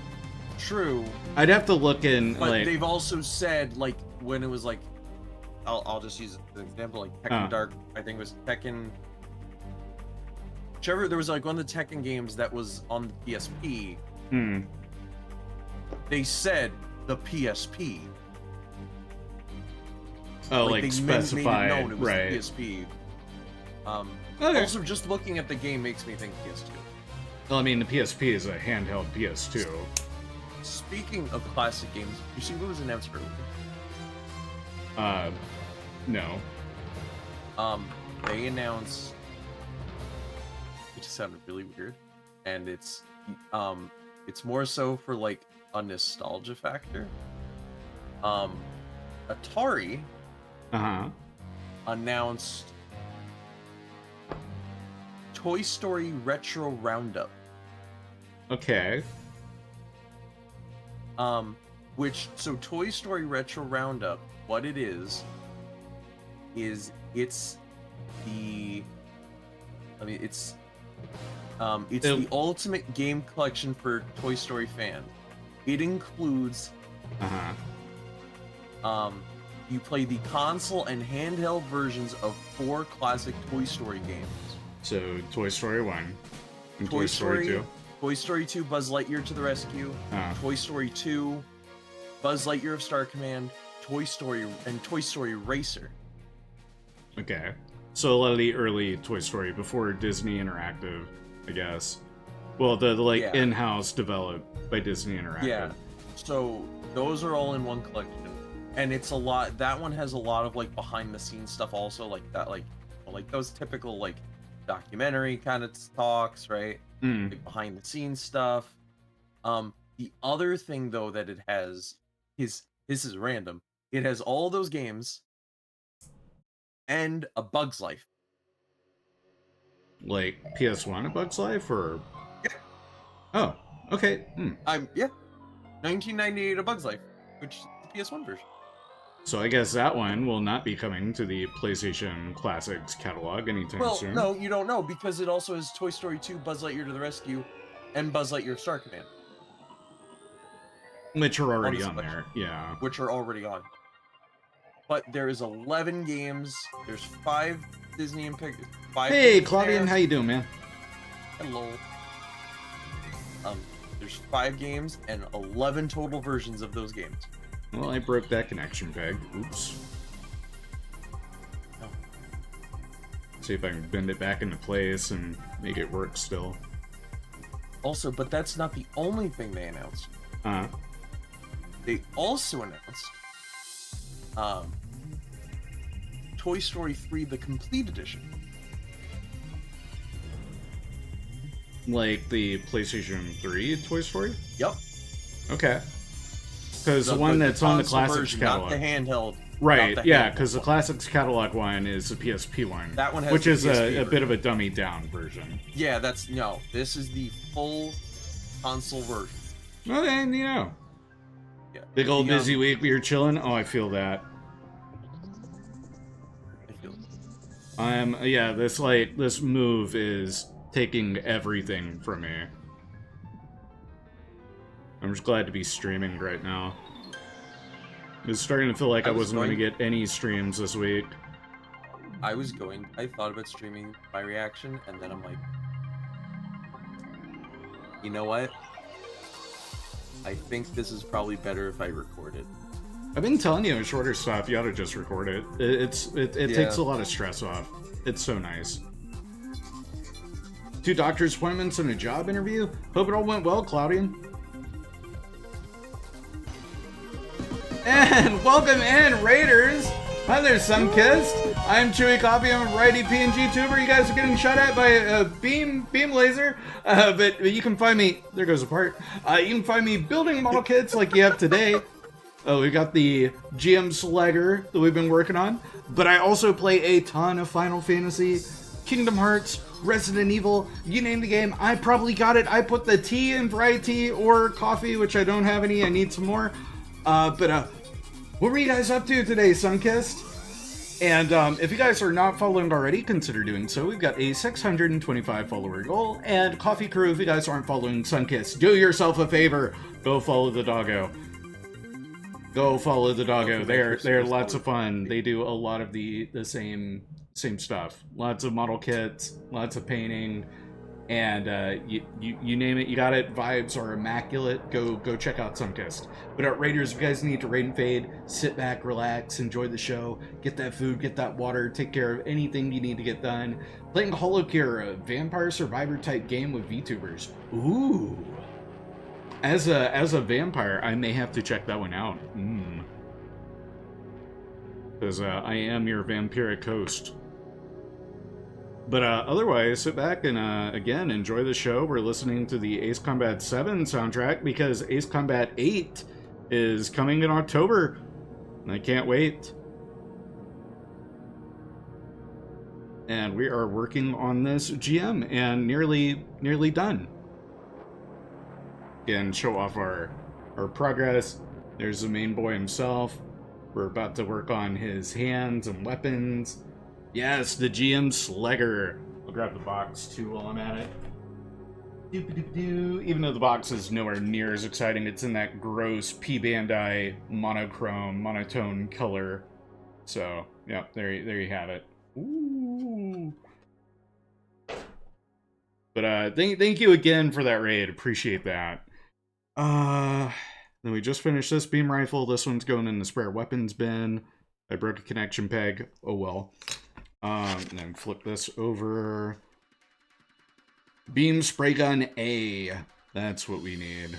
true. I'd have to look in. But like, they've also said like when it was like, I'll just use an example like Tekken Dark. I think it was Tekken. Whichever, there was like one of the Tekken games that was on the PSP. They said the PSP. Oh, like specify, made it known it was right? The PSP. Okay. Also, just looking at the game makes me think PS2. Well, I mean, the PSP is a handheld PS2. Speaking of classic games, you see what was announced earlier? No. They announced. It just sounded really weird, and it's more so for like a nostalgia factor. Atari. Announced Toy Story Retro Roundup. Okay. So Toy Story Retro Roundup, what it is it's the ultimate game collection for Toy Story fans. It includes you play the console and handheld versions of 4 classic Toy Story games. So, Toy Story 1 and Toy Story 2. Toy Story 2, Buzz Lightyear to the Rescue. Toy Story 2, Buzz Lightyear of Star Command. Toy Story and Toy Story Racer. Okay. So, a lot of the early Toy Story before Disney Interactive, I guess. Well, the in-house developed by Disney Interactive. Yeah. So, those are all in one collection. And it's a lot. That one has a lot of like behind the scenes stuff also, like that, like those typical like documentary kind of talks, right? Like behind the scenes stuff. The other thing though that it has is, this is random. It has all those games and A Bug's Life. Like PS1 A Bug's Life, or? Yeah. Oh, okay. 1998 A Bug's Life, which is the PS1 version. So I guess that one will not be coming to the PlayStation Classics catalog anytime soon. Well, no, you don't know, because it also has Toy Story 2, Buzz Lightyear to the Rescue, and Buzz Lightyear Star Command. Which are already on there, yeah. Which are already on. But there is 11 games, there's 5 Disney and Pixar. Hey, Claudian, how you doing, man? Hello. There's 5 games and 11 total versions of those games. Well, I broke that connection peg. Oops. Oh. See if I can bend it back into place and make it work still. Also, but that's not the only thing they announced. They also announced Toy Story 3 The Complete Edition. Like the PlayStation 3 Toy Story? Yep. Okay. Because the one that's on the console Classics version, catalog. not the handheld. Right, not the yeah, handheld because the one. Classics catalog one is the PSP one. That one has which the is PSP a bit of a dummy down version. Yeah, this is the full console version. Well, then, you know. Yeah. Big old busy week, we were chilling. Oh, I feel that. I feel it. Yeah, this move is taking everything from me. I'm just glad to be streaming right now. It's starting to feel like I wasn't going to get any streams this week. I thought about streaming my reaction, and then I'm like, you know what? I think this is probably better if I record it. I've been telling you, shorter stuff, you ought to just record it. It takes a lot of stress off. It's so nice. 2 doctor's appointments and a job interview. Hope it all went well, Claudian. And welcome in, Raiders. Hi there, Sunkissed. I'm ChewieCoffee. I'm a righty PNG tuber. You guys are getting shot at by a beam laser. But you can find me. There goes a part. You can find me building model kits like you have today. Oh, we got the GM Sleggar that we've been working on. But I also play a ton of Final Fantasy, Kingdom Hearts, Resident Evil, you name the game, I probably got it. I put the tea in variety or coffee, which I don't have any, I need some more. But what were you guys up to today, Sunkissed? And if you guys are not following already, consider doing so. We've got a 625 follower goal, and Coffee Crew, if you guys aren't following Sunkissed, do yourself a favor, go follow the doggo. Go follow the doggo. They're lots of fun. They do a lot of the same stuff. Lots of model kits, lots of painting, and you name it, you got it. Vibes are immaculate. Go check out Sunkissed. But Raiders, if you guys need to raid and fade, sit back, relax, enjoy the show, get that food, get that water, take care of anything you need to get done. Playing Holocure, a vampire survivor type game with VTubers. Ooh. As a vampire, I may have to check that one out. Because I am your vampiric host. But otherwise, sit back and, again, enjoy the show. We're listening to the Ace Combat 7 soundtrack because Ace Combat 8 is coming in October. And I can't wait. And we are working on this GM and nearly done. Again, show off our progress. There's the main boy himself. We're about to work on his hands and weapons. Yes, the GM Sleggar. I'll grab the box too while I'm at it. Even though the box is nowhere near as exciting, it's in that gross P Bandai monotone color. So, yeah, there you have it. Ooh. But thank you again for that raid. Appreciate that. Then we just finished this beam rifle. This one's going in the spare weapons bin. I broke a connection peg. Oh well. And then flip this over. Beam spray gun A. That's what we need.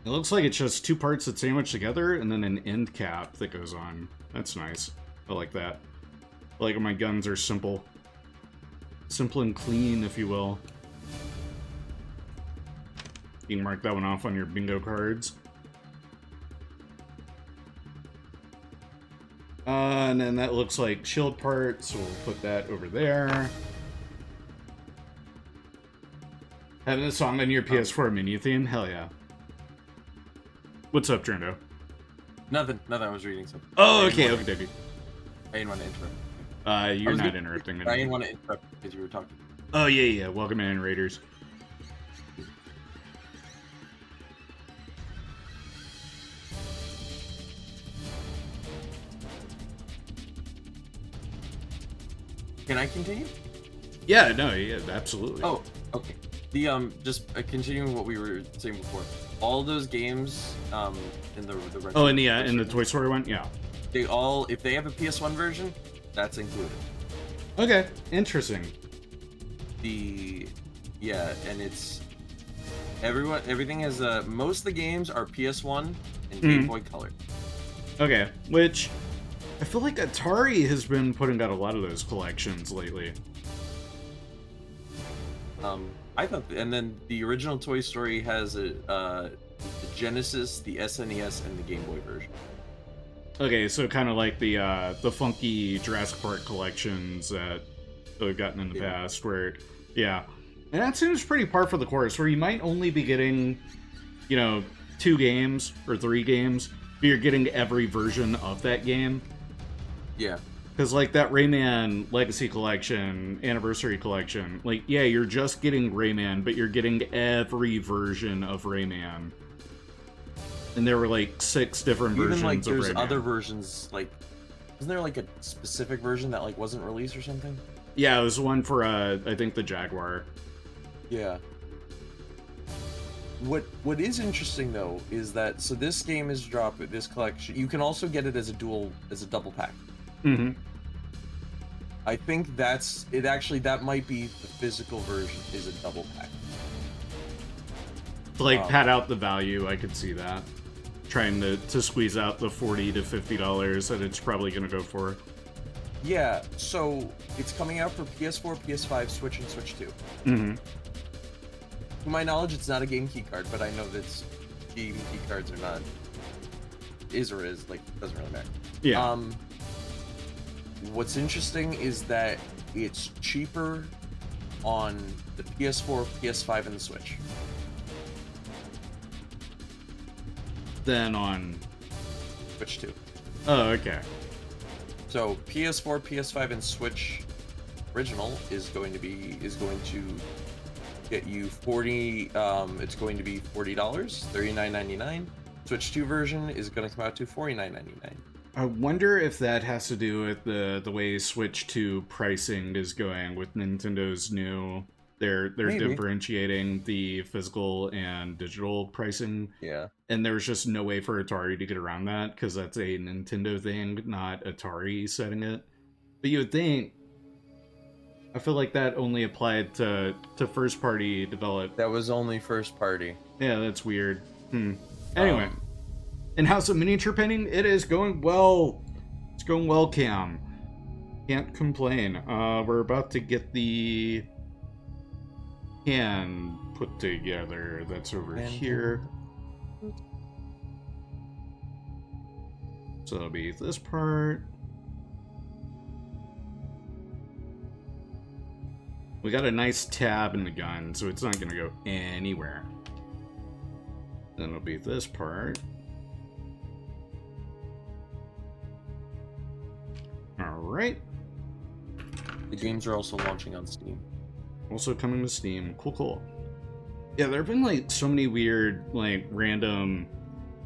It looks like it's just 2 parts that sandwich together and then an end cap that goes on. That's nice. I like that. I like when my guns are simple. Simple and clean, if you will. You can mark that one off on your bingo cards. And then that looks like shield parts, so we'll put that over there. Having a song on your PS4 menu theme? Hell yeah. What's up, Trendo? Nothing. I was reading something. Oh, okay, okay. I didn't want to interrupt. You're not interrupting. I didn't want to interrupt because you were talking. Oh, yeah. Welcome in, Raiders. Can I continue? Yeah, no, yeah, absolutely. Oh, Okay. The continuing what we were saying before, all those games in the retro Oh, and yeah, in the Toy Story one, yeah. They all, if they have a PS1 version, that's included. Okay, interesting. And it's everything has most of the games are PS1 and Game Boy Color. Okay, which I feel like Atari has been putting out a lot of those collections lately. I thought, and then the original Toy Story has the Genesis, the SNES, and the Game Boy version. Okay, so kind of like the funky Jurassic Park collections that we've gotten in the past, where, yeah. And that seems pretty par for the course, where you might only be getting, 2 games or 3 games, but you're getting every version of that game. Yeah. Because, like, that Rayman Legacy Collection, Anniversary Collection, like, yeah, you're just getting Rayman, but you're getting every version of Rayman. And there were, like, 6 different versions of Rayman. Even, like, there's other versions, like, isn't there, like, a specific version that, like, wasn't released or something? Yeah, it was one for, I think, the Jaguar. Yeah. What is interesting, though, is that, so this game is dropped with this collection. You can also get it as a double pack. Mm-hmm. I think that might be the physical version, is a double pack. To, like, pad out the value, I could see that. Trying to squeeze out the $40 to $50 that it's probably going to go for. Yeah, so it's coming out for PS4, PS5, Switch, and Switch 2. Mm-hmm. To my knowledge, it's not a game key card, but I know that game key cards are not... Is or is, like, doesn't really matter. Yeah. What's interesting is that it's cheaper on the PS4, PS5, and the Switch. Than on Switch 2. Oh, okay. So PS4, PS5, and Switch original is going to get you 40. It's going to be $40, $39.99. Switch 2 version is going to come out to $49.99. I wonder if that has to do with the way Switch 2 pricing is going with Nintendo's new. They're Maybe. differentiating the physical and digital pricing. Yeah. And there was just no way for Atari to get around that because that's a Nintendo thing, not Atari setting it. But you would think, I feel like that only applied to first party developed. That was only first party. Yeah, that's weird. Anyway, in House of Miniature Painting, it is going well. It's going well, Cam. Can't complain. We're about to get the can put together. That's over here. So it'll be this part. We got a nice tab in the gun, so it's not going to go anywhere. Then it'll be this part. Alright. The games are also launching on Steam. Also coming to Steam. Cool. Yeah, there have been, like, so many weird, like, random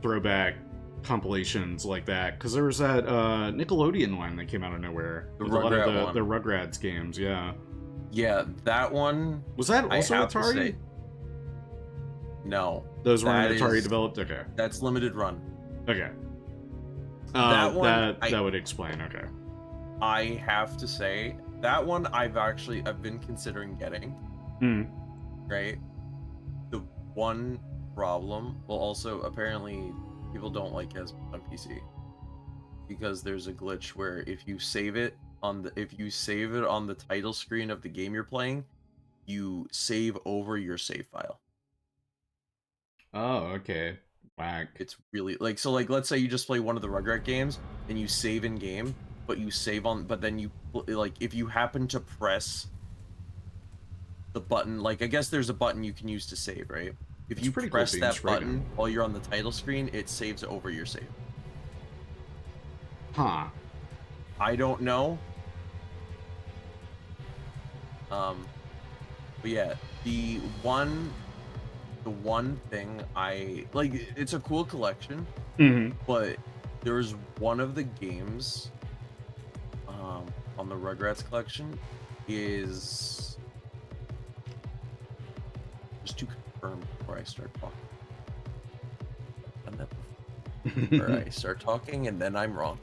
throwback compilations like that. Because there was that Nickelodeon one that came out of nowhere. The with a lot Rugrat of the Rugrats games, yeah. Yeah, that one... Was that also Atari? No. Those weren't Atari developed? Okay. That's limited run. Okay. That one... That would explain, okay. I have to say, that one I've been considering getting. Right? The one problem, well, also apparently people don't like it on PC because there's a glitch where if you save it on the title screen of the game you're playing, you save over your save file. Oh, okay. Whack. It's really so let's say you just play one of the Rugrat games and you save in game, but you save on, but then you if you happen to press the button, I guess there's a button you can use to save, right? If you press that button while you're on the title screen, it saves over your save. Huh. I don't know. But yeah, the one thing I like, it's a cool collection, but there's one of the games on the Rugrats collection is Just to confirm before I start talking. Done that before. Or I start talking and then I'm wrong.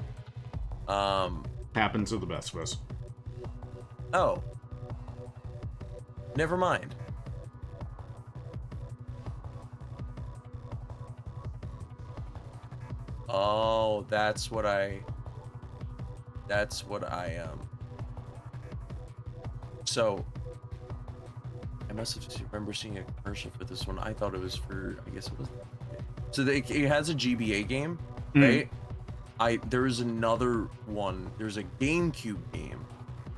Happens to the best of us. Oh. Never mind. Oh, that's what I So I must have remember seeing a commercial for this one. I thought it was for, I guess it was. So it has a GBA game, right? There is another one. There's a GameCube game.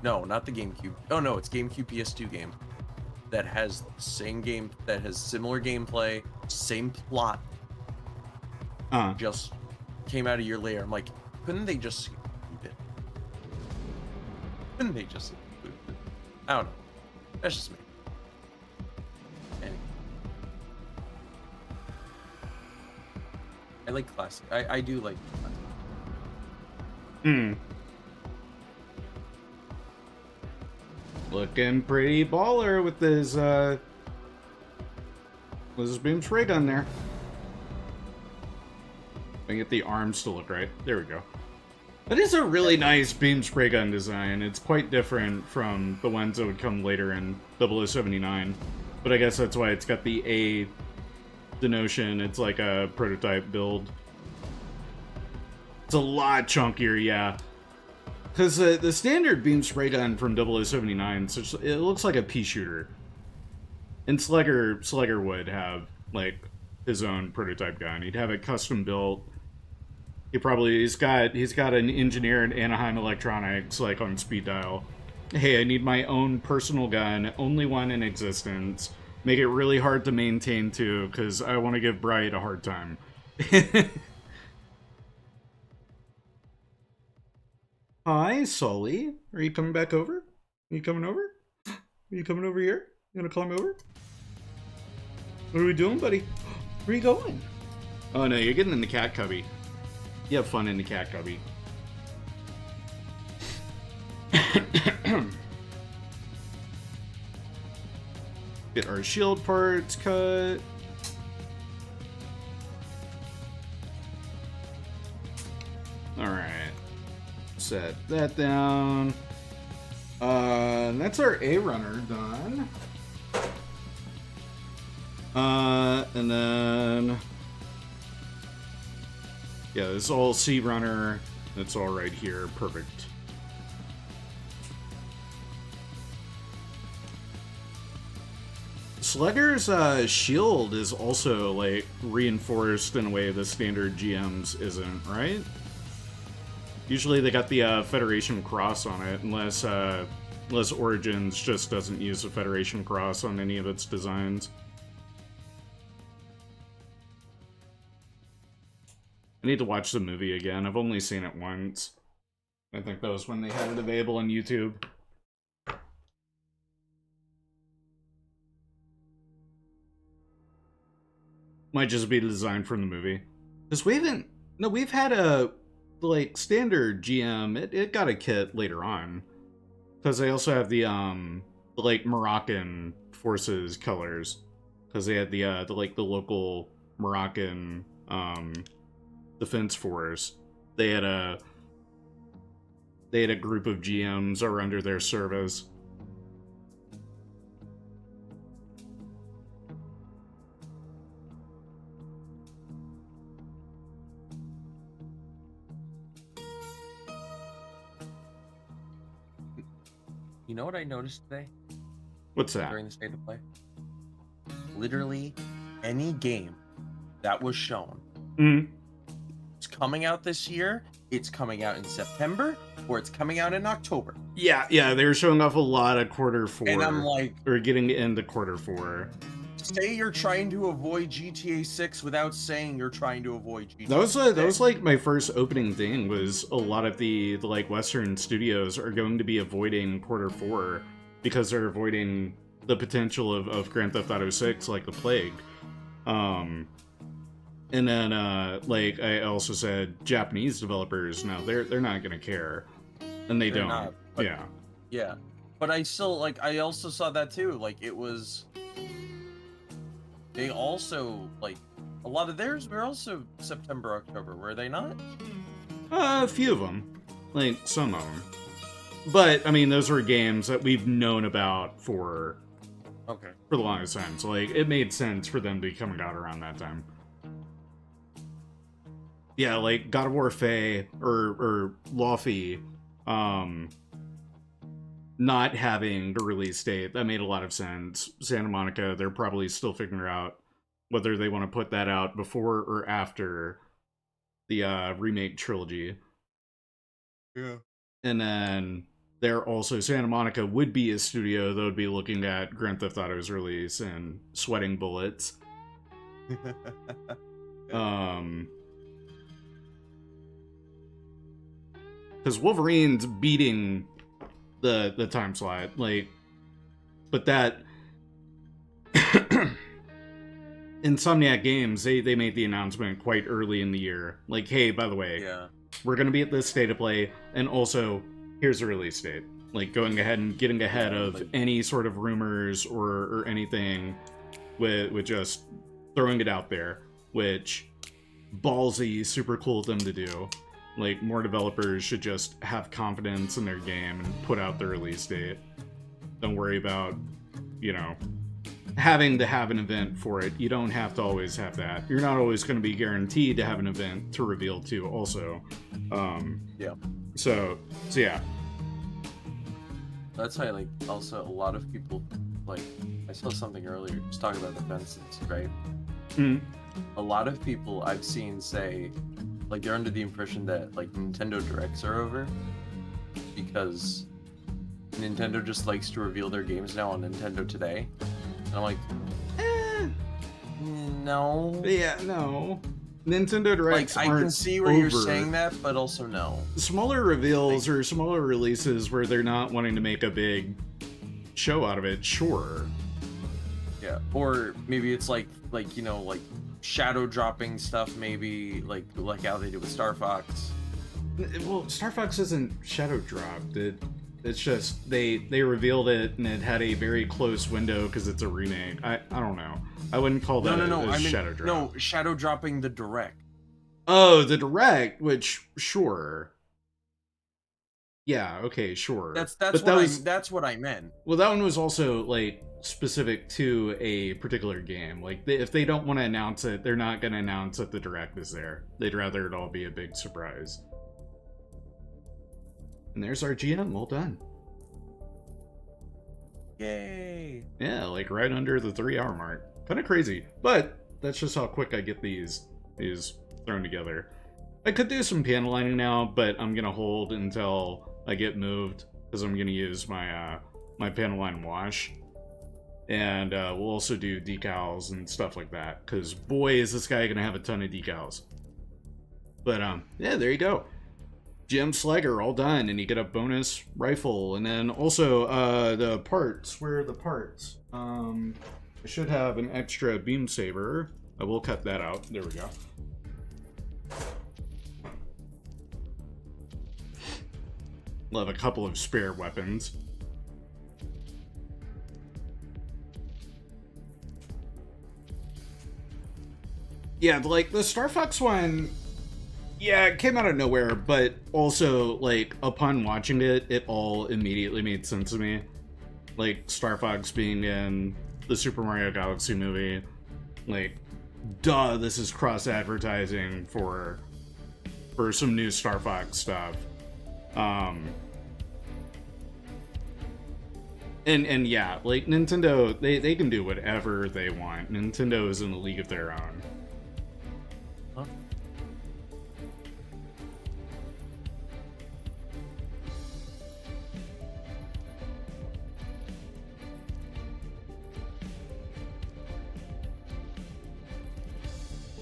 No, not the GameCube. Oh no, it's GameCube PS2 game that has the same game, that has similar gameplay, same plot. Just came out a year later. I'm like, couldn't they just include it? Couldn't they just include it? I don't know. That's just me. Anyway. I like classic. I do like classic. Looking pretty baller with his beam spray gun there. I get the arms to look right. There we go. That is a really nice beam spray gun design. It's quite different from the ones that would come later in 0079. But I guess that's why it's got the A denotion. It's like a prototype build. It's a lot chunkier, yeah. Because the standard beam spray gun from 0079, so it looks like a pea shooter. And Sleggar would have, like, his own prototype gun. He'd have it custom built. He's got an engineer at Anaheim Electronics, like, on speed dial. Hey, I need my own personal gun, only one in existence. Make it really hard to maintain, too, because I want to give Bright a hard time. Hi, Sully. Are you coming back over? Are you coming over? Are you coming over here? You gonna climb over? What are we doing, buddy? Where are you going? Oh no, you're getting in the cat cubby. You have fun in the cat cubby. Get our shield parts cut. Alright. Set that down. That's our A runner done. And then yeah, this is all C runner. That's all right here. Perfect. Sleggar's shield is also like reinforced in a way the standard GM's isn't, right? Usually they got the Federation Cross on it, unless Origins just doesn't use the Federation Cross on any of its designs. I need to watch the movie again. I've only seen it once. I think that was when they had it available on YouTube. Might just be the design from the movie. Because we've had a, like, standard GM, it got a kit later on. Because they also have the like, Moroccan forces colors. Because they had the local Moroccan, defense force. They had a group of GMs that were under their service. You know what I noticed today? What's that? During the state of play? Literally any game that was shown. It's coming out this year, it's coming out in September, or it's coming out in October. Yeah, they were showing off a lot of quarter 4. And I'm like... Or getting into quarter 4. Say you're trying to avoid GTA 6 without saying you're trying to avoid GTA 6. That was like my first opening thing, was a lot of the like Western studios are going to be avoiding quarter 4 because they're avoiding the potential of Grand Theft Auto 6 like the plague. And then like I also said, Japanese developers, no, they're not gonna care. And they're don't. Not, but, yeah. Yeah. But I still, like, I also saw that too. Like, it was they also, like, a lot of theirs were also September, October, were they not? A few of them. Like, some of them. But, I mean, those were games that we've known about for the longest time. So, like, it made sense for them to be coming out around that time. Yeah, like, God of War Faye or Lofty, not having the release date, that made a lot of sense. Santa Monica, they're probably still figuring out whether they want to put that out before or after the remake trilogy. Yeah. And then they're also, Santa Monica would be a studio that would be looking at Grand Theft Auto's release and sweating bullets. Because Wolverine's beating the time slot, like, but that Insomniac Games, they made the announcement quite early in the year, like, hey, by the way, we're gonna be at this state of play, and also here's the release date. Like, going ahead and getting ahead of any sort of rumors or anything, with just throwing it out there, which ballsy, super cool of them to do. Like, more developers should just have confidence in their game and put out the release date. Don't worry about, you know, having to have an event for it. You don't have to always have that. You're not always going to be guaranteed to have an event to reveal to also. Yeah. So yeah. That's why, like, also a lot of people, like, I saw something earlier, just talking about the fences, right? Mm. A lot of people I've seen say, like, they're under the impression that, like, Nintendo Directs are over because Nintendo just likes to reveal their games now on Nintendo Today. And I'm like, no. Yeah, no. Nintendo Directs like, I can see where you're saying that, but also no. Smaller reveals or smaller releases where they're not wanting to make a big show out of it, sure. Yeah, or maybe it's like you know, like shadow dropping stuff, maybe like how they did with Star Fox. Well, Star Fox isn't shadow dropped. It's just they revealed it and it had a very close window because it's a remake. I don't know. I wouldn't call that a shadow drop. No, shadow dropping the Direct. Oh, the Direct, which sure. Yeah, okay, sure. That's what I meant. Well, that one was also like specific to a particular game. Like, if they don't want to announce it, they're not going to announce that the Direct is there. They'd rather it all be a big surprise. And there's our GM, all done. Yay! Yeah, like right under the 3-hour mark. Kind of crazy, but that's just how quick I get these thrown together. I could do some panel lining now, but I'm gonna hold until I get moved because I'm gonna use my my panel line wash, and we'll also do decals and stuff like that. Because boy, is this guy gonna have a ton of decals. But yeah, there you go. GM Sleggar, all done, and you get a bonus rifle, and then also the parts. Where are the parts? I should have an extra beam saber. I will cut that out. There we go. We'll have a couple of spare weapons. Yeah, like the Star Fox one, yeah, it came out of nowhere, but also, like, upon watching it, it all immediately made sense to me. Like, Star Fox being in the Super Mario Galaxy movie, like, duh, this is cross-advertising for some new Star Fox stuff. And yeah, like, Nintendo, they can do whatever they want. Nintendo is in a league of their own. Huh?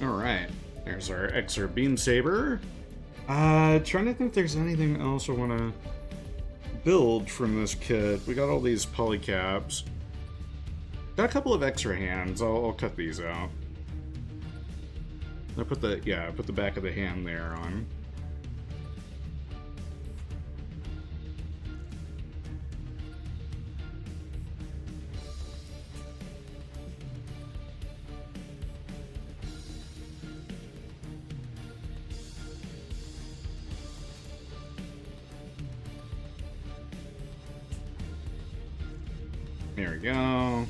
Alright, there's our extra beam saber. Trying to think if there's anything else I want to build from this kit. We got all these polycaps. Got a couple of extra hands. I'll cut these out. I put the back of the hand there on. Here we go.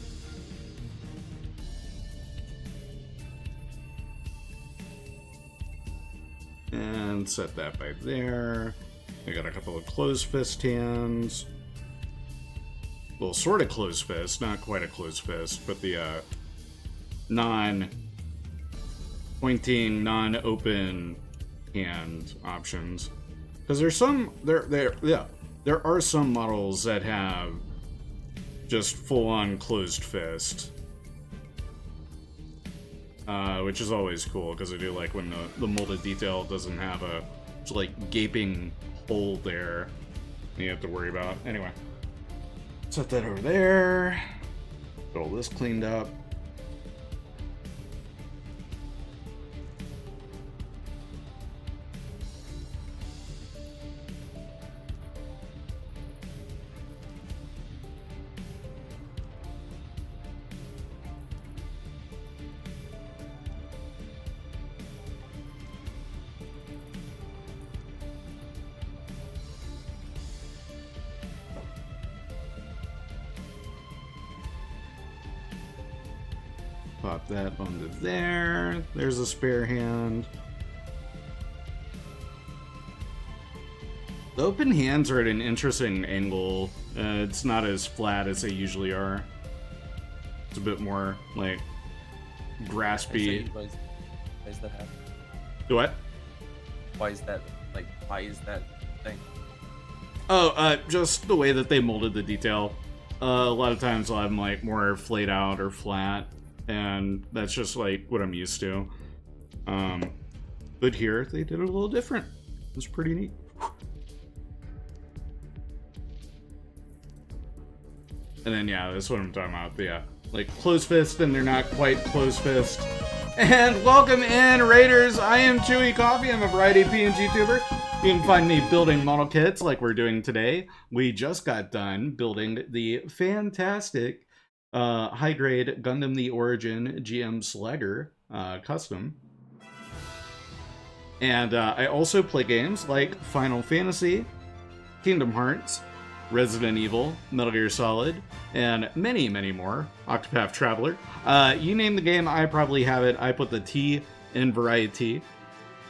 And set that by there. I got a couple of closed fist hands. Well, sort of closed fist, not quite a closed fist, but the non-pointing, non-open hand options. Because there's some there are some models that have just full-on closed fist, which is always cool because I do like when the molded detail doesn't have a like gaping hole there you have to worry about. Anyway, set that over there. Get all this cleaned up. Pop that onto there. There's a spare hand. The open hands are at an interesting angle. It's not as flat as they usually are. It's a bit more, like, graspy. Why is that happening? What? Why is that thing? Oh, just the way that they molded the detail. A lot of times I'll have them, like, more flayed out or flat. And that's just like what I'm used to. But here they did it a little different. It was pretty neat. And then yeah, that's what I'm talking about. Yeah, like closed fist, and they're not quite closed fist. And welcome in, Raiders. I am ChewieCoffee. I'm a variety PNG tuber. You can find me building model kits like we're doing today. We just got done building the fantastic high-grade Gundam The Origin GM Sleggar custom. And I also play games like Final Fantasy, Kingdom Hearts, Resident Evil, Metal Gear Solid, and many, many more. Octopath Traveler. You name the game, I probably have it. I put the T in variety.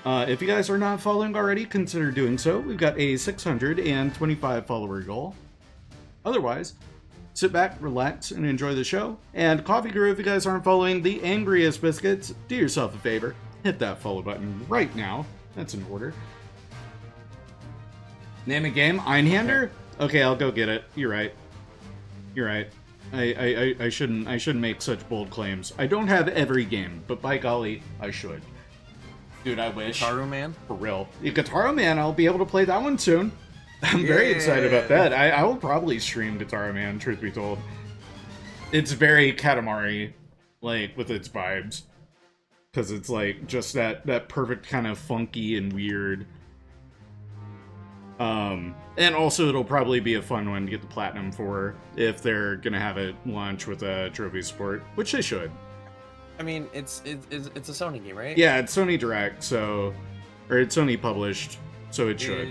If you guys are not following already, consider doing so. We've got a 625 follower goal. Otherwise, sit back, relax, and enjoy the show. And Coffee Crew, if you guys aren't following the Angriest Biscuits, do yourself a favor. Hit that follow button right now. That's in order. Name a game, Einhander? Okay, I'll go get it. You're right. You're right. I shouldn't make such bold claims. I don't have every game, but by golly, I should. Dude, I wish. Guitar Man? For real. Guitar Man, I'll be able to play that one soon. I'm very excited about that. I will probably stream Guitar Man, truth be told. It's very Katamari, like, with its vibes. Because it's, like, just that perfect kind of funky and weird. And also it'll probably be a fun one to get the Platinum for if they're gonna have it launch with a trophy support, which they should. I mean, it's a Sony game, right? Yeah, it's Sony Direct, so... Or it's Sony published, so it should.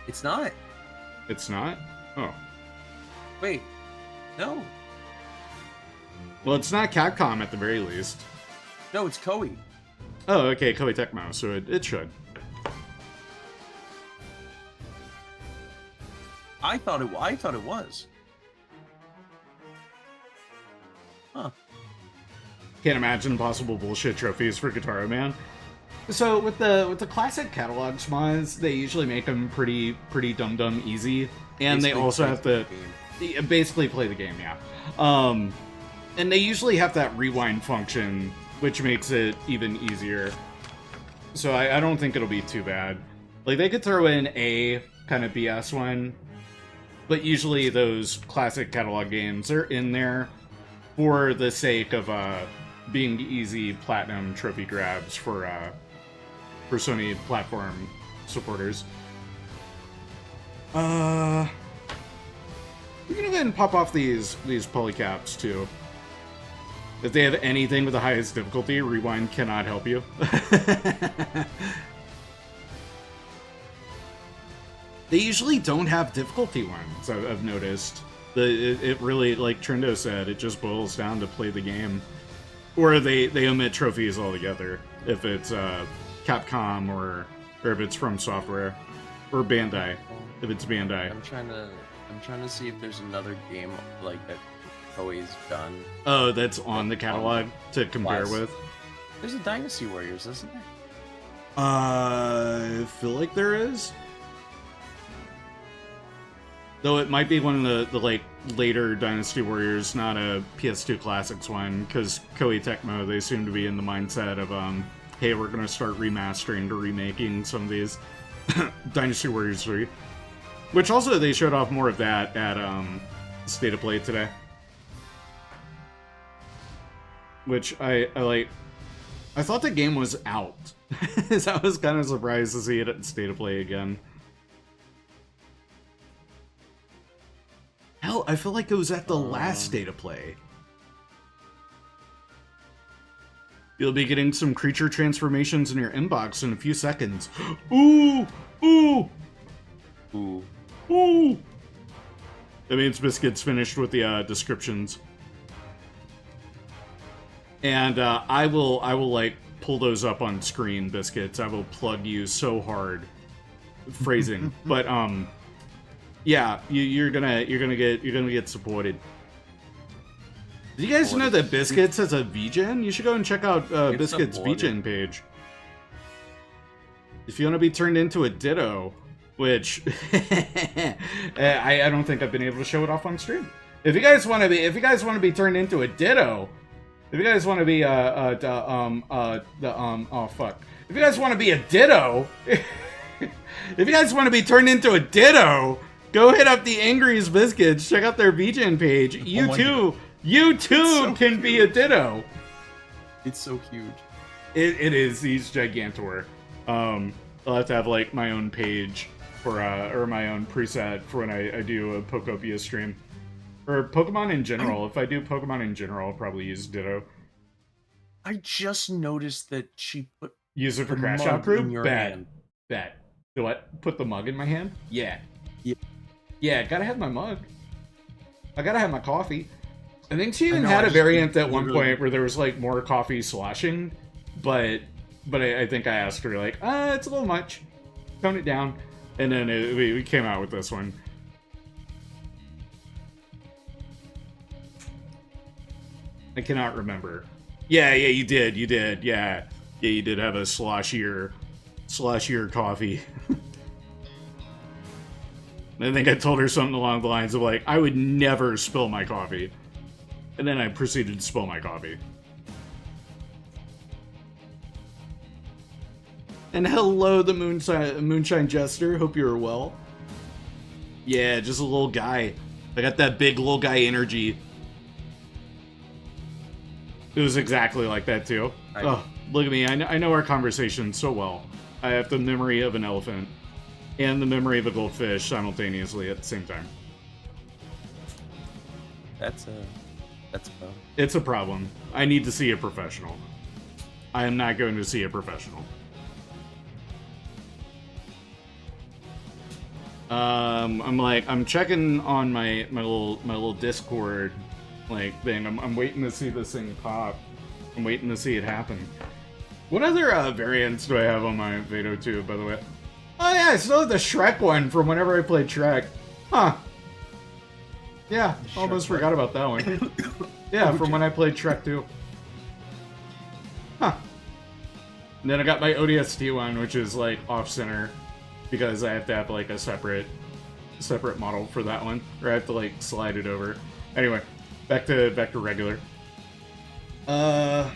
It's not. It's not? Oh. Wait. No. Well, it's not Capcom at the very least. No, it's Koei. Oh, okay, Koei Tecmo, so it should. I thought it was. Huh. Can't imagine possible bullshit trophies for Guitar Man. So with the classic catalog mods, they usually make them pretty dumb easy, and they also have to basically play the game, yeah. And they usually have that rewind function, which makes it even easier. So I don't think it'll be too bad. Like they could throw in a kind of BS one, but usually those classic catalog games are in there for the sake of being easy platinum trophy grabs for Sony platform supporters. We can go ahead and pop off these polycaps too. If they have anything with the highest difficulty, rewind cannot help you. They usually don't have difficulty ones, I've noticed. It really, like Trendo said, it just boils down to play the game. Or they omit trophies altogether, if it's Capcom or if it's From Software. Or Bandai, if it's Bandai. I'm trying to see if there's another game like that Koei's done. Oh, that's on the catalog to compare with? There's a Dynasty Warriors, isn't there? I feel like there is. Though it might be one of the like later Dynasty Warriors, not a PS2 Classics one, because Koei Tecmo, they seem to be in the mindset of hey, we're gonna start remastering or remaking some of these Dynasty Warriors 3. Which also they showed off more of that at State of Play today. Which I like. I thought the game was out. So I was kind of surprised to see it at State of Play again. Hell, I feel like it was at the last State of Play. You'll be getting some creature transformations in your inbox in a few seconds. Ooh! Ooh! Ooh. Ooh! That means Biscuit's finished with the descriptions. And I will like pull those up on screen, Biscuits. I will plug you so hard. Phrasing. But yeah, you're gonna get supported. Did you guys know that Biscuits has a VGen? You should go and check out Biscuits' VGen page. If you want to be turned into a Ditto, which I don't think I've been able to show it off on stream. If you guys want to be turned into a Ditto, if you guys want to be oh fuck, if you guys want to be a Ditto, if you guys want to be turned into a Ditto, go hit up the Angry's Biscuits. Check out their VGen page. You too can be a Ditto. It's so huge. It is. He's Gigantor. I'll have to have like my own page for or my own preset for when I do a Pokopia stream. Or Pokemon in general. If I do Pokemon in general, I'll probably use Ditto. I just noticed that she put use it for Crash Out Crew? Bet. Do what? Put the mug in my hand? Yeah. Yeah, gotta have my mug. I gotta have my coffee. I think she even had a variant at one point where there was like more coffee sloshing, but I think I asked her like, it's a little much. Tone it down. And then we came out with this one. I cannot remember. Yeah, you did. Yeah, you did have a sloshier coffee. I think I told her something along the lines of like, I would never spill my coffee. And then I proceeded to spill my coffee. And hello, the Moonshine Jester. Hope you're well. Yeah, just a little guy. I got that big little guy energy. It was exactly like that, too. Oh, look at me. I know our conversation so well. I have the memory of an elephant and the memory of a goldfish simultaneously at the same time. That's a problem. It's a problem. I need to see a professional. I am not going to see a professional. I'm checking on my little Discord like thing. I'm waiting to see this thing pop. I'm waiting to see it happen. What other variants do I have on my Vado 2, by the way? Oh yeah, I still have the Shrek one from whenever I played Shrek. Huh. Yeah, almost forgot about that one. Yeah, from when I played Shrek 2. Huh. And then I got my ODST one, which is like off-center, because I have to have like a separate model for that one, or I have to like slide it over. Anyway, back to regular. Okay.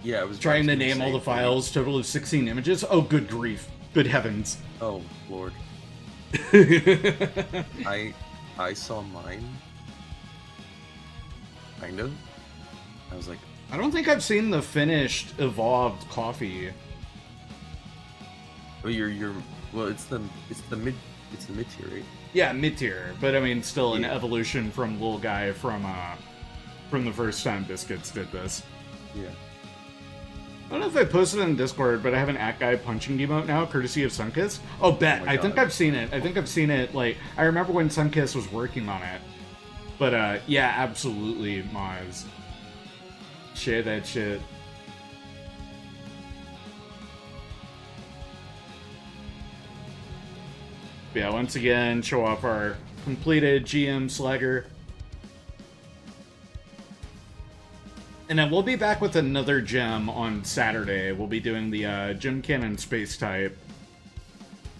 Yeah, I was trying to name all the files. Total of 16 images. Oh, good grief! Good heavens! Oh Lord. I saw mine. Kind of. I was like, I don't think I've seen the finished evolved coffee. Oh, well, it's the mid tier, right? Yeah, mid tier, but I mean, still an evolution from little guy from the first time Biscuits did this. Yeah. I don't know if I posted it in Discord, but I have an at guy punching emote now, courtesy of Sunkiss. Oh, bet. Oh my I think God. I've seen it. I think I've seen it, like, I remember when Sunkiss was working on it. But, yeah, absolutely, Maz. Share that shit. Yeah, once again, show off our completed GM Sleggar. And then we'll be back with another gem on Saturday. We'll be doing the Gem Cannon Space type.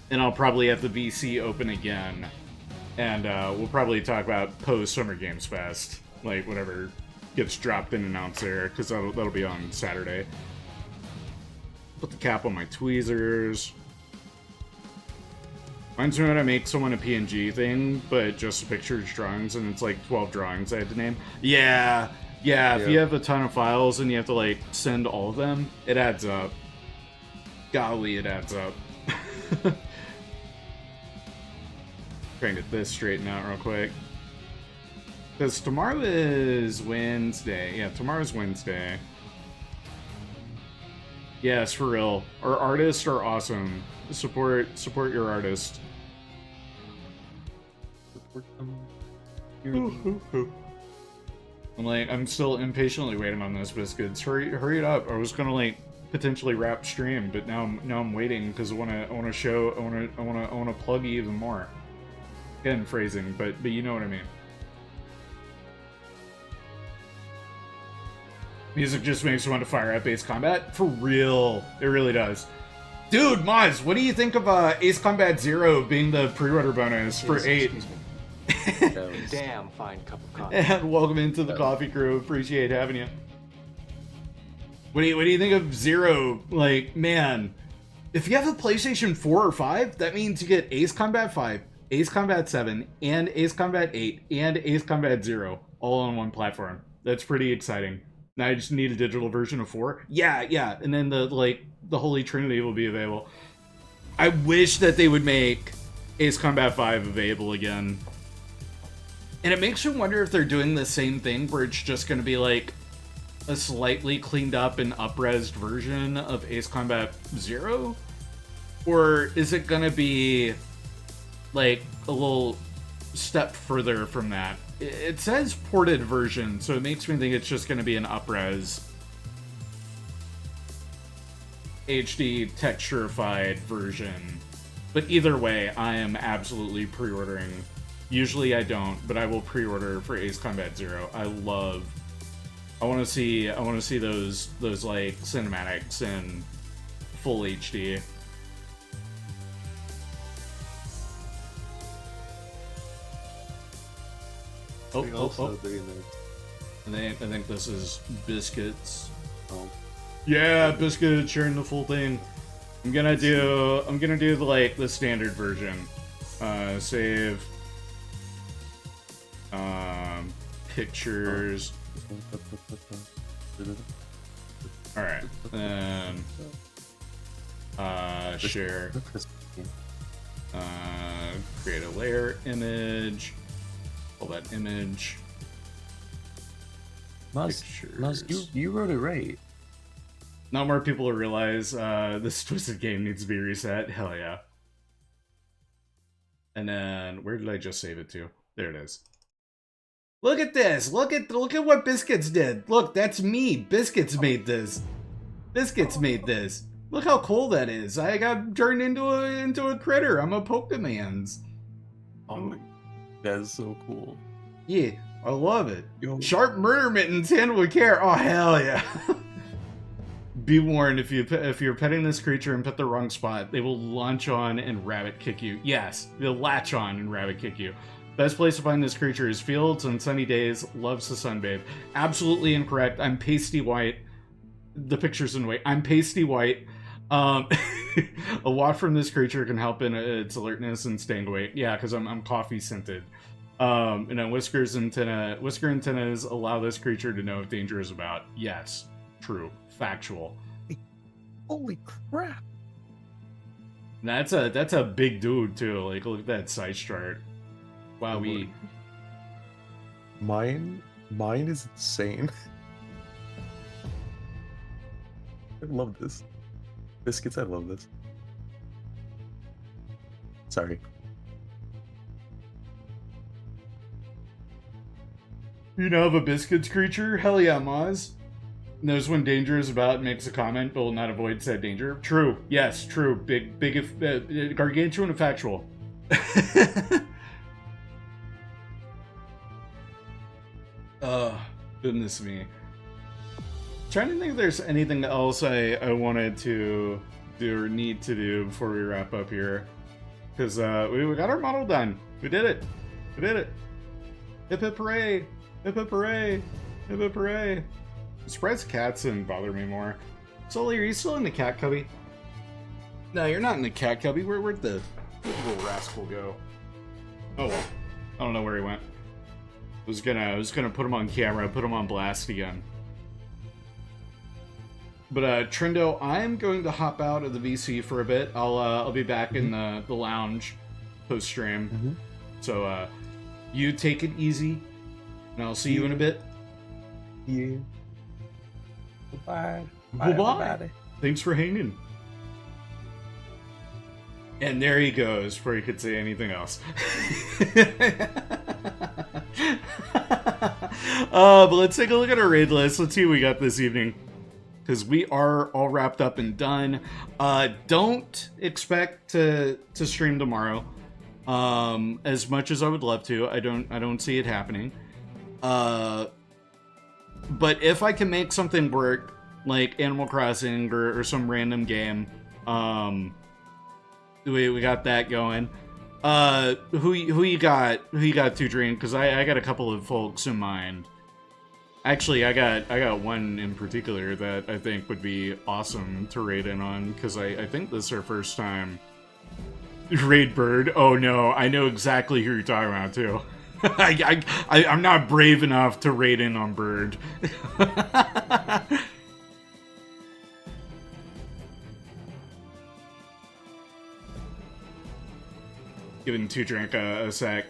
And I'll probably have the VC open again. And we'll probably talk about post-Summer Games Fest. Like, whatever gets dropped and announced there, because that'll be on Saturday. Put the cap on my tweezers. Reminds me when I make someone a PNG thing, but just pictures, drawings, and it's like 12 drawings I had to name. Yeah, if you have a ton of files and you have to, like, send all of them, it adds up. Golly, it adds up. Trying to get this straightened out real quick. Because tomorrow is Wednesday. Yeah, tomorrow's Wednesday. Yes, for real. Our artists are awesome. Support your artist. I'm still impatiently waiting on those biscuits. Hurry it up. I was gonna like potentially wrap stream, but now I'm waiting because I wanna plug you even more. Again, phrasing, but you know what I mean. Music just makes me want to fire up Ace Combat. For real. It really does. Dude, Maz, what do you think of Ace Combat 0 being the pre-order bonus for 8? Damn fine cup of coffee. And welcome into the coffee crew. Appreciate having you. What do you think of 0? Like, man, if you have a PlayStation 4 or 5, that means you get Ace Combat 5, Ace Combat 7, and Ace Combat 8, and Ace Combat 0 all on one platform. That's pretty exciting. Now I just need a digital version of 4. Yeah, and then the Holy Trinity will be available. I wish that they would make Ace Combat 5 available again. And it makes you wonder if they're doing the same thing where it's just going to be like a slightly cleaned up and up-resed version of Ace Combat 0? Or is it going to be like a little step further from that? It says ported version, so it makes me think it's just going to be an up-res HD texturified version. But either way, I am absolutely pre-ordering. Usually I don't, but I will pre-order for Ace Combat 0. I want to see those like cinematics in full HD. Oh. I think this is Biscuits. Oh. Yeah, Biscuit sharing the full thing. I'm gonna do the standard version. Save. Pictures. Alright. Then share. Create a layer image. Pull that image. Maz, you wrote it right. Not more people will realize this twisted game needs to be reset. Hell yeah. And then where did I just save it to? There it is. Look at this. Look at what Biscuits did. Look, that's me. Biscuits made this. Biscuits made this. Look how cool that is. I got turned into a critter. I'm a Pokemans. Oh, that is so cool. Yeah, I love it. Yo. Sharp murder mittens handled with care. Oh hell yeah. Be warned, if you're petting this creature and pet the wrong spot, they will launch on and rabbit kick you. Yes, they'll latch on and rabbit kick you. Best place to find this creature is fields on sunny days. Loves to sunbathe. Absolutely incorrect. I'm pasty white. The picture's in white. I'm pasty white. A waft from this creature can help in its alertness and staying awake. Yeah, because I'm coffee scented. And then whisker antennas allow this creature to know if danger is about. Yes, true, factual. Holy crap! That's a big dude too. Like, look at that size chart. Wow, Mine is insane. I love this. Biscuits, I love this. Sorry. You know of a biscuits creature? Hell yeah, Maz. Knows when danger is about, makes a comment, but will not avoid said danger. True. Yes, true. Big, gargantuan and factual. Goodness me. Trying to think if there's anything else I wanted to do or need to do before we wrap up here. Because we got our model done. We did it. We did it. Hip hip hooray. Hip hip hooray. Hip hip hooray. I'm surprised cats didn't bother me more. Sully, are you still in the cat cubby? No, you're not in the cat cubby. Where'd the little rascal go? Oh well. I don't know where he went. I was gonna put him on camera, put him on blast again. But Trendo, I'm going to hop out of the VC for a bit. I'll be back in the lounge post stream. So you take it easy, and I'll see you in a bit. Yeah. Goodbye. Goodbye. Thanks for hanging. And there he goes, before he could say anything else. But let's take a look at our raid list. Let's see what we got this evening. Because we are all wrapped up and done. Don't expect to stream tomorrow. As much as I would love to, I don't see it happening. But if I can make something work, like Animal Crossing or some random game, we got that going. Who you got? Who you got to drink? Because I got a couple of folks in mind. Actually, I got one in particular that I think would be awesome to raid in on, because I think this is our first time. Raid Bird. Oh no, I know exactly who you're talking about too. I'm not brave enough to raid in on Bird. Giving 2 drink a sec.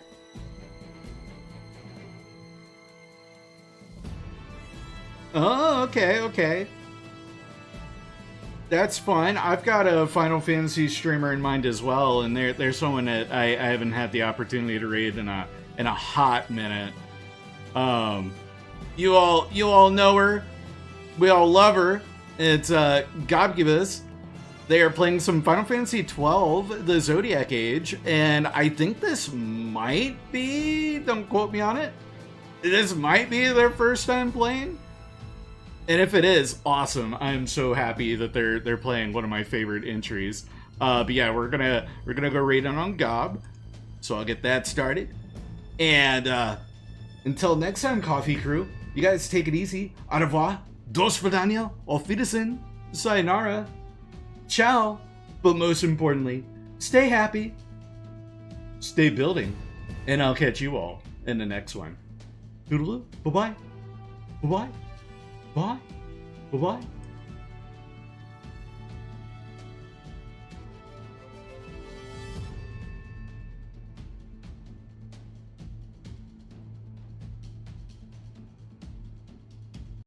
Oh, okay. That's fine. I've got a Final Fantasy streamer in mind as well, and there's someone that I haven't had the opportunity to raid in a hot minute. You all know her. We all love her. It's Gobgibus. They are playing some Final Fantasy XII, the Zodiac Age, and I think this might be, don't quote me on it, this might be their first time playing. And if it is, awesome. I'm so happy that they're playing one of my favorite entries. But yeah, we're gonna go raid on Gob. So I'll get that started. And until next time, Coffee Crew, you guys take it easy. Au revoir. Do svidaniya. Auf Wiedersehen. Sayonara. Ciao. But most importantly, stay happy. Stay building. And I'll catch you all in the next one. Toodaloo. Bye-bye. Bye-bye. Bye. Bye-bye.